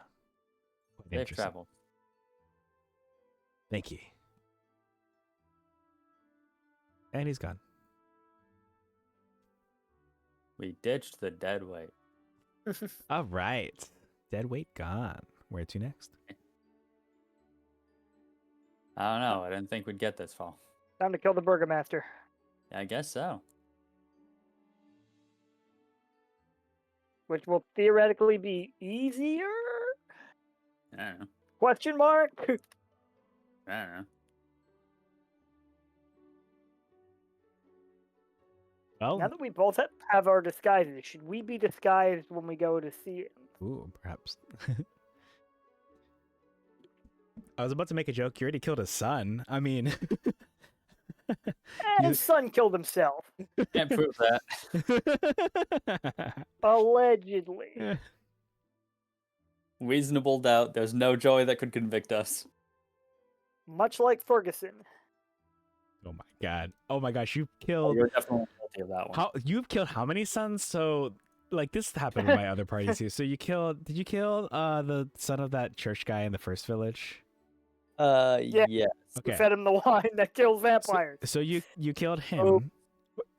Quite Safe interesting. travel. Thank you. And he's gone. We ditched the dead weight. All right. Dead weight gone. Where to next? I don't know. I didn't think we'd get this far. Time to kill the Burgomaster. I guess so. Which will theoretically be easier? I don't know. Question mark? I don't know. Well, Now that we both have our disguises, should we be disguised when we go to see him? ooh, perhaps. I was about to make a joke. You already killed his son. I mean, And his son killed himself. Can't prove that. Allegedly. Reasonable doubt. There's no joy that could convict us. Much like Ferguson. Oh my god. Oh my gosh, you've Oh, killed you're definitely guilty of that one. you've killed how many sons? So like this happened with my other parties too. So did you kill the son of that church guy in the first village? Yeah. Yes. We Okay. fed him the wine that kills vampires. So you killed him. Oh.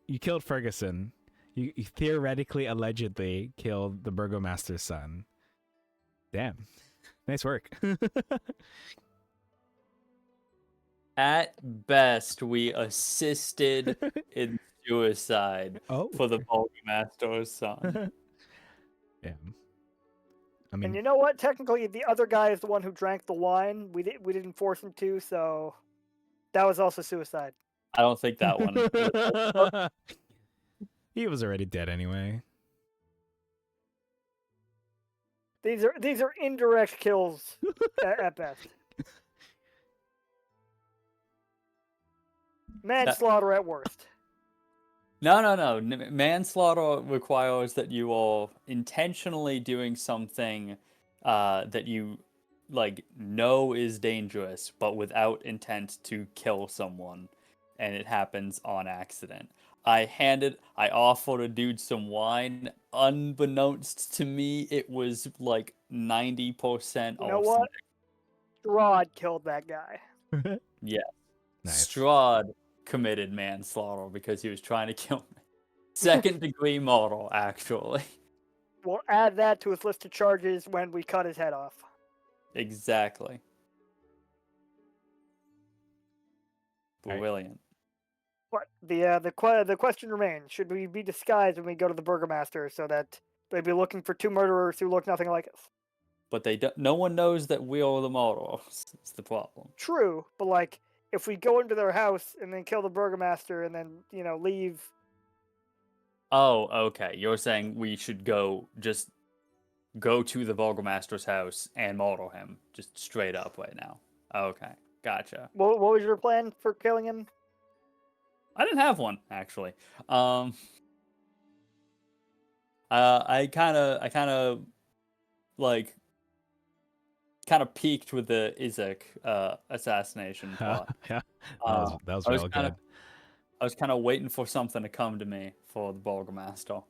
You killed Ferguson. You theoretically allegedly killed the burgomaster's son. Damn. Nice work. At best, we assisted in suicide for the Burgomaster's son. Yeah. I mean, And you know what? Technically, the other guy is the one who drank the wine. We didn't force him to, so that was also suicide. I don't think that one. he was already dead anyway. These are indirect kills at best. Manslaughter at worst. No. Manslaughter requires that you are intentionally doing something that you know is dangerous, but without intent to kill someone, and it happens on accident. I offered a dude some wine. Unbeknownst to me, it was like 90% You know what? Strahd killed that guy. Yeah. Nice. Strahd committed manslaughter because he was trying to kill me. Second degree murder, actually. We'll add that to his list of charges when we cut his head off. Exactly. Right. Brilliant. But the question remains: should we be disguised when we go to the Burgomaster so that they'd be looking for two murderers who look nothing like us? But no one knows that we are the murderers. It's the problem. True, but like if we go into their house and then kill the Burgomaster and then leave. Oh, okay. You're saying we should just go to the Burgomaster's house and murder him, just straight up right now. Okay, gotcha. What was your plan for killing him? I didn't have one, actually. I kind of peaked with the Izek assassination plot. Yeah, that was real good. I was kind of waiting for something to come to me for the Burgomaster.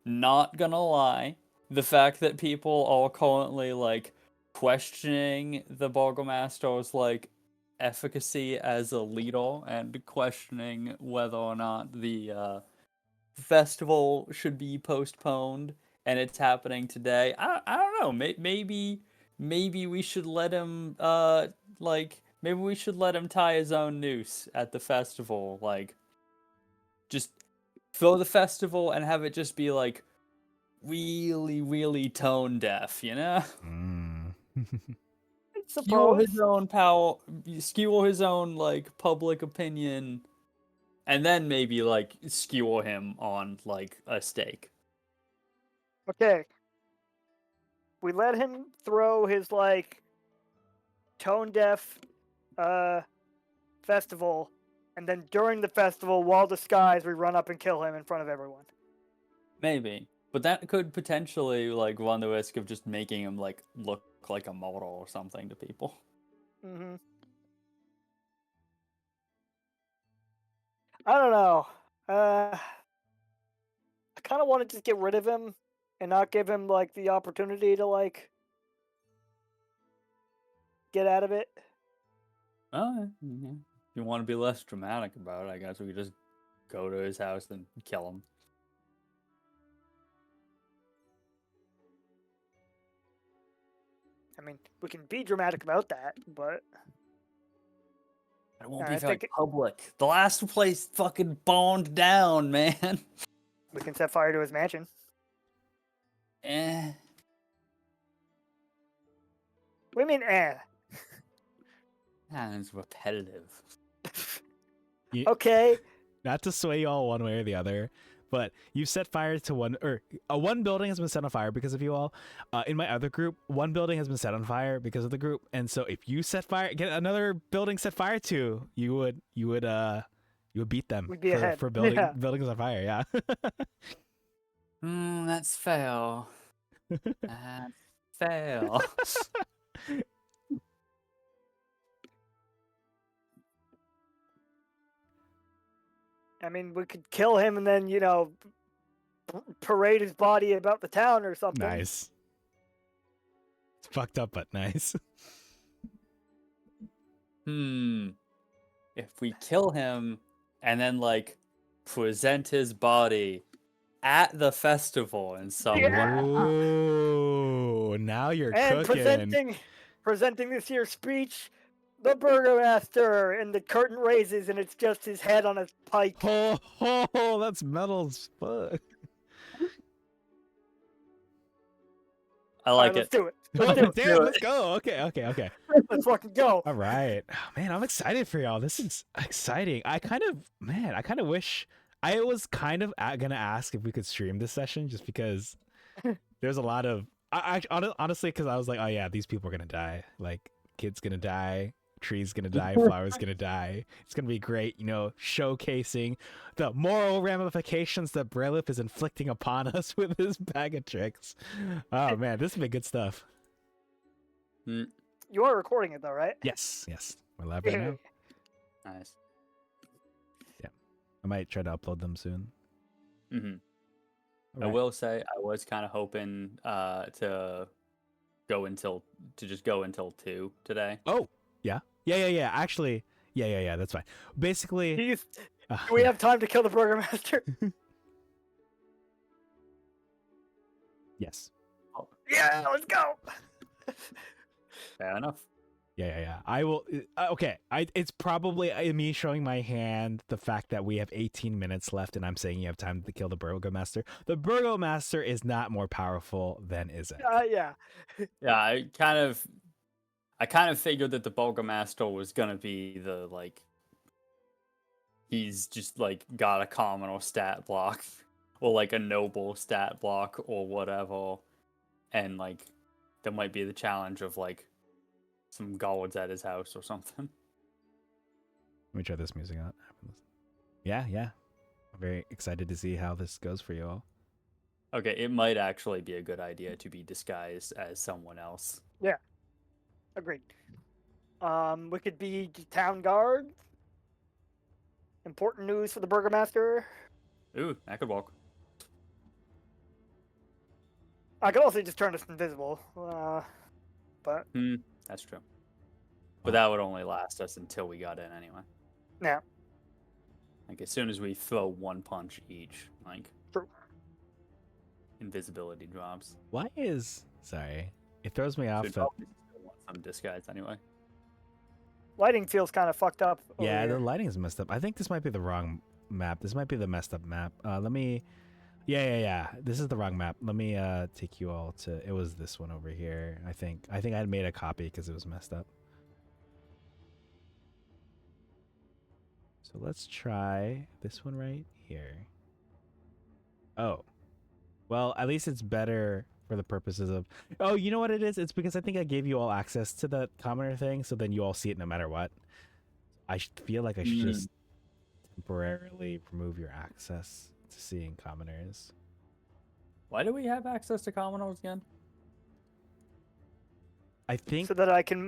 Not gonna lie, the fact that people are currently questioning the Burgomaster's like efficacy as a leader and questioning whether or not the festival should be postponed and it's happening today. I don't know. Maybe we should let him maybe we should let him tie his own noose at the festival. Like just throw the festival and have it just be like really tone deaf, you know? Mm. Skewer Suppose. his own power, skewer his own like public opinion, and then maybe like skewer him on like a stake. Okay. We let him throw his like tone deaf festival, and then during the festival, while disguised, we run up and kill him in front of everyone. Maybe, but that could potentially like run the risk of just making him like look like a mortal or something to people. Mm-hmm. I don't know. I kind of want to just get rid of him and not give him like the opportunity to like get out of it. Oh, yeah. If you want to be less dramatic about it, I guess we could just go to his house and kill him. I mean, we can be dramatic about that, but It won't I be very think public. The last place fucking burned down, man. we can set fire to his mansion. Eh. What do you mean, eh? It's repetitive. You- Okay. Not to sway you all one way or the other, but you set fire to one building has been set on fire because of you all. In my other group, one building has been set on fire because of the group, and so if you get another building set fire to, you would beat them We'd be ahead. for building Yeah. buildings on fire. Yeah. That's fair. That's fair. I mean, we could kill him and then, parade his body about the town or something. Nice. It's fucked up, but nice. If we kill him and then like present his body at the festival in some way. Ooh, now you're And cooking. presenting this year's speech, the Burgomaster, and the curtain raises, and it's just his head on a pike. Oh, that's metal as fuck. I like Let's it. do it. Oh, Let's do it. damn, let's go. Okay. Let's fucking go. All right. Oh, man, I'm excited for y'all. This is exciting. I kind of wish I was kind of gonna ask if we could stream this session just because there's a lot of honestly because I was like, oh yeah, these people are gonna die. Like, kid's gonna die, tree's gonna die, flowers gonna die. It's gonna be great, showcasing the moral ramifications that Bralef is inflicting upon us with his bag of tricks. Oh man, this would be good stuff. You are recording it though, right? Yes. We're live right now. Nice. I might try to upload them soon. Mm-hmm. I Alright. will say I was kind of hoping to just go until 2 today. Oh, yeah. Actually, yeah. That's fine. Basically, Do we have time to kill the Burgomaster? yes. Yeah, let's go. Fair enough. Yeah. I will. Okay. It's probably me showing my hand. The fact that we have 18 minutes left, and I'm saying you have time to kill the Burgomaster. The Burgomaster is not more powerful than Izek. Yeah. Yeah, I kind of figured that the Burgomaster was gonna be the like he's just like got a common or stat block or like a noble stat block or whatever, and like there might be the challenge of like some guards at his house or something. Let me try this music out. Yeah. I'm very excited to see how this goes for you all. Okay, it might actually be a good idea to be disguised as someone else. Yeah. Agreed. We could be town guard. Important news for the Burgomaster. Ooh, that could work. I could also just turn us invisible. But That's true. But that would only last us until we got in anyway. yeah, Like as soon as we throw one punch each, like true. invisibility drops. Why is sorry? It throws me off So that. probably still want some disguise anyway. Lighting feels kind of fucked up. Over Yeah, the here. lighting is messed up. I think this might be the wrong map. This might be the messed up map. Let me. Yeah. This is the wrong map. Let me take you all to. It was this one over here. I think I had made a copy because it was messed up. So let's try this one right here. Oh, well, at least it's better for the purposes of. Oh, you know what it is? It's because I think I gave you all access to the commoner thing, so then you all see it no matter what. Feel like I should just temporarily remove your access to seeing commoners. Why do we have access to commoners again? I think So that I could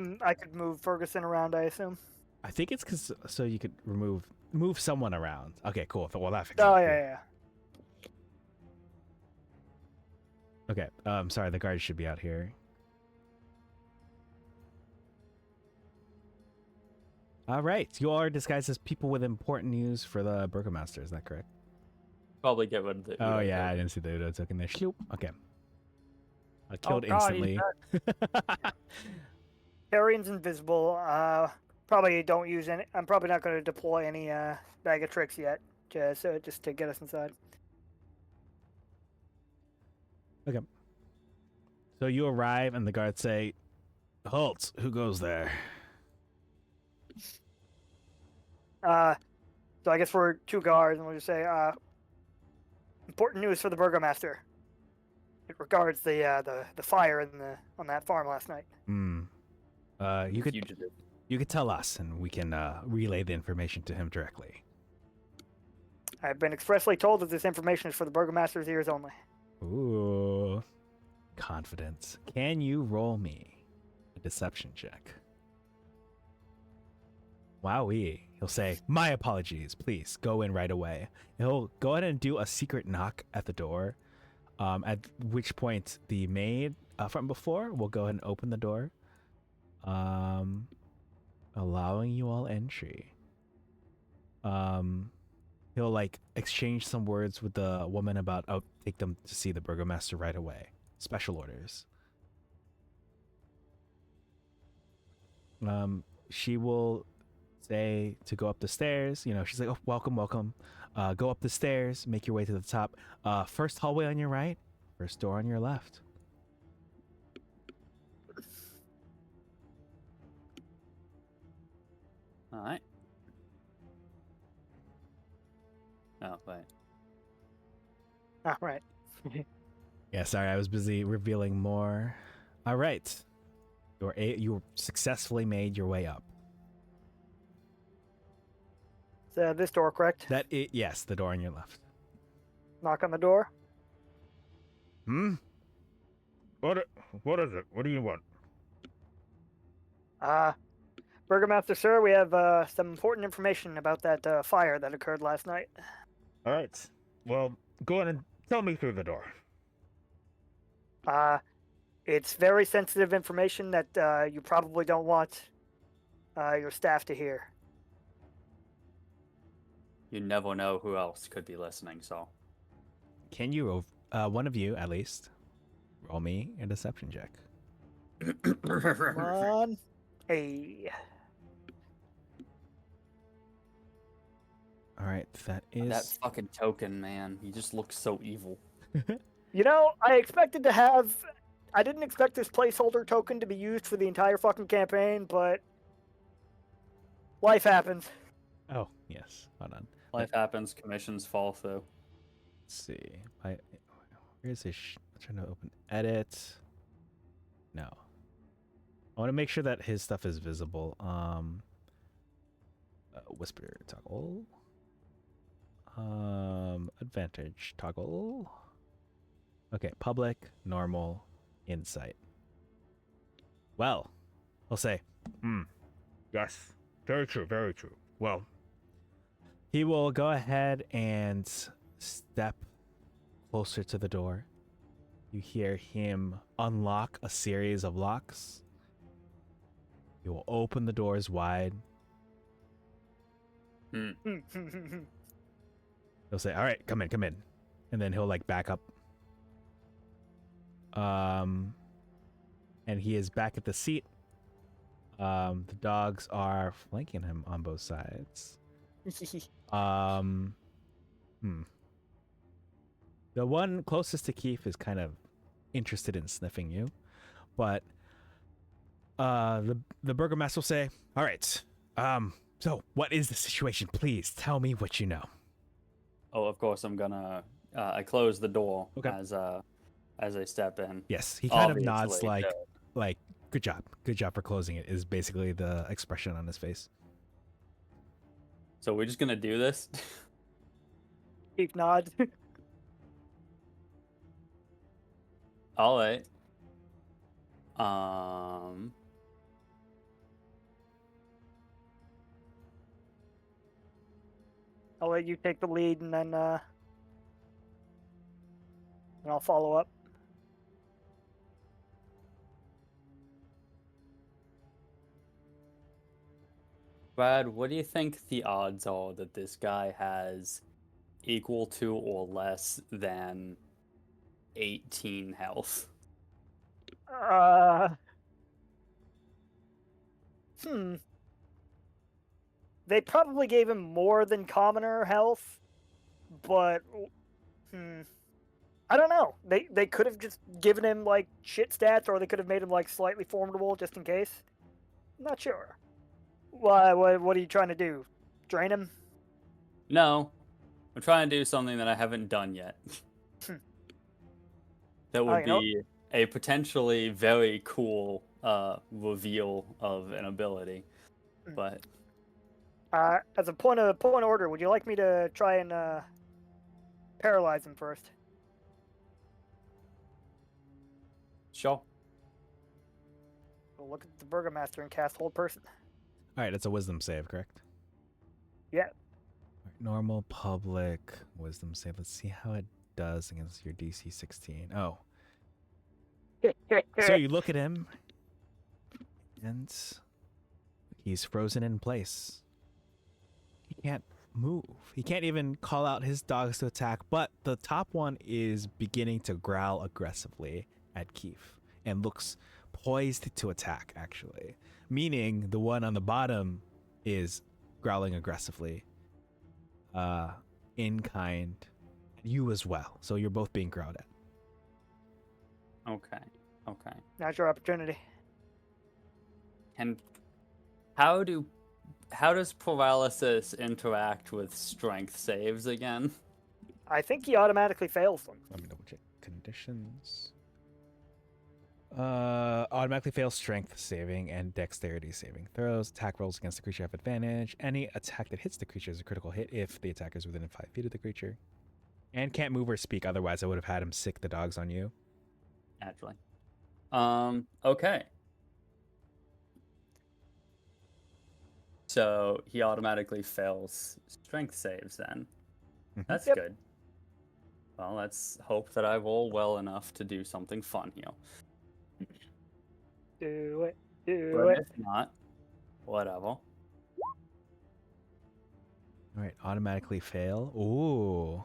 move Ferguson around, I assume. I think it's because so you could move someone around. Okay, cool. Well, that fixes Oh it. yeah. Okay. Sorry, the guards should be out here. All right, you all are disguised as people with important news for the Burgomaster. Is that correct? Probably get rid of the. Oh Udo yeah, I token. didn't see the Udo token there. Shoop. Okay. Killed God, he's instantly. Carrion's invisible. Probably don't use any. I'm probably not going to deploy any bag of tricks yet, just to get us inside. Okay. So you arrive, and the guards say, "Halt! Who goes there?" So I guess we're two guards, and we'll just say, important news for the Burgomaster. It regards the fire on that farm last night. Hmm. You could Fugitive. you could tell us, and we can relay the information to him directly. I've been expressly told that this information is for the Burgomaster's ears only. Ooh, confidence. Can you roll me a deception check? Wowee. He'll say, "My apologies. Please go in right away." He'll go ahead and do a secret knock at the door. At which point the maid from before will go ahead and open the door, allowing you all entry. He'll like exchange some words with the woman about take them to see the Burgomaster right away. Special orders. She will say to go up the stairs. You know, she's like, "Oh, welcome. Go up the stairs, make your way to the top. First hallway on your right, first door on your left." All right. Oh wait. All right. Yeah, sorry, I was busy revealing more. All right, you successfully made your way up. So this door, correct? Yes, the door on your left. Knock on the door. What is it? What do you want? Burgomaster, sir, we have some important information about that fire that occurred last night. All right. Well, go ahead and tell me through the door. It's very sensitive information that you probably don't want your staff to hear. You never know who else could be listening, so. Can you, one of you at least, roll me a deception check? Come on. Hey. All right, that is. That fucking token, man. He just looks so evil. You know, I didn't expect this placeholder token to be used for the entire fucking campaign, but life happens. Oh yes, hold on. Life happens, commissions fall through. Let's see. Where's his? I'm trying to open edit. No. I want to make sure that his stuff is visible. Whisper toggle. Advantage toggle. Okay, public, normal, insight. Well, I'll say, yes, very true, very true. Well, he will go ahead and step closer to the door. You hear him unlock a series of locks He will open the doors wide. Hmm. He'll say, "All right, come in," and then he'll like back up. And he is back at the seat. The dogs are flanking him on both sides. The one closest to Keith is kind of interested in sniffing you, but the burgomaster will say, "All right, so what is the situation? Please tell me what you know." Oh, of course I'm gonna. I close the door Okay. as I step in. Yes, he kind of Obviously, nods like good job for closing it is basically the expression on his face. So we're just gonna do this. Keep nod. All right. I'll let you take the lead, and then I'll follow up. Brad, what do you think the odds are that this guy has equal to or less than 18 health? Uh, They probably gave him more than commoner health, but I don't know. They could have just given him like shit stats, or they could have made him like slightly formidable just in case. I'm not sure. Why? What are you trying to do? Drain him? No. I'm trying to do something that I haven't done yet. That would be a potentially very cool reveal of an ability. But as a point of order, would you like me to try and paralyze him first? sure. We'll look at the burgomaster and cast hold person. All right, it's a wisdom save, correct? Yeah. All right, normal public wisdom save. Let's see how it does against your DC 16. Oh. So you look at him, and he's frozen in place. He can't move. He can't even call out his dogs to attack, but the top one is beginning to growl aggressively at Keith and looks poised to attack, actually. Meaning the one on the bottom is growling aggressively. In kind. You as well. So you're both being growled at. Okay. Now's your opportunity. And how does paralysis interact with strength saves again? I think he automatically fails them. Let me double check conditions. Automatically fails strength saving and dexterity saving throws. Attack rolls against the creature have advantage. Any attack that hits the creature is a critical hit if the attacker is within 5 feet of the creature. And can't move or speak, otherwise I would have had him sick the dogs on you. Naturally. Okay. So he automatically fails strength saves then. That's good. Well, let's hope that I roll well enough to do something fun here. Do it. Do But it. if not, whatever. All right, automatically fail. Ooh.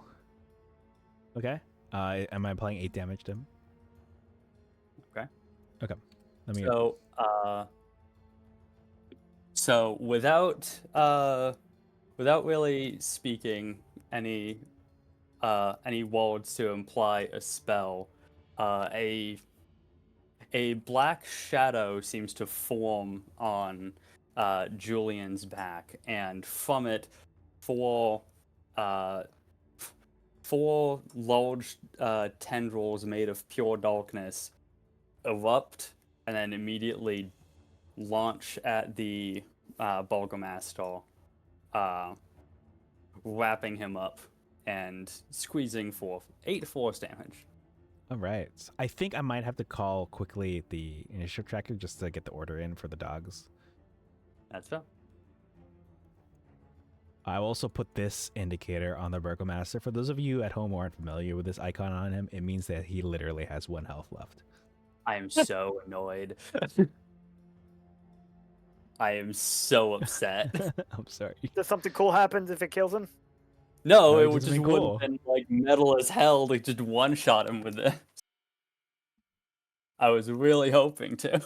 Okay. Am I applying 8 damage to him? Okay. Let me. So without really speaking any words to imply a spell, a black shadow seems to form on Julian's back, and from it, four large tendrils made of pure darkness erupt and then immediately launch at the burgomaster, wrapping him up and squeezing for 8 force damage. All right. I think I might have to call quickly the initiative tracker just to get the order in for the dogs. That's fair. I will also put this indicator on the burgomaster. For those of you at home who aren't familiar with this icon on him, it means that he literally has 1 health left. I am so annoyed. I am so upset. I'm sorry. Does something cool happen if it kills him? No, No, it it would just just been would cool. have been like metal as hell to just one shot him with it. I was really hoping to.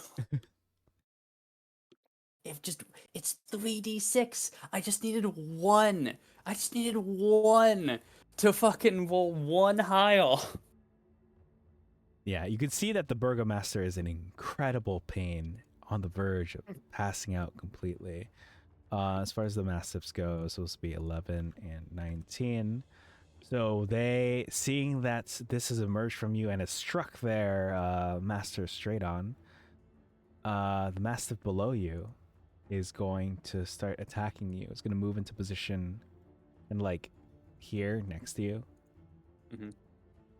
It's 3d6. I just needed one. I just needed one to fucking roll one higher. Yeah, you can see that the Burgomaster is in incredible pain, on the verge of passing out completely. As far as the mastiffs go, it's supposed to be 11 and 19. So they, seeing that this has emerged from you and has struck their master straight on, the mastiff below you is going to start attacking you. It's going to move into position and like here next to you. Mhm.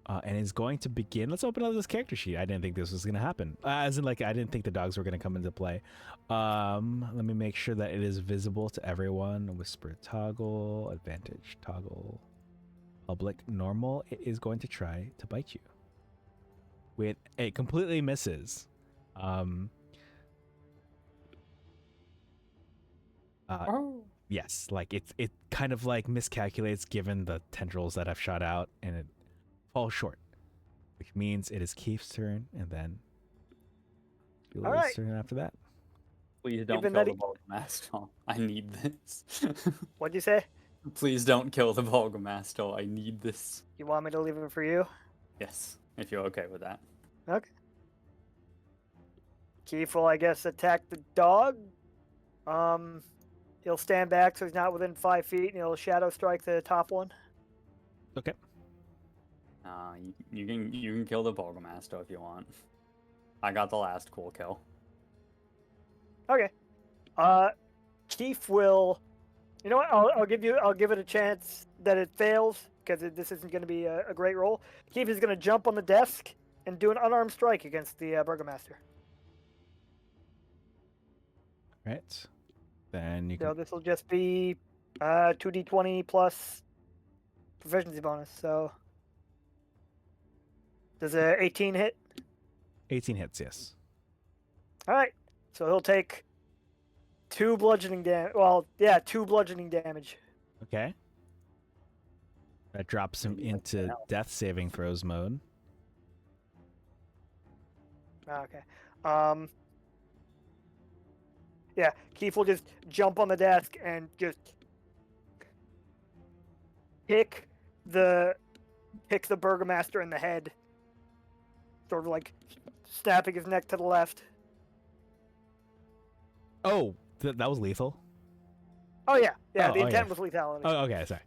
And is going to begin. Let's open up this character sheet. I didn't think this was going to happen. As in, like, I didn't think the dogs were going to come into play. Let me make sure that it is visible to everyone. Whisper toggle, advantage toggle, public normal. It is going to try to bite you. It completely misses. Yes, like it kind of like miscalculates given the tendrils that have shot out, and it falls short, which means it is Keith's turn, and then All Julia's right. turn after that. Please don't Given kill that the Burgomaster. I need this. What'd you say? Please don't kill the Burgomaster. I need this. You want me to leave it for you? Yes, if you're okay with that. Okay. Keith will, I guess, attack the dog. He'll stand back so he's not within 5 feet, and he'll shadow strike the top one. Okay. You can kill the Burgomaster if you want. I got the last cool kill. Okay. Keith will. You know what? I'll give it a chance that it fails because this isn't going to be a great roll. Keith is going to jump on the desk and do an unarmed strike against the Burgomaster. Right. Then you So can. this will just be 2d20 plus proficiency bonus. So does a 18 hit? 18 hits, yes. All right. So he'll take 2 bludgeoning damage. Well, yeah, 2 bludgeoning damage. Okay. That drops him into death saving throws mode. Okay. Yeah, Keith will just jump on the desk and just pick the Burgomaster in the head, sort of like snapping his neck to the left. Oh, that was lethal. Oh yeah, Oh, the intent okay. was lethality. Oh, okay, sorry.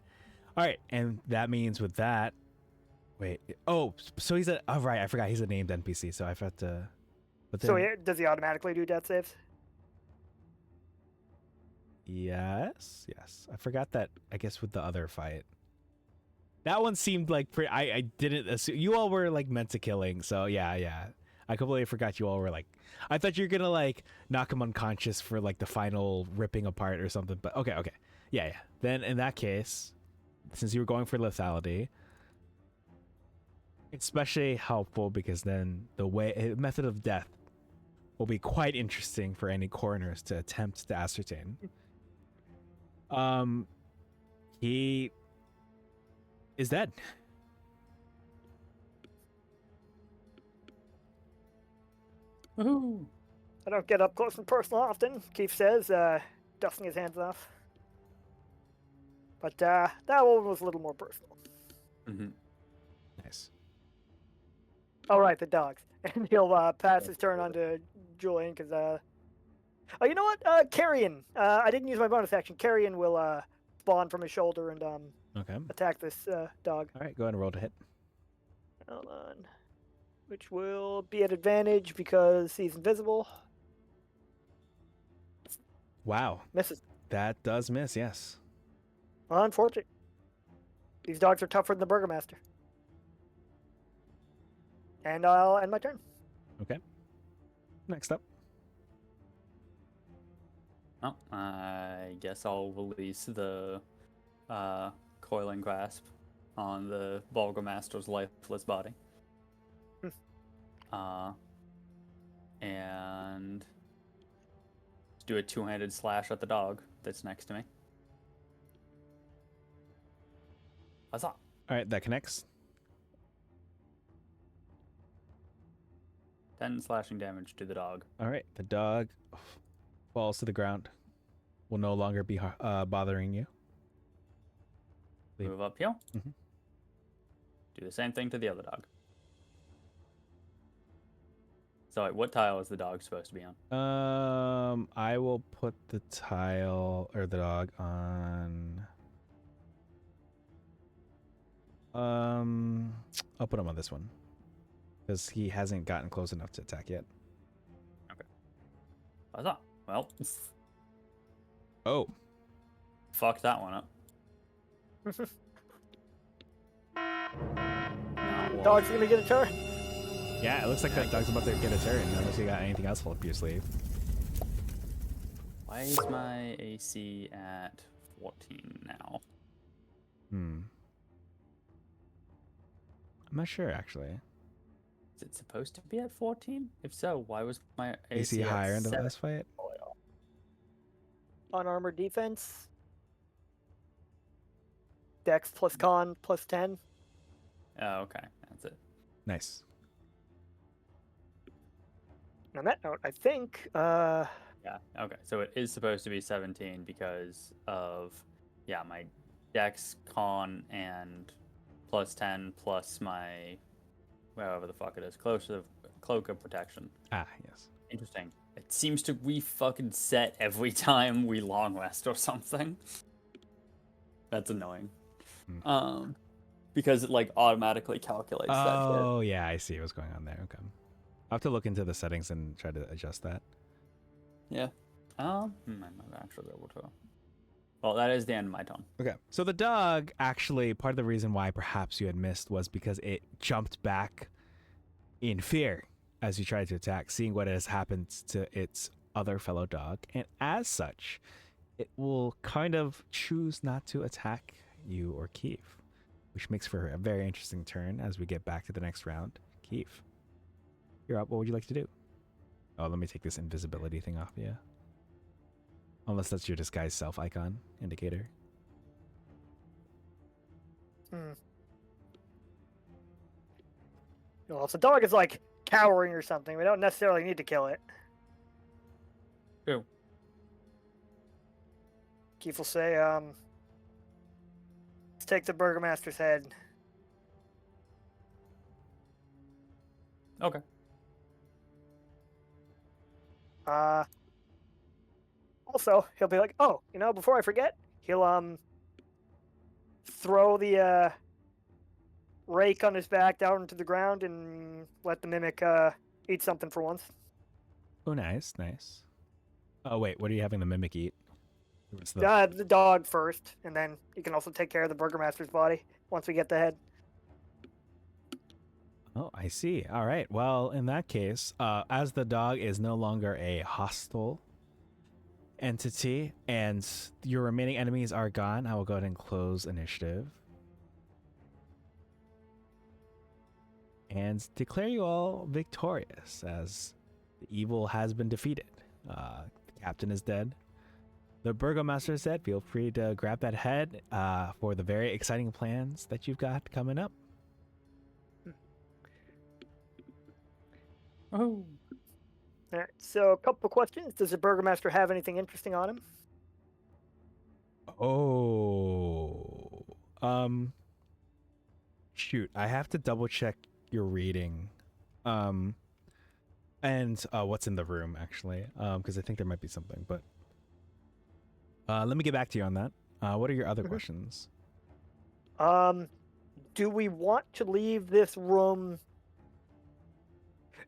All right, and that means with that, wait. Oh, so he's a. Oh, right, I forgot he's a named NPC. So I have to. But then, So does he automatically do death saves? yes. I forgot that. I guess with the other fight, that one seemed like pretty. I didn't assume you all were like meant to killing. So yeah. I completely forgot you all were like. I thought you were gonna like knock him unconscious for like the final ripping apart or something. But okay. Yeah. Then in that case, since you were going for lethality, it's especially helpful because then the method of death will be quite interesting for any coroners to attempt to ascertain. He is dead. Woohoo! I don't get up close and personal often, Keith says, dusting his hands off. But that one was a little more personal. Mm-hmm. Nice. All right, the dogs. And he'll pass his turn on to Julian because oh, you know what? Carrion. I didn't use my bonus action. Carrion will spawn from his shoulder and Okay. attack this dog. All right, go ahead and roll to hit. Hold on. Which will be at advantage because he's invisible. Wow, Misses. that does miss. Yes. Unfortunate. These dogs are tougher than the Burgomaster. And I'll end my turn. Okay. Next up. Oh, I guess I'll release the coiling grasp on the Burgomaster's lifeless body. And do a two-handed slash at the dog that's next to me. What's up? All right, that connects. 10 slashing damage to the dog. All right, the dog falls to the ground. Will no longer be bothering you. Move up here. Mhm. Do the same thing to the other dog. So, wait, what tile is the dog supposed to be on? I will put the tile or the dog on. I'll put him on this one because he hasn't gotten close enough to attack yet. What's up? Well, Oh, fuck that one up. Dog's gonna get a turn. yeah, it looks like that dog's about to get a turn unless you got anything else up your sleeve. Why is my AC at 14 now? I'm not sure actually. Is it supposed to be at 14? If so, why was my AC AC at higher in the 7? last fight? Unarmored defense. Dex plus con plus 10. Oh, okay. That's it. Nice. On that note, I think Yeah, okay. So it is supposed to be 17 because of, yeah, my Dex, Con, and plus 10 plus my, whatever the fuck it is, Cloak of Protection. Ah, yes. Interesting. It seems to re-fucking set every time we long rest or something. That's annoying. Because it like automatically calculates that shit. Oh, yeah, I see what's going on there. Okay. I'll have to look into the settings and try to adjust that. Yeah. I might actually be able to. Well, that is the end of my turn. Okay. So the dog, actually, part of the reason why perhaps you had missed was because it jumped back in fear as you tried to attack, seeing what has happened to its other fellow dog. And as such, it will kind of choose not to attack you or Keith, which makes for a very interesting turn as we get back to the next round. Keith, you're up. What would you like to do? Oh, let me take this invisibility thing off you. Unless that's your disguise self icon indicator. Well, if the dog is like cowering or something, we don't necessarily need to kill it. Ew. Keith will say, let's take the Burgomaster's head. Okay. Also, he'll be like, oh, before I forget, he'll throw the rake on his back down to the ground and let the mimic eat something for once. Oh, nice, nice. Oh, wait, what are you having the mimic eat? What's the... The dog first, and then you can also take care of the Burgomaster's body once we get the head. Oh, I see. All right. Well, in that case, as the dog is no longer a hostile entity and your remaining enemies are gone, I will go ahead and close initiative. And declare you all victorious as the evil has been defeated. The captain is dead. The Burgomaster is dead. Feel free to grab that head for the very exciting plans that you've got coming up. Oh. All right, so a couple of questions. Does the Burgomaster have anything interesting on him? Oh. Shoot, I have to double check your reading. And what's in the room actually. Because I think there might be something, but let me get back to you on that. What are your other questions? Do we want to leave this room?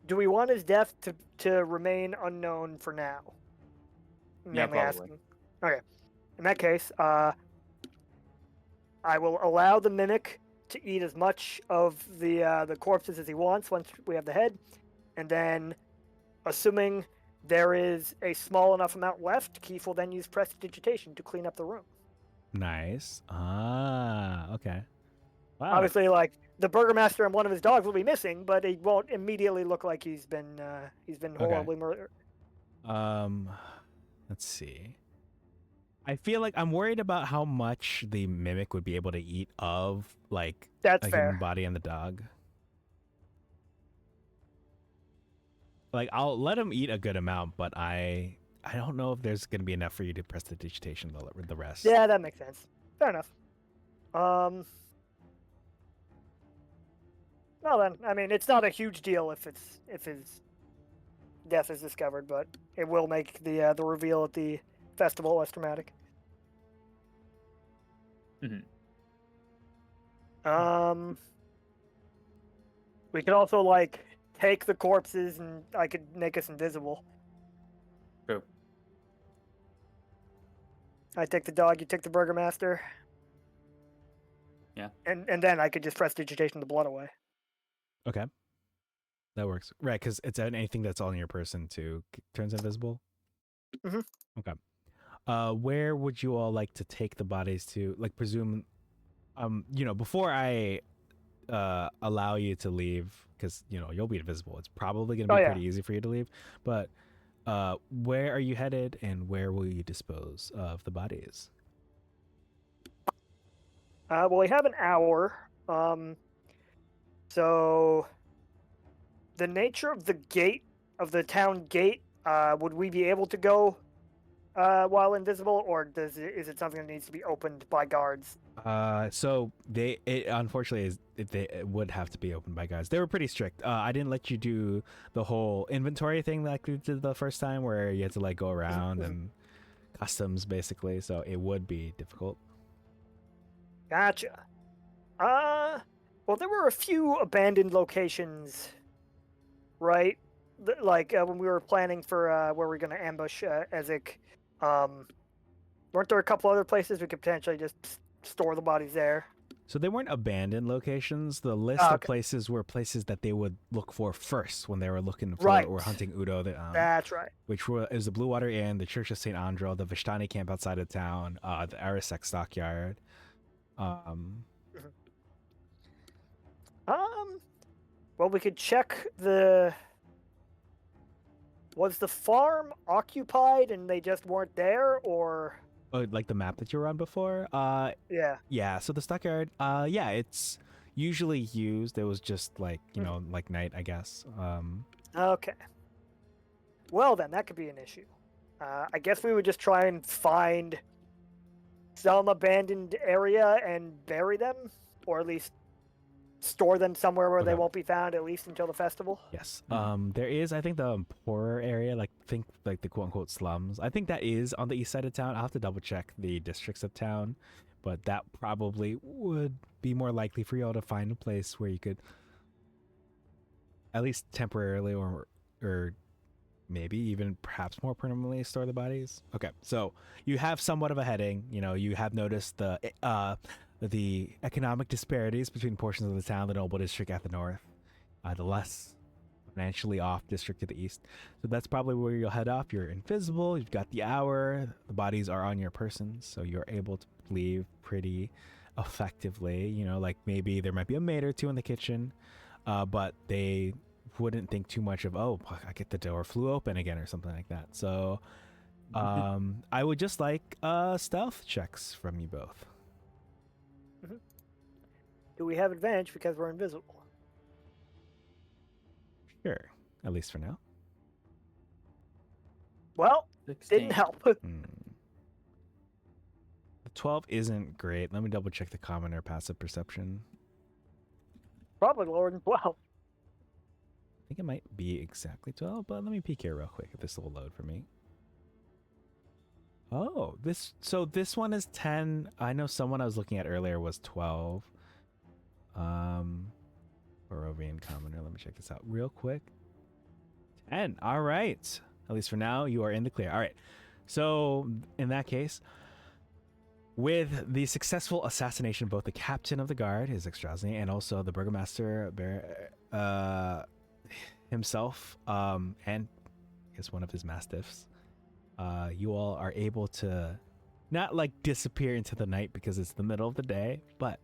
Do we want his death to remain unknown for now? Yeah, Mainly probably. asking. Okay. In that case, I will allow the mimic to eat as much of the corpses as he wants once we have the head, and then, assuming there is a small enough amount left, Keith will then use prestidigitation to clean up the room. Nice. Ah, okay. Wow. Obviously, like the Burgomaster and one of his dogs will be missing, but it won't immediately look like he's been horribly murdered. Let's see. I feel like I'm worried about how much the mimic would be able to eat of like That's a human fair. body and the dog. Like I'll let him eat a good amount, but I don't know if there's gonna be enough for you to prestidigitation the rest. Yeah, that makes sense. Fair enough. Well then, I mean, it's not a huge deal if his death is discovered, but it will make the reveal at the festival less dramatic. Mhm. We could also like take the corpses and I could make us invisible. True. I take the dog, you take the burgomaster. Yeah. And then I could just prestidigitation the blood away. Okay. That works. Right, because it's anything that's on your person too turns invisible. Mhm. Okay. Where would you all like to take the bodies to? Like, presume, before I allow you to leave, because you'll be invisible. It's probably gonna Oh be yeah. pretty easy for you to leave. But where are you headed, and where will you dispose of the bodies? Well, we have an hour. So the nature of the gate of the town gate, would we be able to go while invisible, or is it something that needs to be opened by guards? So it unfortunately it would have to be opened by guys. They were pretty strict. I didn't let you do the whole inventory thing like we did the first time, where you had to like go around and customs basically. So it would be difficult. Gotcha. Well, there were a few abandoned locations, right? Like when we were planning for where we're going to ambush Ezek. Weren't there a couple other places we could potentially just store the bodies there? So they weren't abandoned locations. The list Oh, of okay. places were places that they would look for first when they were looking for Right. or hunting Udo. That's right. Which is the Blue Water Inn, the Church of St. Andro, the Vishtani camp outside of town, the Arisek stockyard. Mhm. Well, we could check the. Was the farm occupied and they just weren't there, or? Oh, like the map that you were on before? Yeah. Yeah, so the stockyard, yeah, it's usually used. It was just like, like night, I guess. Okay. Well, then that could be an issue. I guess we would just try and find some abandoned area and bury them, or at least store them somewhere where they Okay. won't be found, at least until the festival. Yes. There is, I think, the poorer area, like think like the quote unquote slums. I think that is on the east side of town. I'll have to double check the districts of town, but that probably would be more likely for y'all to find a place where you could at least temporarily or maybe even perhaps more permanently store the bodies. Okay, so you have somewhat of a heading. You have noticed the economic disparities between portions of the town, the noble district at the north, the less financially off district to the east. So that's probably where you'll head off. You're invisible. You've got the hour. The bodies are on your person, so you're able to leave pretty effectively. Like maybe there might be a maid or two in the kitchen, but they wouldn't think too much of, oh, I get the door flew open again or something like that. So I would just like stealth checks from you both. Do we have advantage because we're invisible? Sure, at least for now. Well, 16. didn't help. The 12 isn't great. Let me double check the common or passive perception. Probably lower than 12. I think it might be exactly 12, but let me peek here real quick if this will load for me. Oh, this one is 10. I know someone I was looking at earlier was 12. Barovian commoner. Let me check this out real quick. 10. All right. At least for now, you are in the clear. All right. So in that case, with the successful assassination of both the captain of the guard, his Extrasny, and also the burgomaster himself, and I guess one of his mastiffs, you all are able to not like disappear into the night because it's the middle of the day, but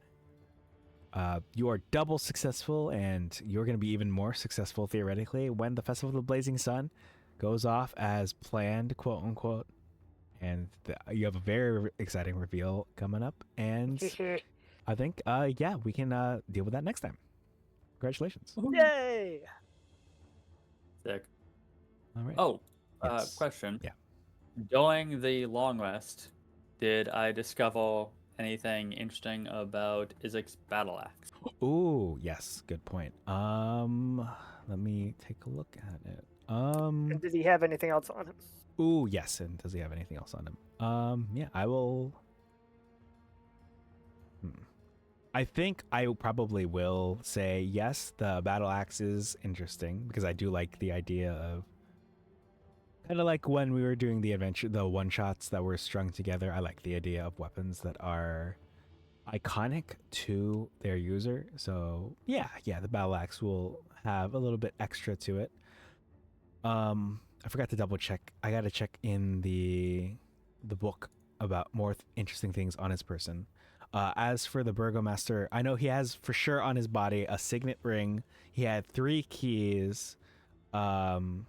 you are double successful, and you're going to be even more successful theoretically when the Festival of the Blazing Sun goes off as planned, quote unquote. and you have a very exciting reveal coming up. And I think, yeah, we can deal with that next time. Congratulations. Yay! Sick. All right. Oh, Yes. question. Yeah. During the long rest, did I discover anything interesting about Isaac's battle axe? Ooh, yes, good point. Let me take a look at it. And did he have anything else on him? Ooh, yes, and does he have anything else on him? Yeah, I will. I think I probably will say yes. The battle axe is interesting because I do like the idea of kind of like when we were doing the adventure, the one shots that were strung together. I like the idea of weapons that are iconic to their user. So yeah, the battle axe will have a little bit extra to it. I forgot to double check. I got to check in the book about more interesting things on his person. As for the Burgomaster, I know he has for sure on his body a signet ring. He had 3 keys, 2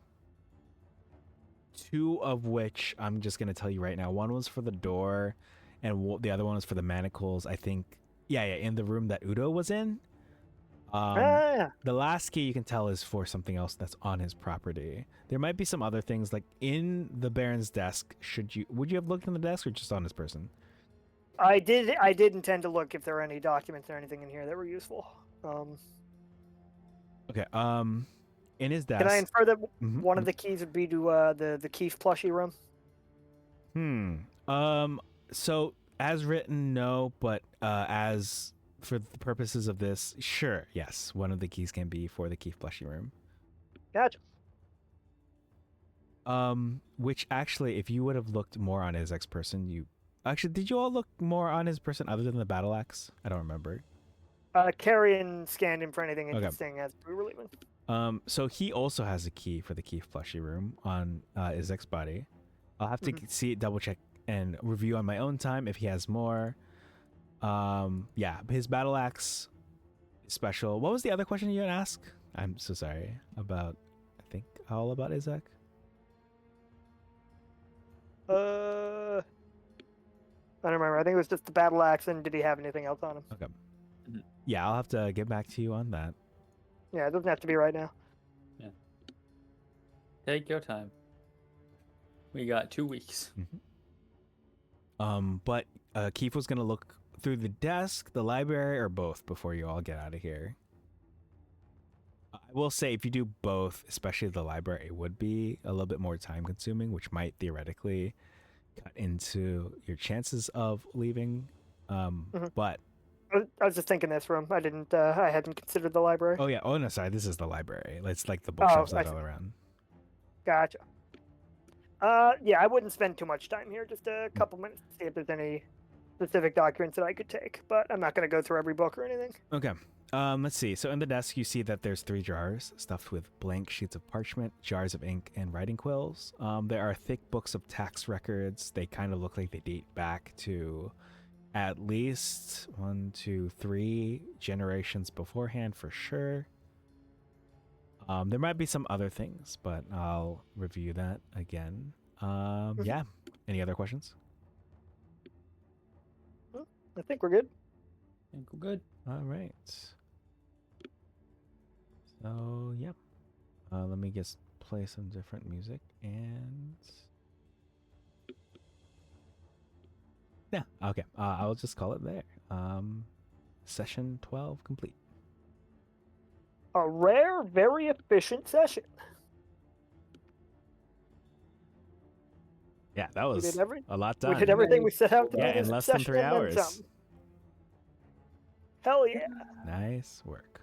of which I'm just gonna tell you right now. One was for the door, and the other one was for the manacles. I think, yeah, in the room that Udo was in. The last key you can tell is for something else that's on his property. There might be some other things like in the Baron's desk. Would you have looked in the desk or just on his person? I did intend to look if there are any documents or anything in here that were useful. Okay. In his desk. Can I infer that Mhm. one of the keys would be to the Keith plushie room? So as written, no, but as for the purposes of this, sure, yes. One of the keys can be for the Keith plushie room. Gotcha. Which actually, if you would have looked more on his person, did you all look more on his person other than the battle axe? I don't remember. Carrion scanned him for anything interesting as we were leaving. So he also has a key for the Keith plushie room on Isaac's body. I'll have to double check and review on my own time if he has more. Yeah, his battle axe special. What was the other question you had asked? I'm so sorry about. I think all about Isaac. I don't remember. I think it was just the battle axe, and did he have anything else on him? Okay. Yeah, I'll have to get back to you on that. Yeah, it doesn't have to be right now. Yeah. Take your time. We got 2 weeks. But Keith was gonna look through the desk, the library, or both before you all get out of here. I will say if you do both, especially the library, it would be a little bit more time consuming, which might theoretically cut into your chances of leaving. But I was just thinking this room. I didn't. I hadn't considered the library. oh yeah. Oh no, sorry. This is the library. It's like the bookshelves that are all around. Gotcha. Yeah, I wouldn't spend too much time here. Just a couple minutes to see if there's any specific documents that I could take. But I'm not going to go through every book or anything. Okay. Let's see. So in the desk, you see that there's 3 jars stuffed with blank sheets of parchment, jars of ink, and writing quills. There are thick books of tax records. They kind of look like they date back to at least 1, 2, 3 generations beforehand for sure. There might be some other things, but I'll review that again. Yeah. Any other questions? I think we're good. I think we're good. All right. So, yep. Let me just play some different music and... Yeah, okay. I'll just call it there. Session 12 complete. A rare, very efficient session. Yeah, that was a lot done. We did everything we set out to do. Yeah, in less than 3 hours. Hell yeah. Nice work.